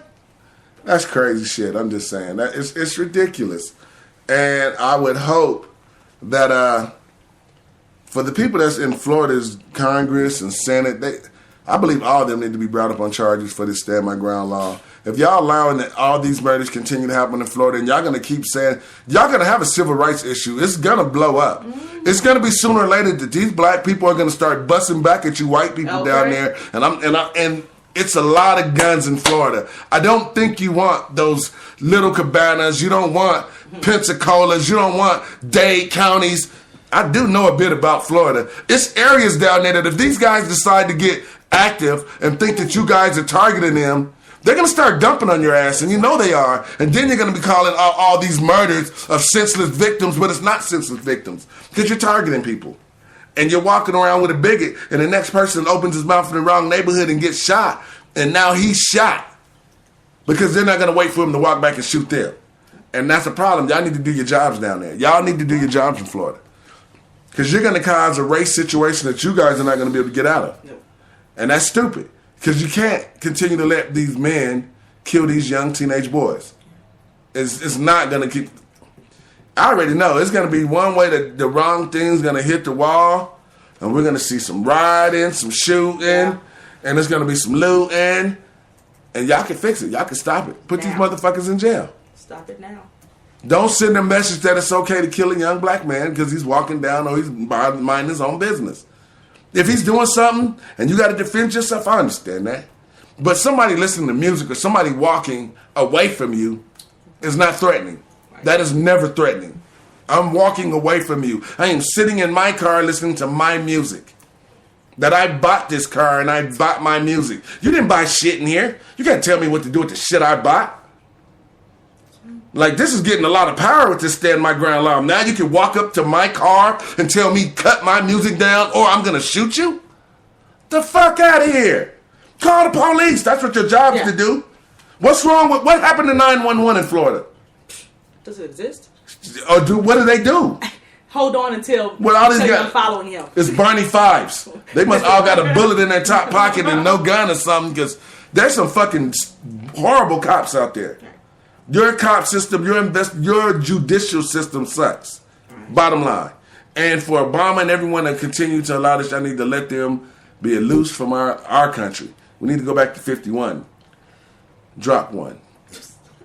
Speaker 2: That's crazy shit. I'm just saying that it's ridiculous, and I would hope that for the people that's in Florida's Congress and Senate, I believe all of them need to be brought up on charges for this stand my ground law. If y'all allowing that all these murders continue to happen in Florida, and y'all gonna keep saying y'all gonna have a civil rights issue, it's gonna blow up. It's gonna be sooner or later that these black people are gonna start busting back at you white people down there, and it's a lot of guns in Florida. I don't think you want those little cabanas. You don't want Pensacola's. You don't want Dade counties. I do know a bit about Florida. It's areas down there that if these guys decide to get active and think that you guys are targeting them, they're going to start dumping on your ass, and you know they are. And then you're going to be calling all these murders of senseless victims, but it's not senseless victims because you're targeting people. And you're walking around with a bigot, and the next person opens his mouth in the wrong neighborhood and gets shot, and now he's shot because they're not going to wait for him to walk back and shoot them. And that's a problem. Y'all need to do your jobs down there. Y'all need to do your jobs in Florida because you're going to cause a race situation that you guys are not going to be able to get out of. No. And that's stupid. Because you can't continue to let these men kill these young teenage boys. It's not going to keep... I already know. It's going to be one way that the wrong thing's going to hit the wall, and we're going to see some rioting, some shooting, and there's going to be some looting, and y'all can fix it. Y'all can stop it. Put these motherfuckers in jail.
Speaker 15: Stop it now.
Speaker 2: Don't send a message that it's okay to kill a young black man because he's walking down or he's minding his own business. If he's doing something and you got to defend yourself, I understand that. But somebody listening to music or somebody walking away from you is not threatening. That is never threatening. I'm walking away from you. I am sitting in my car listening to my music. That I bought this car and I bought my music. You didn't buy shit in here. You can't tell me what to do with the shit I bought. Like, this is getting a lot of power with this stand my ground law. Now you can walk up to my car and tell me cut my music down or I'm going to shoot you? The fuck out of here. Call the police. That's what your job is to do. What's wrong with, what happened to 911 in Florida?
Speaker 15: Does it exist?
Speaker 2: Or what do they do?
Speaker 15: Hold on until
Speaker 2: I'm
Speaker 15: following him.
Speaker 2: It's Barney Fives. They must all got a bullet in their top pocket and no gun or something because there's some fucking horrible cops out there. Your cop system, your judicial system sucks. Bottom line. And for Obama and everyone to continue to allow this, I need to let them be loose from our country. We need to go back to 51. Drop one.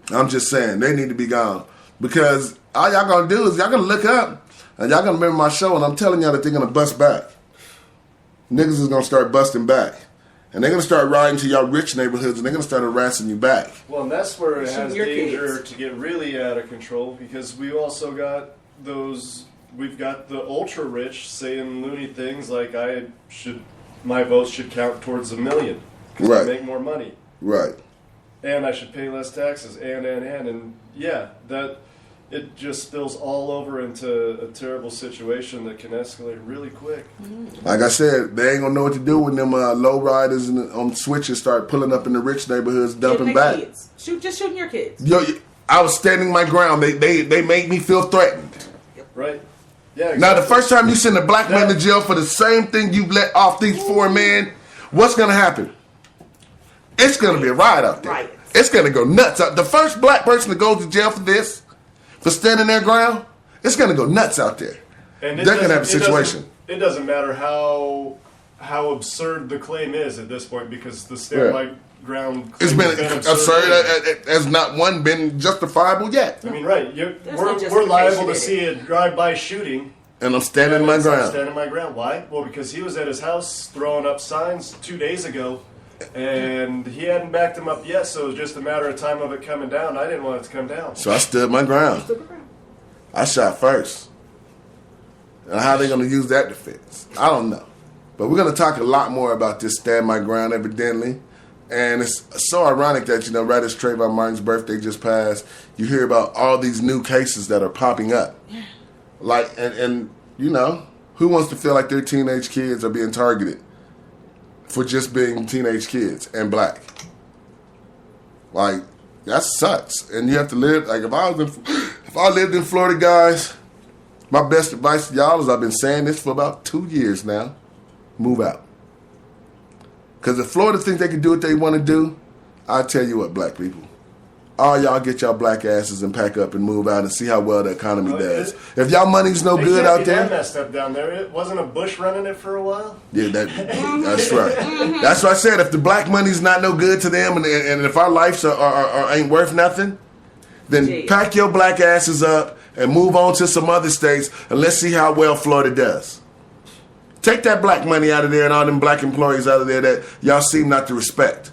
Speaker 2: I'm just saying, they need to be gone. Because all y'all gonna do is y'all gonna look up and y'all gonna remember my show and I'm telling y'all that they're gonna bust back. Niggas is gonna start busting back. And they're going to start riding to y'all rich neighborhoods and they're going to start harassing you back.
Speaker 3: Well, and that's where it has danger to get really out of control because we also got we've got the ultra rich saying loony things like my votes should count towards $1 million because I make more money.
Speaker 2: Right.
Speaker 3: And I should pay less taxes and yeah, that it just spills all over into a terrible situation that can escalate really quick.
Speaker 2: Like I said, they ain't gonna know what to do when them low riders on switches start pulling up in the rich neighborhoods, dumping back.
Speaker 15: Kids. Just shooting your kids.
Speaker 2: Yo, I was standing my ground. They made me feel threatened.
Speaker 3: Right. Yeah. Exactly.
Speaker 2: Now, the first time you send a black man to jail for the same thing you let off these 4 men, what's gonna happen? It's gonna be a riot out there. Right. It's gonna go nuts. The first black person to go to jail for this. For standing their ground, it's going to go nuts out there.
Speaker 3: And
Speaker 2: they're going to have a situation.
Speaker 3: It doesn't matter how absurd the claim is at this point because the stand my ground claim
Speaker 2: it's been absurd. It has not one been justifiable yet.
Speaker 3: I mean, right. We're liable to see a drive-by shooting.
Speaker 2: And I'm standing my ground.
Speaker 3: I'm standing my ground. Why? Well, because he was at his house throwing up signs 2 days ago. And he hadn't backed him up yet, so it was just a matter of time of it coming down. I didn't want it to come down.
Speaker 2: So I stood my ground. I shot first. And how are they going to use that defense? I don't know. But we're going to talk a lot more about this stand my ground, evidently. And it's so ironic that, right as Trayvon Martin's birthday just passed, you hear about all these new cases that are popping up. Like, and who wants to feel like their teenage kids are being targeted? For just being teenage kids and black. Like, that sucks. And you have to live, like, if I lived in Florida, guys, my best advice to y'all is I've been saying this for about 2 years now. Move out. Because if Florida thinks they can do what they want to do, I tell you what, black people, all y'all get y'all black asses and pack up and move out and see how well the economy does. If y'all money's no good out there,
Speaker 3: messed up down there. It wasn't a Bush running it for a while.
Speaker 2: Yeah, that's right. That's what I said. If the black money's not no good to them, and if our lives are ain't worth nothing, then pack your black asses up and move on to some other states, and let's see how well Florida does. Take that black money out of there and all them black employees out of there that y'all seem not to respect.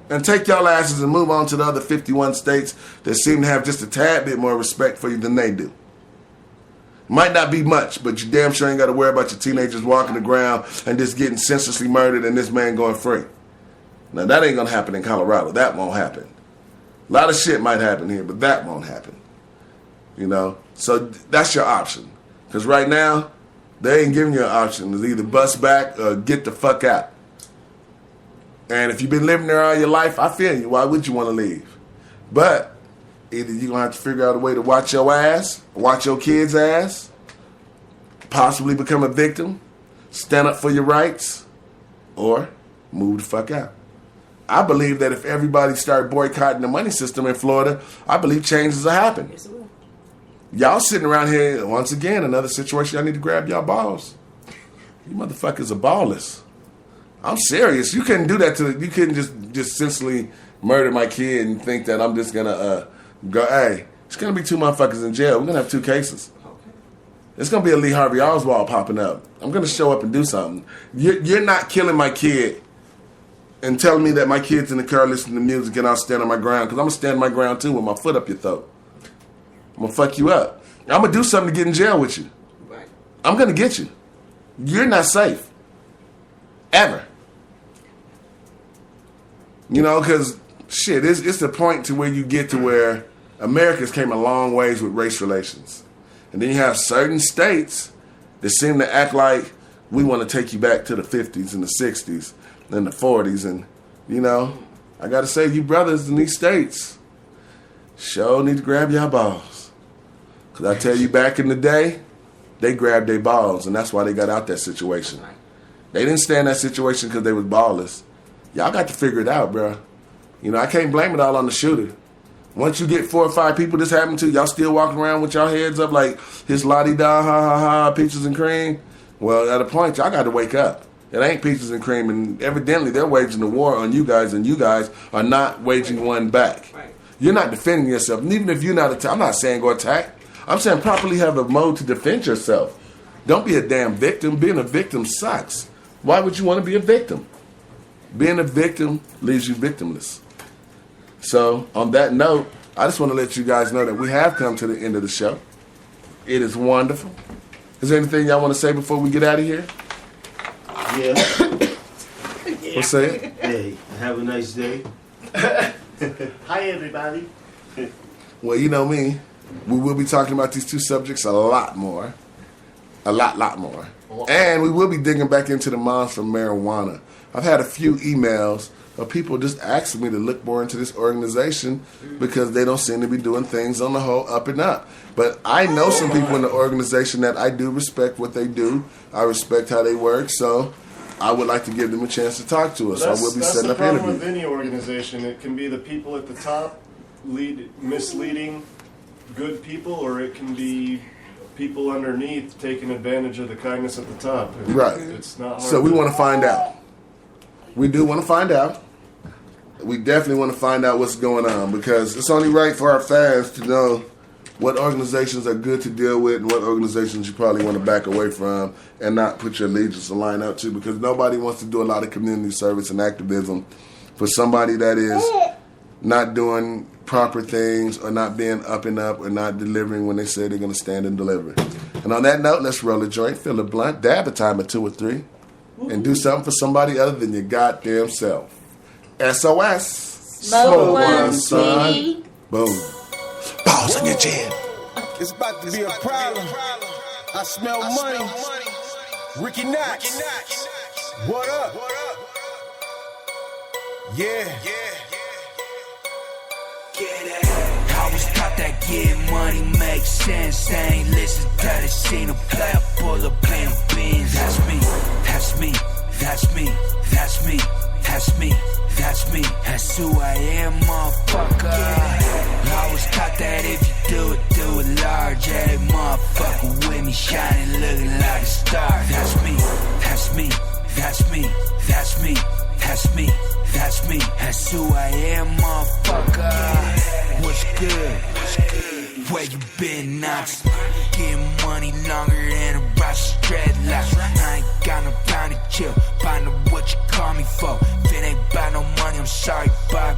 Speaker 2: And take y'all asses and move on to the other 51 states that seem to have just a tad bit more respect for you than they do. Might not be much, but you damn sure ain't got to worry about your teenagers walking the ground and just getting senselessly murdered and this man going free. Now, that ain't going to happen in Colorado. That won't happen. A lot of shit might happen here, but that won't happen. You know? So that's your option. Because right now, they ain't giving you an option. It's either bust back or get the fuck out. And if you've been living there all your life, I feel you. Why would you want to leave? But either you're going to have to figure out a way to watch your ass, watch your kids' ass, possibly become a victim, stand up for your rights, or move the fuck out. I believe that if everybody started boycotting the money system in Florida, I believe changes will happen. Yes, it will. Y'all sitting around here, once again, another situation, y'all need to grab y'all balls. You motherfuckers are ballers. I'm serious. You couldn't do that you couldn't just senselessly murder my kid and think that I'm just gonna go, hey, it's gonna be 2 motherfuckers in jail. We're gonna have 2 cases. It's gonna be a Lee Harvey Oswald popping up. I'm gonna show up and do something. You're not killing my kid and telling me that my kid's in the car listening to music and I'll stand on my ground, because I'm gonna stand on my ground too with my foot up your throat. I'm gonna fuck you up. I'm gonna do something to get in jail with you. I'm gonna get you. You're not safe. Ever. You know, because, shit, it's the point to where you get to where America's came a long ways with race relations. And then you have certain states that seem to act like we want to take you back to the 50s and the 60s and the 40s. And, you know, I got to say, you brothers in these states sure need to grab your balls. Because I tell you, back in the day, they grabbed their balls, and that's why they got out that situation. They didn't stay in that situation because they was ballers. Y'all got to figure it out, bro. You know, I can't blame it all on the shooter. Once you get 4 or 5 people this happened to, y'all still walking around with y'all heads up like his la-di-da, ha-ha-ha, peaches and cream. Well, at a point, y'all got to wake up. It ain't peaches and cream, and evidently they're waging a war on you guys, and you guys are not waging one back. You're not defending yourself. And even if you're not I'm not saying go attack. I'm saying properly have a mode to defend yourself. Don't be a damn victim. Being a victim sucks. Why would you want to be a victim? Being a victim leaves you victimless. So, on that note, I just want to let you guys know that we have come to the end of the show. It is wonderful. Is there anything y'all want to say before we get out of here?
Speaker 5: Yeah.
Speaker 2: What's say?
Speaker 5: Hey, have a nice day.
Speaker 16: Hi, everybody.
Speaker 2: Well, you know me. We will be talking about these 2 subjects a lot more. A lot more. And we will be digging back into the monster marijuana. I've had a few emails of people just asking me to look more into this organization because they don't seem to be doing things on the whole up and up. But I know some people in the organization that I do respect what they do. I respect how they work, so I would like to give them a chance to talk to us. So I will be setting up interviews.
Speaker 3: That's the problem with any organization. It can be the people at the top misleading good people, or it can be people underneath taking advantage of the kindness at the top.
Speaker 2: Right.
Speaker 3: It's not hard.
Speaker 2: So we want to find out. We do want to find out. We definitely want to find out what's going on, because it's only right for our fans to know what organizations are good to deal with and what organizations you probably want to back away from and not put your allegiance to line up to, because nobody wants to do a lot of community service and activism for somebody that is not doing proper things or not being up and up or not delivering when they say they're going to stand and deliver. And on that note, let's roll a joint, fill a blunt, dab a time or 2 or 3, and do something for somebody other than your goddamn self. SOS.
Speaker 14: Smoke one,
Speaker 2: son.
Speaker 14: sweetie.
Speaker 2: Boom. Balls on your chin.
Speaker 18: It's about to be a problem. I smell money. Ricky Knox. What up? Yeah.
Speaker 20: I was taught that get money makes sense. I ain't listen to the scene. A player pull up playing beans. That's me, that's me, that's me, that's me, that's me, that's me. That's who I am, motherfucker. That's who I am, motherfucker. What's good? Where you been, nuts? Getting money longer than a Russian dreadlocks. I ain't got no time to chill. Find out what you call me for. If it ain't about no money, I'm sorry, bye,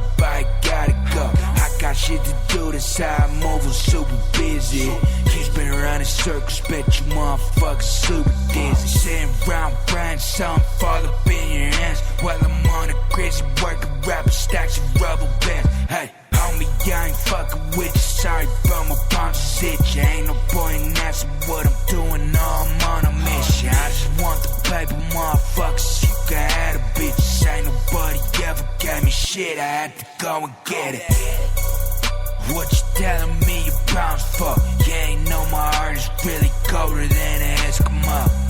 Speaker 20: gotta go. I got shit to do, that's how I move, I'm super busy. Keeps been running circles, bet you motherfuckers super dizzy. Sitting around, Brian, something fall up in your hands. While I'm on a crazy working, rapping stacks of rubber bands. Hey, homie, I ain't fucking with you, sorry, but my palms is itchy. Ain't no point in asking what I'm doing, no, I'm on a mission. I just want the paper, motherfuckers, you can have the bitches. Ain't nobody ever gave me shit, I had to go and get it. What you telling me your problems for? You ain't know my heart is really colder than an Eskimo.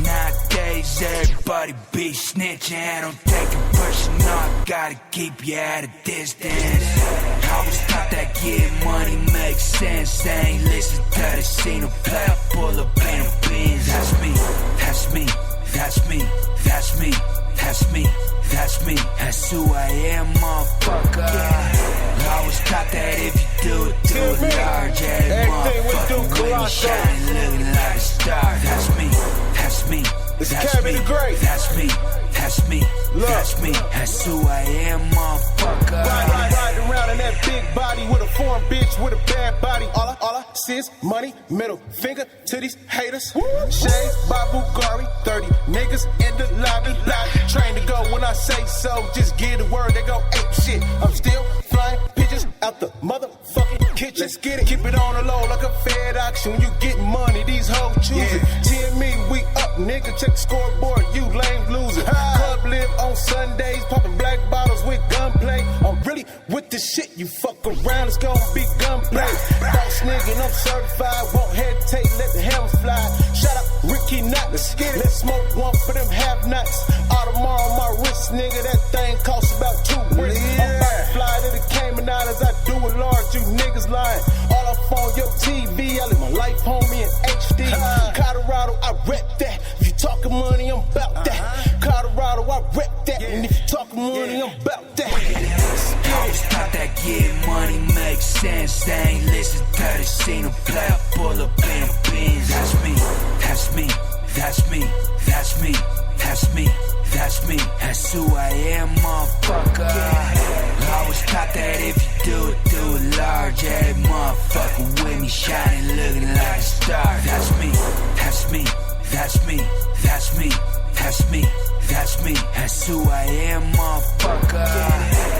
Speaker 20: Nowadays everybody be snitching, I don't take it personal, I gotta keep you at a distance. I was taught that getting money makes sense, I ain't listen to the scene of play, I pull up in the bins. That's me, that's me, that's me, that's me, that's me, that's me, that's who I am, motherfucker. I was taught that if you do it large, every motherfucker when you shine, looking like a star. That's me, that's me, that's me, that's me, that's me, that's me, that's who I am, motherfucker.
Speaker 18: Riding around in that big body with a foreign bitch with a bad body. All I see is money, middle finger to these haters. Shades by Bulgari, 30 niggas in the lobby. Trained to go when I say so, just give the word, they go ape shit. I'm still flying pigeons out the motherfucking kitchen. Let's get it, keep it on the low like a Fed auction. When you get money, these hoes choose it. Team me, we up, nigga, check the scoreboard, you lame loser. Club live on Sundays, popping black bottles with gunplay. I'm really with the shit, you fuck around, it's gonna be gunplay. Boss nigga, and I'm certified, won't hesitate, let the hammers fly. Shout out Ricky Knott, let's get it. Let's smoke one for them have-nots. Audemars on my wrist, nigga, that thing costs about 2 bricks. I'm about to fly to the Cayman Islands, I do it large, you niggas lying. All up on your TV, I live my life, homie, in HD. Colorado, I rep that. If you talking money, I'm about that. Colorado, I rep that. And if you talking money, I'm about that.
Speaker 20: I was taught that getting money makes sense. They ain't listen to the scene of play, I pull up in the bins. That's me, that's me, that's me, that's me, that's me, that's me, that's who I am, motherfucker. I was taught that if you do it large, every motherfucker with me shining, looking like a star. That's me, that's me, that's me, that's me, that's me, that's me, that's who I am, motherfucker.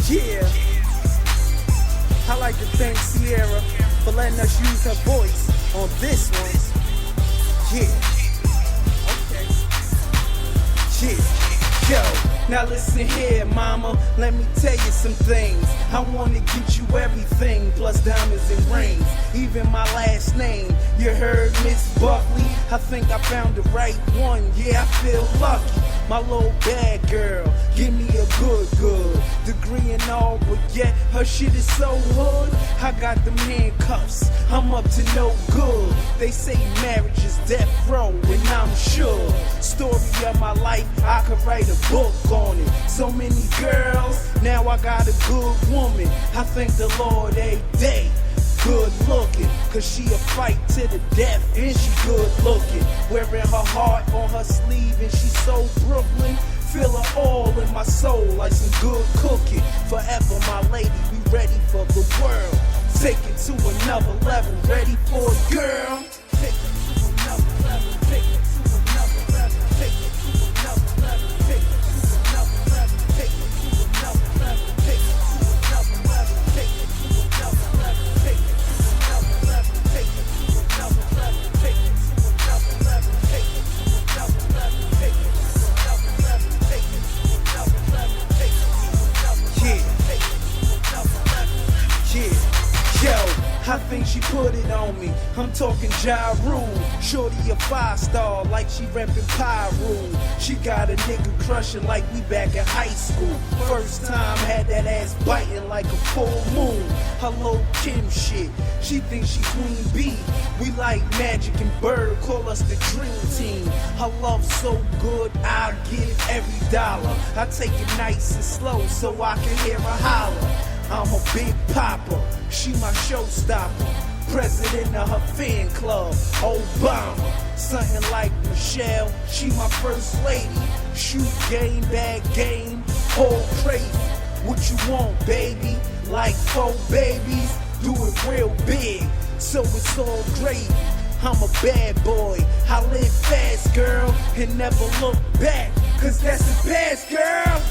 Speaker 4: Yeah, I like to thank Sierra for letting us use her voice on this one. Yeah, okay. Yeah, yo, now listen here, mama, let me tell you some things. I wanna get you everything, plus diamonds and rings, even my last name. You heard Miss Buckley? I think I found the right one, yeah, I feel lucky. My little bad girl, give me a good degree and all, but yet her shit is so hood. I got them handcuffs, I'm up to no good. They say marriage is death row, and I'm sure. Story of my life, I could write a book on it. So many girls, now I got a good woman. I thank the Lord every day. Good looking, cause she a fight to the death, and she good looking. Wearing her heart on her sleeve, and she so Brooklyn. Feel her all in my soul like some good cooking. Forever my lady, we ready for the world. Take it to another level, ready for a girl. Take it to another level, take it to another level, take it to another level, take it to another level, take it to another level, take it to another level, take it to another level, take it to another level, take it to another level, take it to another level, take it to another level, take it to another level, take it to another level, take it to another level, yeah. Yo, I think she put it on me. I'm talking Ja Rule. Shorty a 5-star like she reppin' Pyru. She got a nigga crushing like we back in high school. First time had that ass biting like a full moon. Hello Kim shit. She thinks she Queen Bee. We like Magic and Bird, call us the Dream Team. Her love so good, I'll give every dollar. I take it nice and slow so I can hear her holler. I'm a big popper, she my showstopper. President of her fan club, Obama. Something like Michelle, she my first lady. Shoot game, bag game, whole crazy. What you want, baby? Like 4 babies, do it real big, so it's all great. I'm a bad boy, I live fast, girl, and never look back, cause that's the past, girl.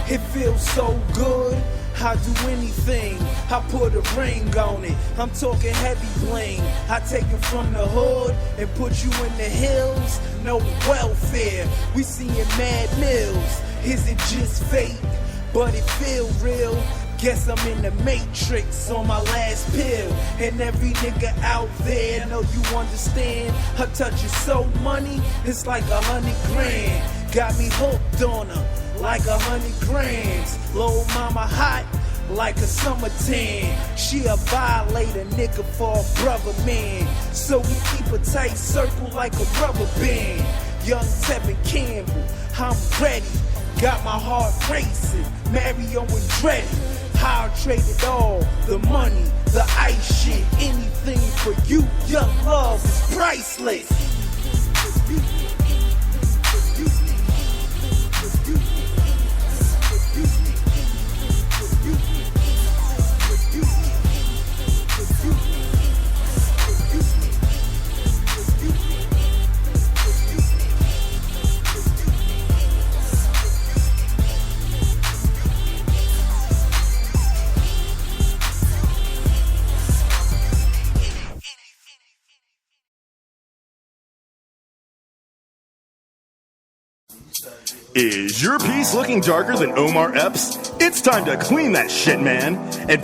Speaker 4: It feels so good, I do anything, I put a ring on it, I'm talking heavy bling, I take it from the hood and put you in the hills, no welfare, we seeing mad mills, is it just fate, but it feel real, guess I'm in the matrix on my last pill, and every nigga out there know you understand, her touch is so money, it's like 100 grand, got me hooked on her, like 100 grams, little mama hot, like a summer tan, she a violator nigga for a brother man, so we keep a tight circle like a rubber band, young Tevin Campbell, I'm ready, got my heart racing, Mario Andretti, I'll trade it all, the money, the ice shit, anything for you, young love is priceless.
Speaker 11: Is your piece looking darker than Omar Epps? It's time to clean that shit, man. And